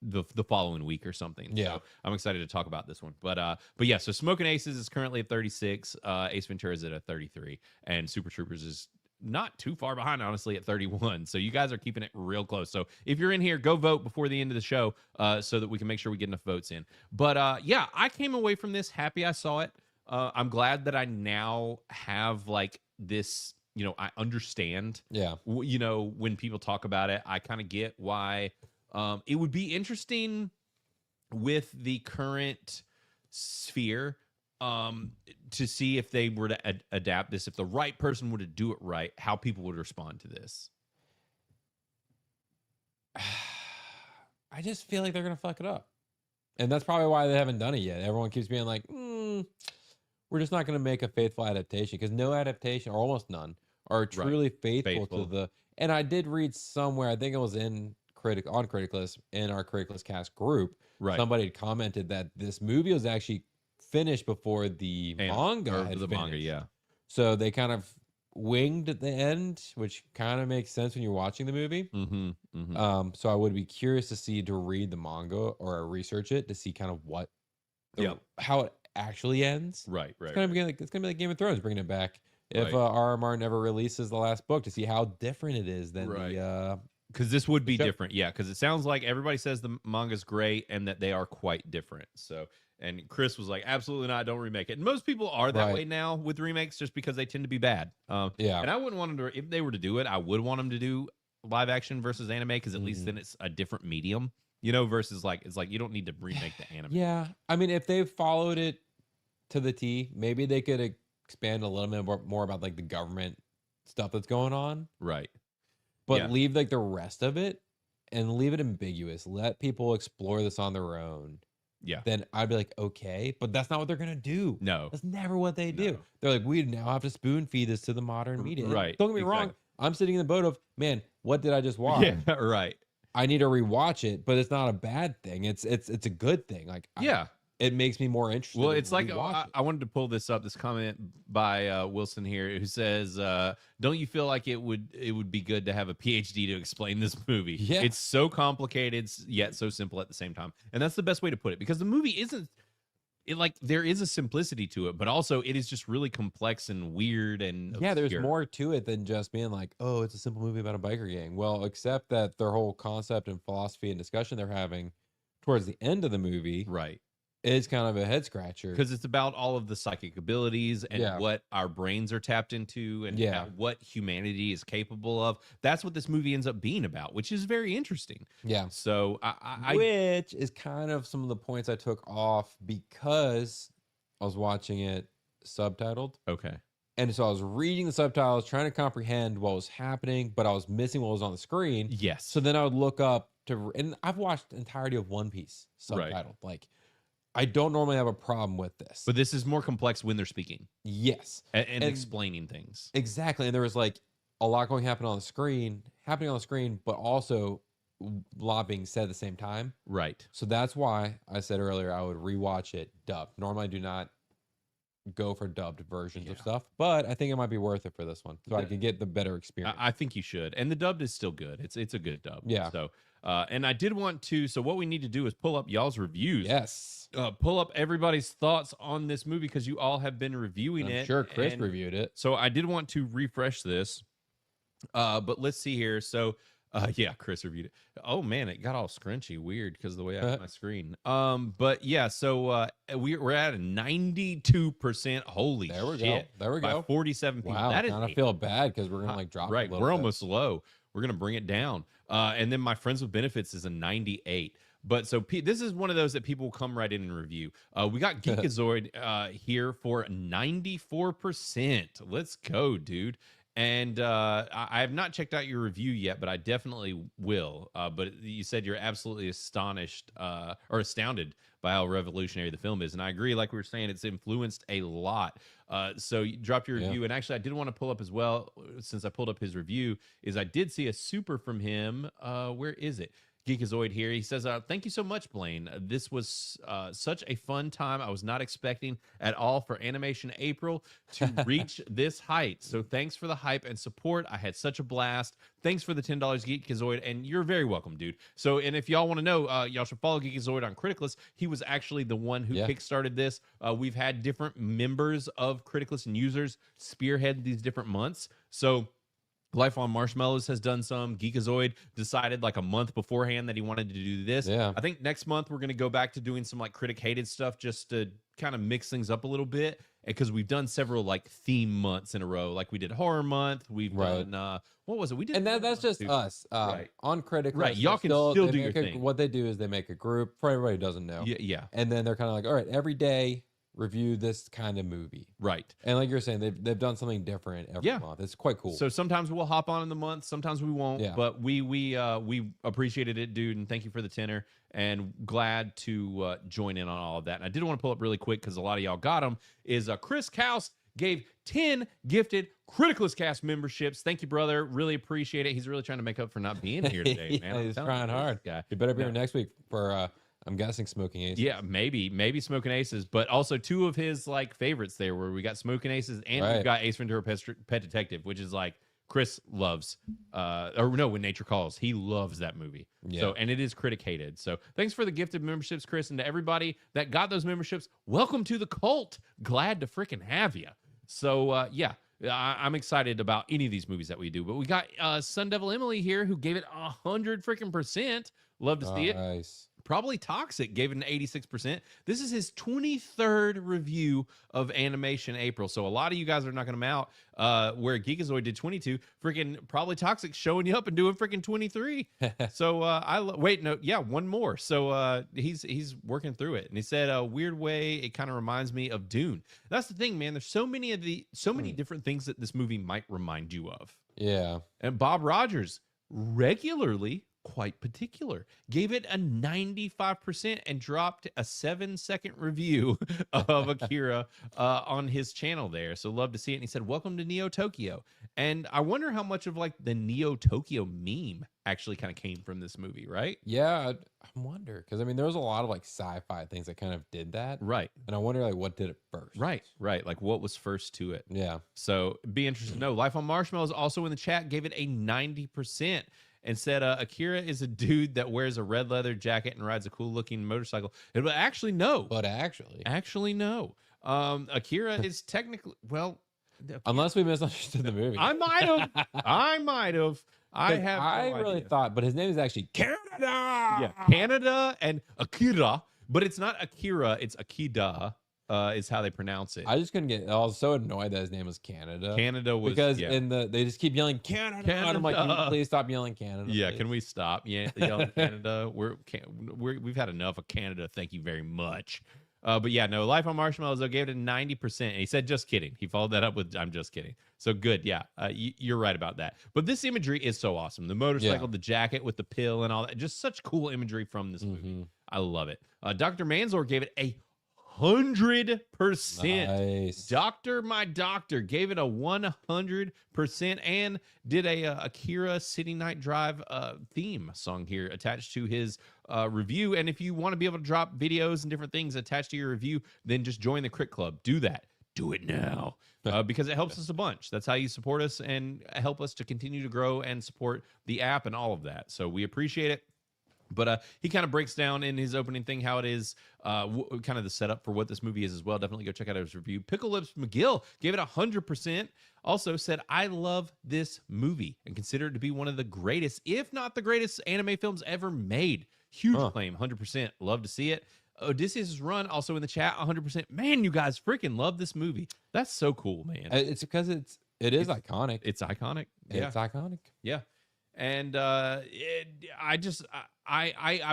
the following week or something. Yeah, so I'm excited to talk about this one. But yeah. So Smoking Aces is currently at 36. Ace Ventura is at 33, and Super Troopers is not too far behind, honestly, at 31. So you guys are keeping it real close. So if you're in here, go vote before the end of the show so that we can make sure we get enough votes in. But yeah, I came away from this happy I saw it. I'm glad that I now have like this, you know, I understand. Yeah. You know, when people talk about it, I kind of get why it would be interesting with the current sphere to see if they were to adapt this, if the right person were to do it right, how people would respond to this. I just feel like they're going to fuck it up. And that's probably why they haven't done it yet. Everyone keeps being like, we're just not going to make a faithful adaptation because no adaptation, or almost none, are truly faithful to the... And I did read somewhere, I think it was in on Criticless in our Criticless cast group, Right. somebody had commented that this movie was actually finished before the manga had the manga, yeah. So they kind of winged at the end, which kind of makes sense when you're watching the movie. So I would be curious to read the manga or research it to see kind of what how it actually ends. Right. It's gonna be like Game of Thrones, bringing it back. If R.R. Martin never releases the last book, to see how different it is than the because this would be different, because it sounds like everybody says the manga's great and that they are quite different. So, and Chris was like, absolutely not, don't remake it. And most people are that way now with remakes, just because they tend to be bad. And I wouldn't want them to, if they were to do it, I would want them to do live action versus anime, because at least then it's a different medium, versus like, it's like you don't need to remake the anime. Yeah, I mean, if they followed it to the T, maybe they could expand a little bit more about like the government stuff that's going on, right? But leave like the rest of it and leave it ambiguous. Let people explore this on their own. Yeah. Then I'd be like, okay, but that's not what they're gonna do. No, that's never what they do. They're like, we now have to spoon feed this to the modern media. Right. Don't get me wrong. I'm sitting in the boat of, man, what did I just watch? Yeah, right. I need to rewatch it, but it's not a bad thing. It's a good thing. Like, it makes me more interested. Well, it's like I wanted to pull this up. This comment by Wilson here, who says, "Don't you feel like it would be good to have a PhD to explain this movie? Yeah, it's so complicated yet so simple at the same time, and that's the best way to put it, because the movie isn't. It, like, there is a simplicity to it, but also it is just really complex and weird and obscure. There's more to it than just being like, oh, it's a simple movie about a biker gang. Well, except that their whole concept and philosophy and discussion they're having towards the end of the movie, is kind of a head scratcher, because it's about all of the psychic abilities and what our brains are tapped into and what humanity is capable of. That's what this movie ends up being about, which is very interesting. Yeah. So which is kind of some of the points I took off because I was watching it subtitled. Okay. And so I was reading the subtitles, trying to comprehend what was happening, but I was missing what was on the screen. Yes. So then I would look up and I've watched the entirety of One Piece subtitled. Like, I don't normally have a problem with this. But this is more complex when they're speaking. Yes. And explaining things. Exactly. And there was like a lot happening on the screen, but also a lot being said at the same time. Right. So that's why I said earlier I would rewatch it dubbed. Normally I do not go for dubbed versions of stuff, but I think it might be worth it for this one, so I can get the better experience. I think you should. And the dubbed is still good. It's a good dub. Yeah. So and I did want to, so what we need to do is pull up y'all's reviews. Yes. Pull up everybody's thoughts on this movie, because you all have been reviewing it. I'm sure Chris reviewed it. So I did want to refresh this. But let's see here. So Chris reviewed it. Oh man, it got all scrunchy weird because of the way I have my screen. But yeah, so we're at a 92%. Holy there we shit. Go. There we go. 47 people. Wow, that is I kind of feel bad because we're gonna like drop right. a little We're bit. Almost low. We're gonna bring it down. And then my Friends with Benefits is a 98. But so this is one of those that people will come right in and review. We got Geekazoid here for 94%. Let's go, dude. And I have not checked out your review yet, but I definitely will. But you said you're absolutely astonished or astounded by how revolutionary the film is. And I agree, like we were saying, it's influenced a lot. So you dropped your review. And actually, I did want to pull up as well, since I pulled up his review, is I did see a super from him. Where is it? Geekazoid here. He says, thank you so much, Blaine. This was such a fun time. I was not expecting at all for Animation April to reach this height. So thanks for the hype and support. I had such a blast. Thanks for the $10, Geekazoid, and you're very welcome, dude. So, and if y'all want to know, y'all should follow Geekazoid on Criticless. He was actually the one who kickstarted this. We've had different members of Criticless and users spearhead these different months. So Life on Marshmallows has done some. Geekazoid decided like a month beforehand that he wanted to do this. Yeah. I think next month we're going to go back to doing some like critic hated stuff, just to kind of mix things up a little bit. Because we've done several like theme months in a row. Like we did horror month. We've done, what was it? We did, and that's just us on Criticless. Right. Y'all can still do your thing. What they do is they make a group for everybody who doesn't know. Yeah. And then they're kind of like, all right, every day review this kind of movie. Right. And like you're saying, they've done something different every month. It's quite cool. So sometimes we'll hop on in the month, sometimes we won't. Yeah. But we appreciated it, dude, and thank you for the tenor, and glad to join in on all of that. And I did want to pull up really quick because a lot of y'all got them. Is Chris Kaus gave 10 gifted Criticless Cast memberships. Thank you, brother. Really appreciate it. He's really trying to make up for not being here today, man. Yeah, he's trying hard. Guy. You better be here next week for I'm guessing Smoking Aces. Yeah, maybe Smoking Aces, but also two of his like favorites there, where we got Smoking Aces and we've got Ace Ventura: Pet Detective, which is like Chris loves. Or no, When Nature Calls, he loves that movie. Yeah. So, and it is criticated. So thanks for the gifted memberships, Chris, and to everybody that got those memberships. Welcome to the cult. Glad to freaking have you. So yeah. I'm excited about any of these movies that we do, but we got Sun Devil Emily here who gave it 100%. Love to see it. Nice. Probably Toxic gave it an 86%. This is his 23rd review of Animation April. So a lot of you guys are knocking him out. Where Geekazoid did 22, freaking Probably Toxic showing you up and doing freaking 23. So one more. So he's working through it, and he said a weird way it kind of reminds me of Dune. That's the thing, man. There's so many different things that this movie might remind you of. Yeah. And Bob Rogers regularly quite particular gave it a 95% and dropped a 7-second review of Akira on his channel there. So love to see it. And he said, welcome to Neo Tokyo. And I wonder how much of like the Neo Tokyo meme actually kind of came from this movie, right? Yeah, I wonder, because I mean there was a lot of like sci-fi things that kind of did that, right? And I wonder like what did it first, right like what was first to it. Yeah, so be interested to know. Life on Marshmallow is also in the chat, gave it a 90% and said Akira is a dude that wears a red leather jacket and rides a cool looking motorcycle. But actually no, Akira is technically, well, unless we misunderstood the movie. I might have. I really thought, but his name is actually Canada. Yeah, Canada and Akira, but it's not Akira, it's Akida. Is how they pronounce it. I just couldn't get. I was so annoyed that his name was Canada. They just keep yelling Canada. And I'm like, can you please stop yelling Canada? Yeah, please? Can we stop yelling Canada? We've had enough of Canada. Thank you very much. But yeah, no. Life on Marshmallows though gave it a 90%. And he said, "Just kidding." He followed that up with, "I'm just kidding." So good. Yeah, you're right about that. But this imagery is so awesome. The motorcycle, the jacket with the pill, and all that. Just such cool imagery from this movie. I love it. Dr. Manzor gave it a 100%. Nice. My doctor gave it a 100% and did a Akira City Night Drive theme song here attached to his review. And if you want to be able to drop videos and different things attached to your review, then just join the Crit Club. Do that. Do it now because it helps us a bunch. That's how you support us and help us to continue to grow and support the app and all of that. So we appreciate it. But he kind of breaks down in his opening thing how it is kind of the setup for what this movie is as well. Definitely go check out his review. Pickle Lips McGill gave it 100%. Also said, I love this movie and consider it to be one of the greatest, if not the greatest anime films ever made. Huge claim, 100%. Love to see it. Odysseus' Run also in the chat, 100%. Man, you guys freaking love this movie. That's so cool, man. It's because it is iconic. It's iconic. Yeah. It's iconic. Yeah. And I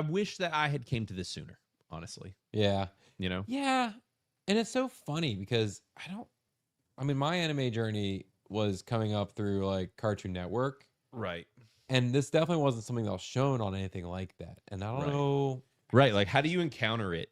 wish that I had came to this sooner, honestly. Yeah. You know? Yeah. And it's so funny because my anime journey was coming up through like Cartoon Network. Right. And this definitely wasn't something that was shown on anything like that. And I don't know. Right. Like, how do you encounter it?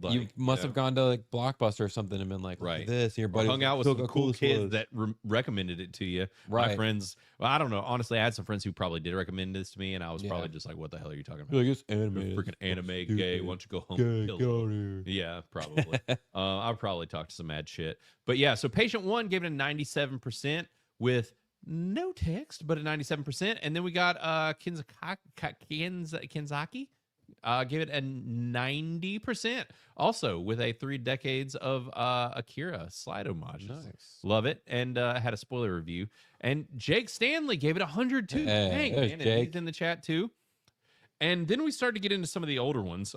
Like, you must have gone to like Blockbuster or something and been like, right, this, and your buddy hung out with some cool kids that recommended it to you. Right. My friends, well, I don't know. Honestly, I had some friends who probably did recommend this to me, and I was probably just like, what the hell are you talking about? Like, it's anime. Freaking anime, stupid. gay. Why don't you go home? Get out here. Yeah, probably. I'll probably talk to some mad shit. But yeah, so Patient One gave it a 97% with no text, but a 97%. And then we got Kenzaki. Give it a 90%. Also with a 3 decades of Akira slide homage. Nice. Love it. And had a spoiler review. And Jake Stanley gave it 102. Dang, man. And he's in the chat too. And then we started to get into some of the older ones.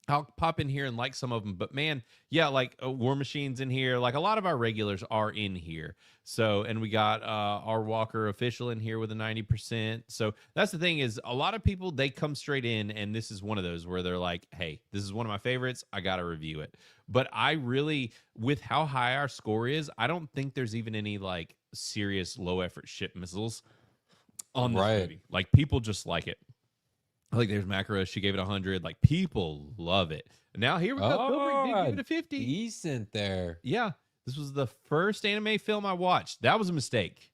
I'll pop in here and like some of them, but man, yeah, like War Machine's in here. Like a lot of our regulars are in here. So, and we got our Walker Official in here with a 90%. So that's the thing is a lot of people, they come straight in, and this is one of those where they're like, hey, this is one of my favorites. I got to review it. But I really, with how high our score is, I don't think there's even any like serious low effort ship missiles on this movie. Like people just like it. Like there's Macro, she gave it 100. Like people love it. Now here we go. Cobra did give it a 50. Decent there. Yeah. This was the first anime film I watched. That was a mistake.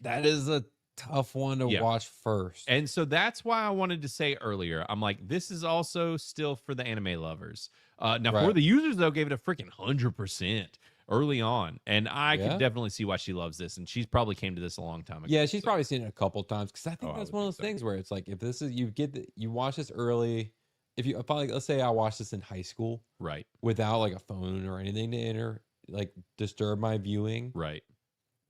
That is a tough one to watch first. And so that's why I wanted to say earlier, I'm like, this is also still for the anime lovers. Now, for the users, though, gave it a freaking 100% early on. And I could definitely see why she loves this. And she's probably came to this a long time ago. Yeah, she's probably seen it a couple times. Because I think that's one of those things where it's like, if this is, you watch this early. If let's say I watched this in high school. Right. Without like a phone or anything to disturb my viewing. Right.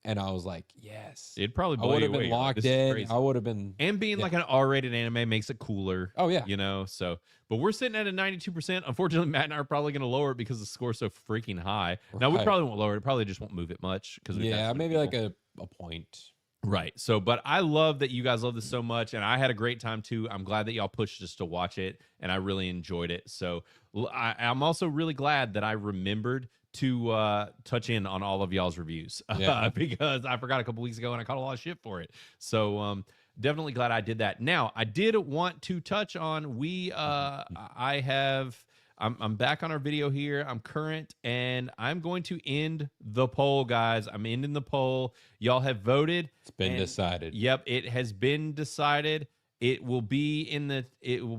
And I was like, yes. It'd probably I would have been locked in. I would have been. And being like an R-rated anime makes it cooler. Oh, yeah. You know, so. But we're sitting at a 92%. Unfortunately, Matt and I are probably going to lower it because the score's so freaking high. Now, we probably won't lower it. Probably just won't move it much. Maybe like a point. Right. So, but I love that you guys love this so much. And I had a great time, too. I'm glad that y'all pushed us to watch it. And I really enjoyed it. So I'm also really glad that I remembered to touch in on all of y'all's reviews because I forgot a couple weeks ago and I caught a lot of shit for it. So definitely glad I did that. Now, I did want to touch on I'm back on our video here. I'm current and I'm going to end the poll, guys. I'm ending the poll. Y'all have voted. It's been decided. Yep, it has been decided. It will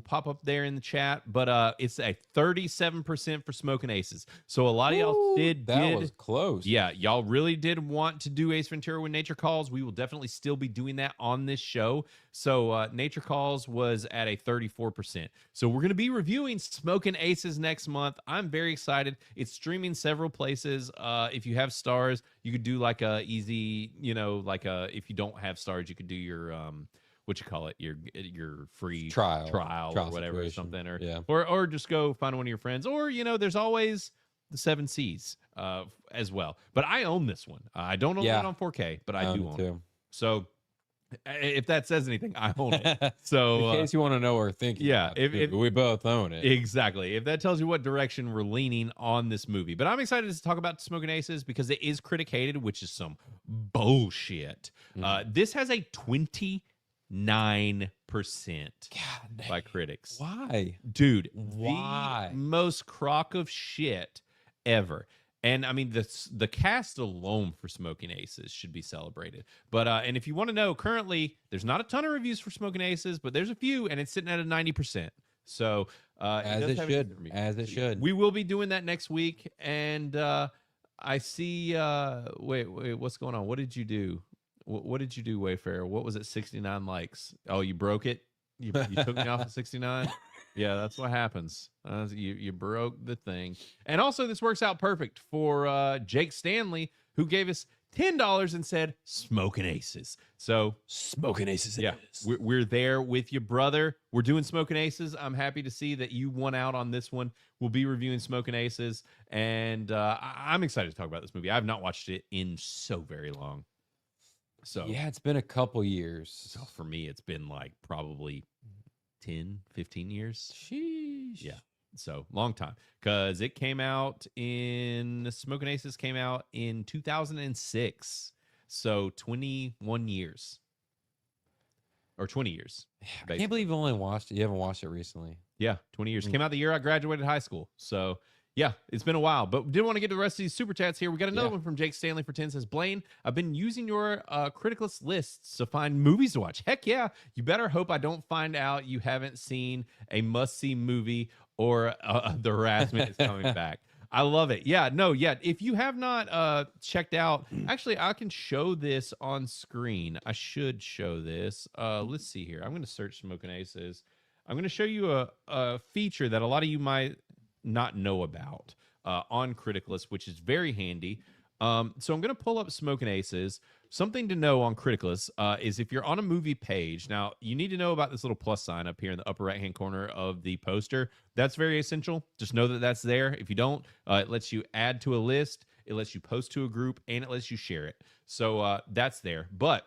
pop up there in the chat, but it's a 37% for Smoking Aces. So a lot of y'all that was close. Yeah, y'all really did want to do Ace Ventura When Nature Calls. We will definitely still be doing that on this show. So Nature Calls was at a 34%. So we're going to be reviewing Smoking Aces next month. I'm very excited. It's streaming several places. If you have stars, you could do like a easy, if you don't have stars, you could do your what you call it, your free trial or whatever, or something, or just go find one of your friends, or there's always the 7 Cs as well. But I own this one. I don't own it on 4K, but I do own it. So if that says anything, I own it. So in case you want to know what we're thinking, if we both own it. Exactly. If that tells you what direction we're leaning on this movie. But I'm excited to talk about Smoking Aces because it is criticated, which is some bullshit. This has a 29% by critics. Why? Dude, why? The most crock of shit ever. And I mean, the cast alone for Smoking Aces should be celebrated. But and if you want to know, currently there's not a ton of reviews for Smoking Aces, but there's a few, and it's sitting at a 90%. So as it should. We will be doing that next week. And I see. Wait, what's going on? What did you do? What did you do, Wayfarer? What was it? 69 likes. Oh, you broke it? You took me off of 69? Yeah, that's what happens. You broke the thing. And also, this works out perfect for Jake Stanley, who gave us $10 and said, Smoking Aces. So, Smoking Aces. Yeah, we're there with you, brother. We're doing Smoking Aces. I'm happy to see that you won out on this one. We'll be reviewing Smoking Aces. And I'm excited to talk about this movie. I have not watched it in so very long. So yeah, it's been a couple years. So for me, it's been like probably 10, 15 years. Sheesh. Yeah. So long time. Because it came out Smoking Aces came out in 2006. So 21 years. Or 20 years. Basically. I can't believe you haven't watched it recently. Yeah, 20 years. Came out the year I graduated high school. So yeah, it's been a while, but did want to get to the rest of these super chats here. We got another one from Jake Stanley for 10 says, Blaine, I've been using your Criticless lists to find movies to watch. Heck yeah. You better hope I don't find out you haven't seen a must-see movie or The Harassment is coming back. I love it. Yeah, no, yeah. If you have not checked out, actually, I can show this on screen. I should show this. Let's see here. I'm going to search Smoking Aces. I'm going to show you a feature that a lot of you might not know about on Criticless, which is very handy. So I'm going to pull up Smoking Aces. Something to know on Criticless is if you're on a movie page, now you need to know about this little plus sign up here in the upper right hand corner of the poster. That's very essential. Just know that that's there. If you don't, it lets you add to a list, it lets you post to a group, and it lets you share it. So that's there. But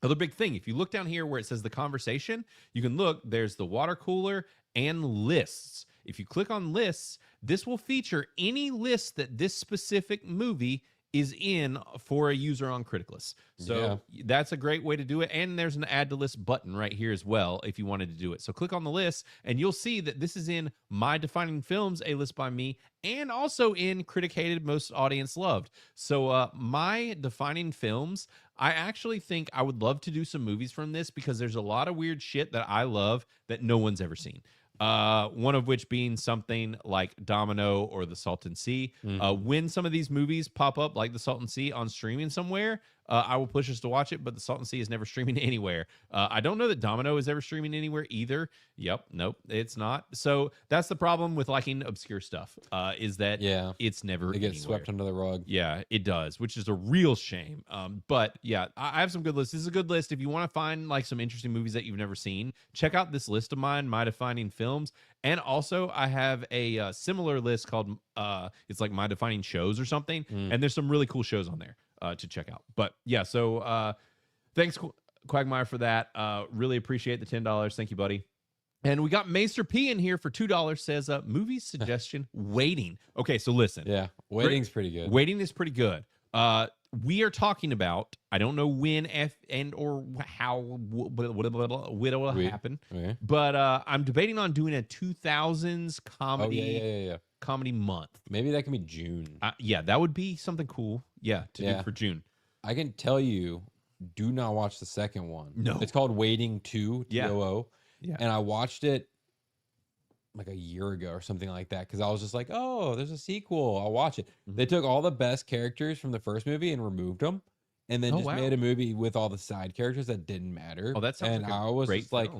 other big thing, if you look down here where it says the conversation, you can look, there's the water cooler and lists. If you click on lists, this will feature any list that this specific movie is in for a user on Criticless. So that's a great way to do it. And there's an add to list button right here as well if you wanted to do it. So click on the list and you'll see that this is in My Defining Films, a list by me, and also in Critic Hated, Most Audience Loved. So My Defining Films, I actually think I would love to do some movies from this because there's a lot of weird shit that I love that no one's ever seen. One of which being something like Domino or The Salton Sea. When some of these movies pop up, like The Salton Sea, on streaming somewhere, I will push us to watch it, but The Salton Sea is never streaming anywhere. I don't know that Domino is ever streaming anywhere either. Yep, nope, it's not. So that's the problem with liking obscure stuff, is that it's never It gets anywhere. swept under the rug. Yeah, it does, which is a real shame. But yeah, I have some good lists. This is a good list. If you want to find like some interesting movies that you've never seen, check out this list of mine, My Defining Films. And also I have a similar list called it's like My Defining Shows or something. And there's some really cool shows on there to check out. But yeah, so thanks Quagmire for that. Really appreciate the $10. Thank you, buddy. And we got Maester P in here for $2. Says movie suggestion, Waiting. Okay, so listen. Yeah, Waiting's pretty good. Waiting is pretty good. We are talking about, I don't know when or how what will happen, but I'm debating on doing a 2000s comedy comedy month. Maybe that can be June. Yeah, that would be something cool. Yeah, to do for June. I can tell you, do not watch the second one. No. It's called Waiting 2, Yeah. TOO. Yeah. And I watched it like a year ago or something like that because I was just like, oh, there's a sequel. I'll watch it. They took all the best characters from the first movie and removed them and then made a movie with all the side characters that didn't matter. Oh, that sounds like I was great just like,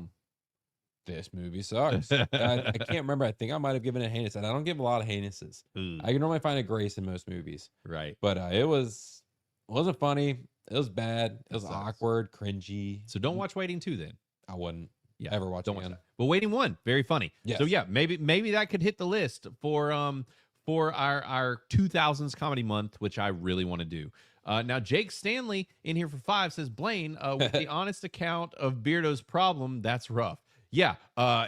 this movie sucks. I can't remember. I think I might have given it heinous, and I don't give a lot of heinuses. I can normally find a grace in most movies. Right. But it wasn't funny. It was bad. It was awkward, cringy. So don't watch Waiting 2 then. I wouldn't ever watch it again. But Waiting 1, very funny. Yes. So yeah, maybe that could hit the list for our 2000s comedy month, which I really want to do. Now Jake Stanley in here for $5 says, Blaine, with the honest account of Beardo's problem, that's rough. Yeah,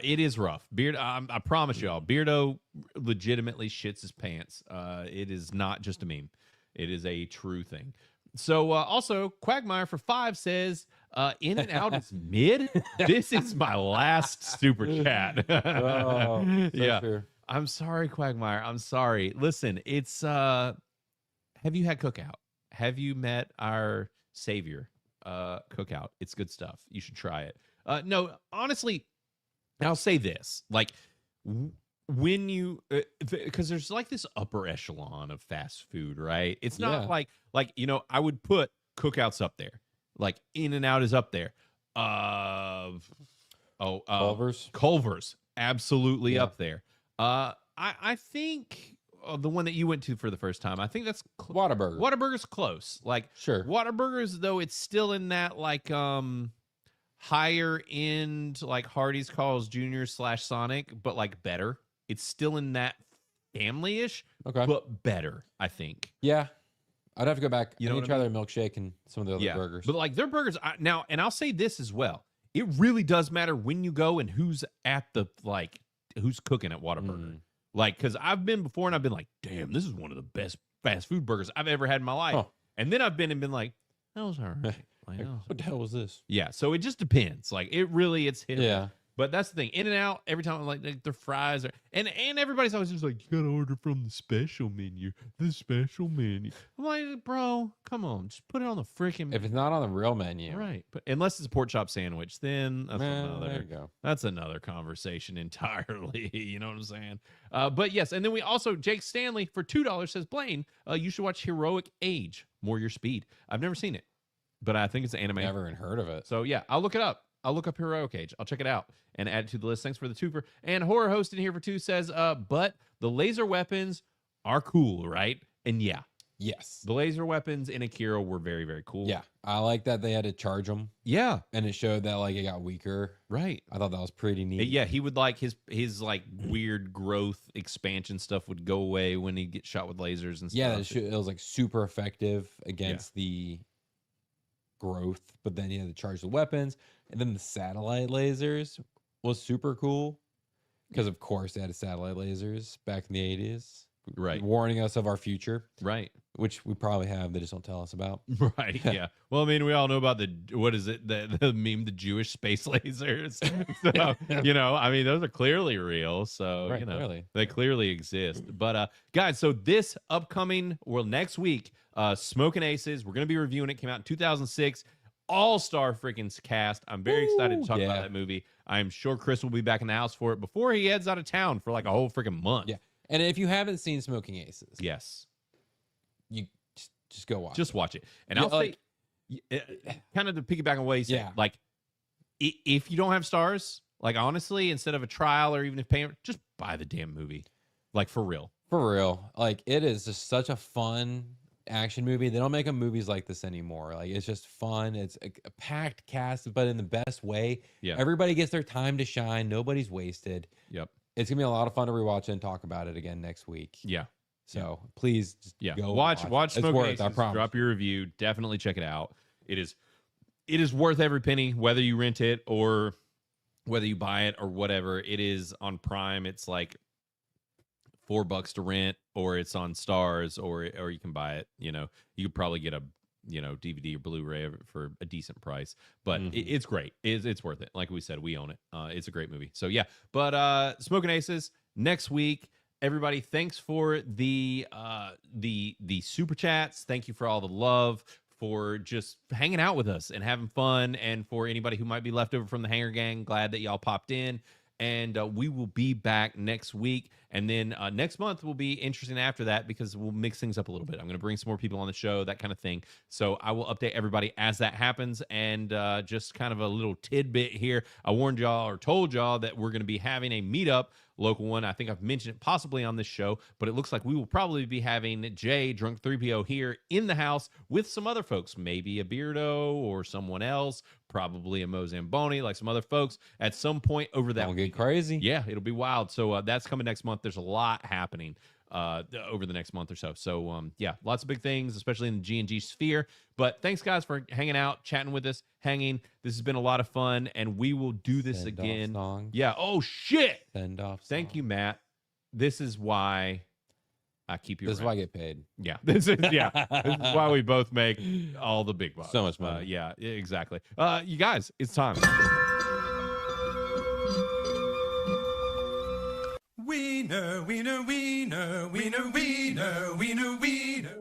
it is rough. I promise y'all, Beardo legitimately shits his pants. It is not just a meme. It is a true thing. So also, Quagmire for $5 says, In and Out is mid? This is my last super chat. Yeah. True. I'm sorry, Quagmire. I'm sorry. Listen, it's have you had Cookout? Have you met our savior, Cookout? It's good stuff. You should try it. No, honestly, I'll say this. Like, when you because there's like this upper echelon of fast food, right? It's not like I would put Cookouts up there, like In and Out is up there. Culver's absolutely up there. I think the one that you went to for the first time, I think that's Whataburger. Whataburger's close. Like, sure, Whataburger's, though, it's still in that like higher end, like Hardee's, Carl's Jr. / Sonic, but like better. It's still in that family-ish, but better, I think. Yeah. I'd have to go back. You know, try their milkshake and some of the other burgers. But like their burgers now, and I'll say this as well. It really does matter when you go and who's at the who's cooking at Whataburger. Like, because I've been before and I've been like, damn, this is one of the best fast food burgers I've ever had in my life. And then I've been like, that was all right. Like, what the hell was this? Yeah, so it just depends. Like, it's hit. Yeah. But that's the thing. In and Out, every time like their fries are and everybody's always just like, you gotta order from the special menu. The special menu. I'm like, bro, come on, just put it on the freaking. If it's not on the real menu, right? But unless it's a pork chop sandwich, then that's there you go. That's another conversation entirely. You know what I'm saying? But yes, and then we also Jake Stanley for $2 says, Blaine, you should watch Heroic Age, More Your Speed. I've never seen it, but I think it's an anime. Never even heard of it. So yeah, I'll look it up. I'll look up Heroic Age. I'll check it out and add it to the list. Thanks for the twofer. And Horror Host in here for $2 says, but the laser weapons are cool, right? And yeah. Yes. The laser weapons in Akira were very, very cool. Yeah. I like that they had to charge them. Yeah. And it showed that like it got weaker. Right. I thought that was pretty neat. Yeah. He would like his like weird growth expansion stuff would go away when he get shot with lasers and stuff. Yeah. It was like super effective against the growth, but then you had to charge the weapons. And then the satellite lasers was super cool because, of course, they had satellite lasers back in the 80s. Right. warning us of our future, Right. which we probably have. They just don't tell us about. Right. Yeah. Well, I mean, we all know about what is it? The meme, the Jewish space lasers. So, I mean, those are clearly real. So, Right, clearly. they clearly exist. But, guys, so this upcoming, next week, Smoking Aces, we're going to be reviewing it. Came out in 2006. All-star freaking cast. I'm very excited to talk about that movie. I'm sure Chris will be back in the house for it before he heads out of town for like a whole freaking month. Yeah. And if you haven't seen Smoking Aces, Yes. you just go watch. Just watch it. And Yeah, I'll say, kind of to piggyback on what he said, Yeah. like, if you don't have stars, like, honestly, instead of a trial or even if paying, just buy the damn movie. Like, for real. For real. Like, it is just such a fun action movie. They don't make movies like this anymore. Like, it's just fun. It's a packed cast, but in the best way. Yeah. Everybody gets their time to shine. Nobody's wasted. Yep. It's gonna be a lot of fun to rewatch and talk about it again next week. Yeah. So please just go watch It's Smoking worth it, Aces, I promise. drop your review. Definitely check it out. It is worth every penny, whether you rent it or whether you buy it or whatever. It is on Prime. It's like $4 to rent, or it's on Stars, or you can buy it. You could probably get a DVD or Blu-ray for a decent price, but it's great. It's worth it. Like we said, we own it. It's a great movie. So yeah, but Smoking Aces next week. Everybody, thanks for the super chats. Thank you for all the love, for just hanging out with us and having fun, and for anybody who might be left over from the Hanger Gang, glad that y'all popped in. And we will be back next week. And then next month will be interesting after that, because we'll mix things up a little bit. I'm going to bring some more people on the show, that kind of thing. So I will update everybody as that happens. And just kind of a little tidbit here. I warned y'all, or told y'all, that we're going to be having a meetup, local one. I think I've mentioned it possibly on this show, but it looks like we will probably be having Jay, Drunk 3PO, here in the house with some other folks, maybe a Beardo or someone else, probably a Mo Zamboni, like some other folks at some point over that. Don't get crazy. Yeah, it'll be wild. So that's coming next month. There's a lot happening over the next month or so. So yeah, lots of big things, especially in the G&G sphere. But thanks, guys, for hanging out, chatting with us, hanging. This has been a lot of fun, and we will do this again. Yeah. Oh shit. Send off. Thank you, Matt. This is why I keep you. This is why I get paid. Yeah. This is why we both make all the big bucks. So much money. Yeah, exactly. You guys, it's time. Wiener, wiener, wiener, wiener, wiener, wiener, wiener.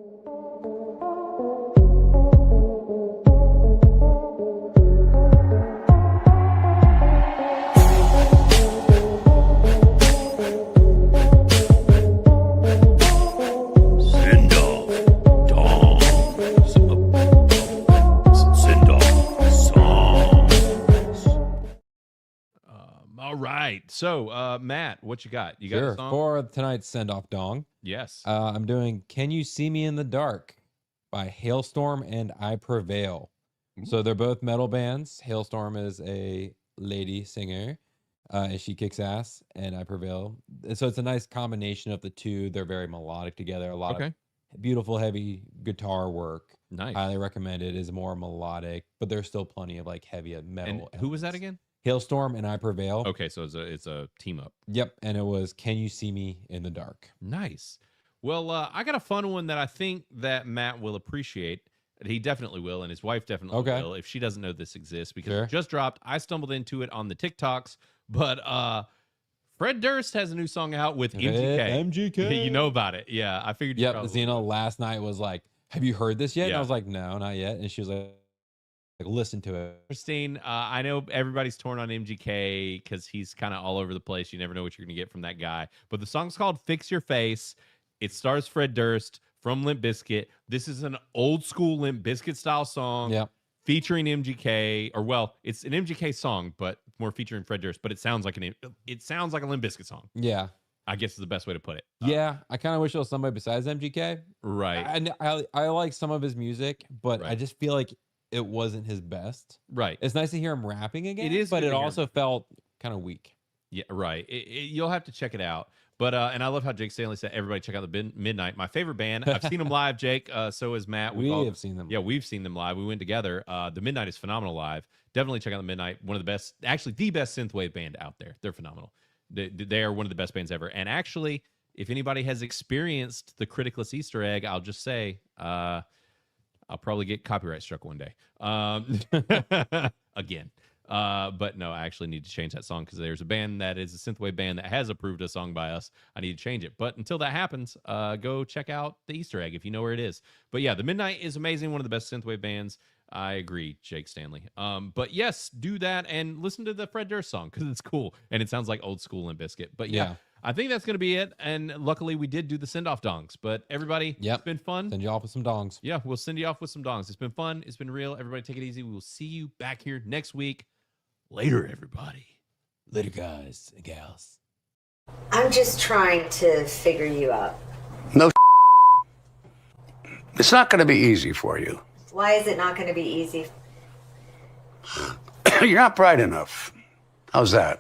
All right. So, Matt, what you got? You got a song? For tonight's send-off dong. Yes. I'm doing Can You See Me in the Dark by Hailstorm and I Prevail. So they're both metal bands. Hailstorm is a lady singer, and she kicks ass, and I Prevail. And so it's a nice combination of the two. They're very melodic together. A lot of beautiful, heavy guitar work. Nice. Highly recommend it. Is more melodic, but there's still plenty of like heavy metal. And who was that again? Hailstorm and I Prevail. Okay, so it's a team up. Yep, and it was Can You See Me in the Dark. Nice. Well, I got a fun one that I think that Matt will appreciate. He definitely will, and his wife definitely will, if she doesn't know this exists, because it just dropped. I stumbled into it on the TikToks, but Fred Durst has a new song out with MGK. MGK. You know about it. Yeah, I figured you probably Zena last night was like, have you heard this yet? And Yeah. I was like, no, not yet. And she was like listen to it. Interesting. I know everybody's torn on MGK because he's kind of all over the place. You never know what you're going to get from that guy. But the song's called Fix Your Face. It stars Fred Durst from Limp Bizkit. This is an old school Limp Bizkit style song featuring MGK. Or, well, it's an MGK song, but more featuring Fred Durst. But it sounds like a Limp Bizkit song. Yeah. I guess is the best way to put it. Yeah. I kind of wish it was somebody besides MGK. Right. And I like some of his music, but I just feel like it wasn't his best. Right. It's nice to hear him rapping again. It is, but good it to hear also felt kind of weak. Yeah, right. You'll have to check it out. But and I love how Jake Stanley said, everybody check out the Midnight, my favorite band. I've seen them live, Jake. So has Matt. We have seen them. Yeah, we've seen them live. We went together. The Midnight is phenomenal live. Definitely check out the Midnight. One of the best, actually the best synthwave band out there. They're phenomenal. They are one of the best bands ever. And actually, if anybody has experienced the Criticless Easter egg, I'll just say I'll probably get copyright struck one day. Again. But no, I actually need to change that song because there's a band that is a synthwave band that has approved a song by us. I need to change it. But until that happens, go check out the Easter egg if you know where it is. But yeah, the Midnight is amazing. One of the best synthwave bands. I agree, Jake Stanley. But yes, do that and listen to the Fred Durst song because it's cool and it sounds like old school Limp Bizkit. But yeah, I think that's going to be it. And luckily, we did do the send-off dongs. But everybody, it's been fun. Send you off with some dongs. Yeah, we'll send you off with some dongs. It's been fun. It's been real. Everybody take it easy. We will see you back here next week. Later, everybody. Later, guys and gals. I'm just trying to figure you out. No, it's not going to be easy for you. Why is it not going to be easy? You're not bright enough. How's that?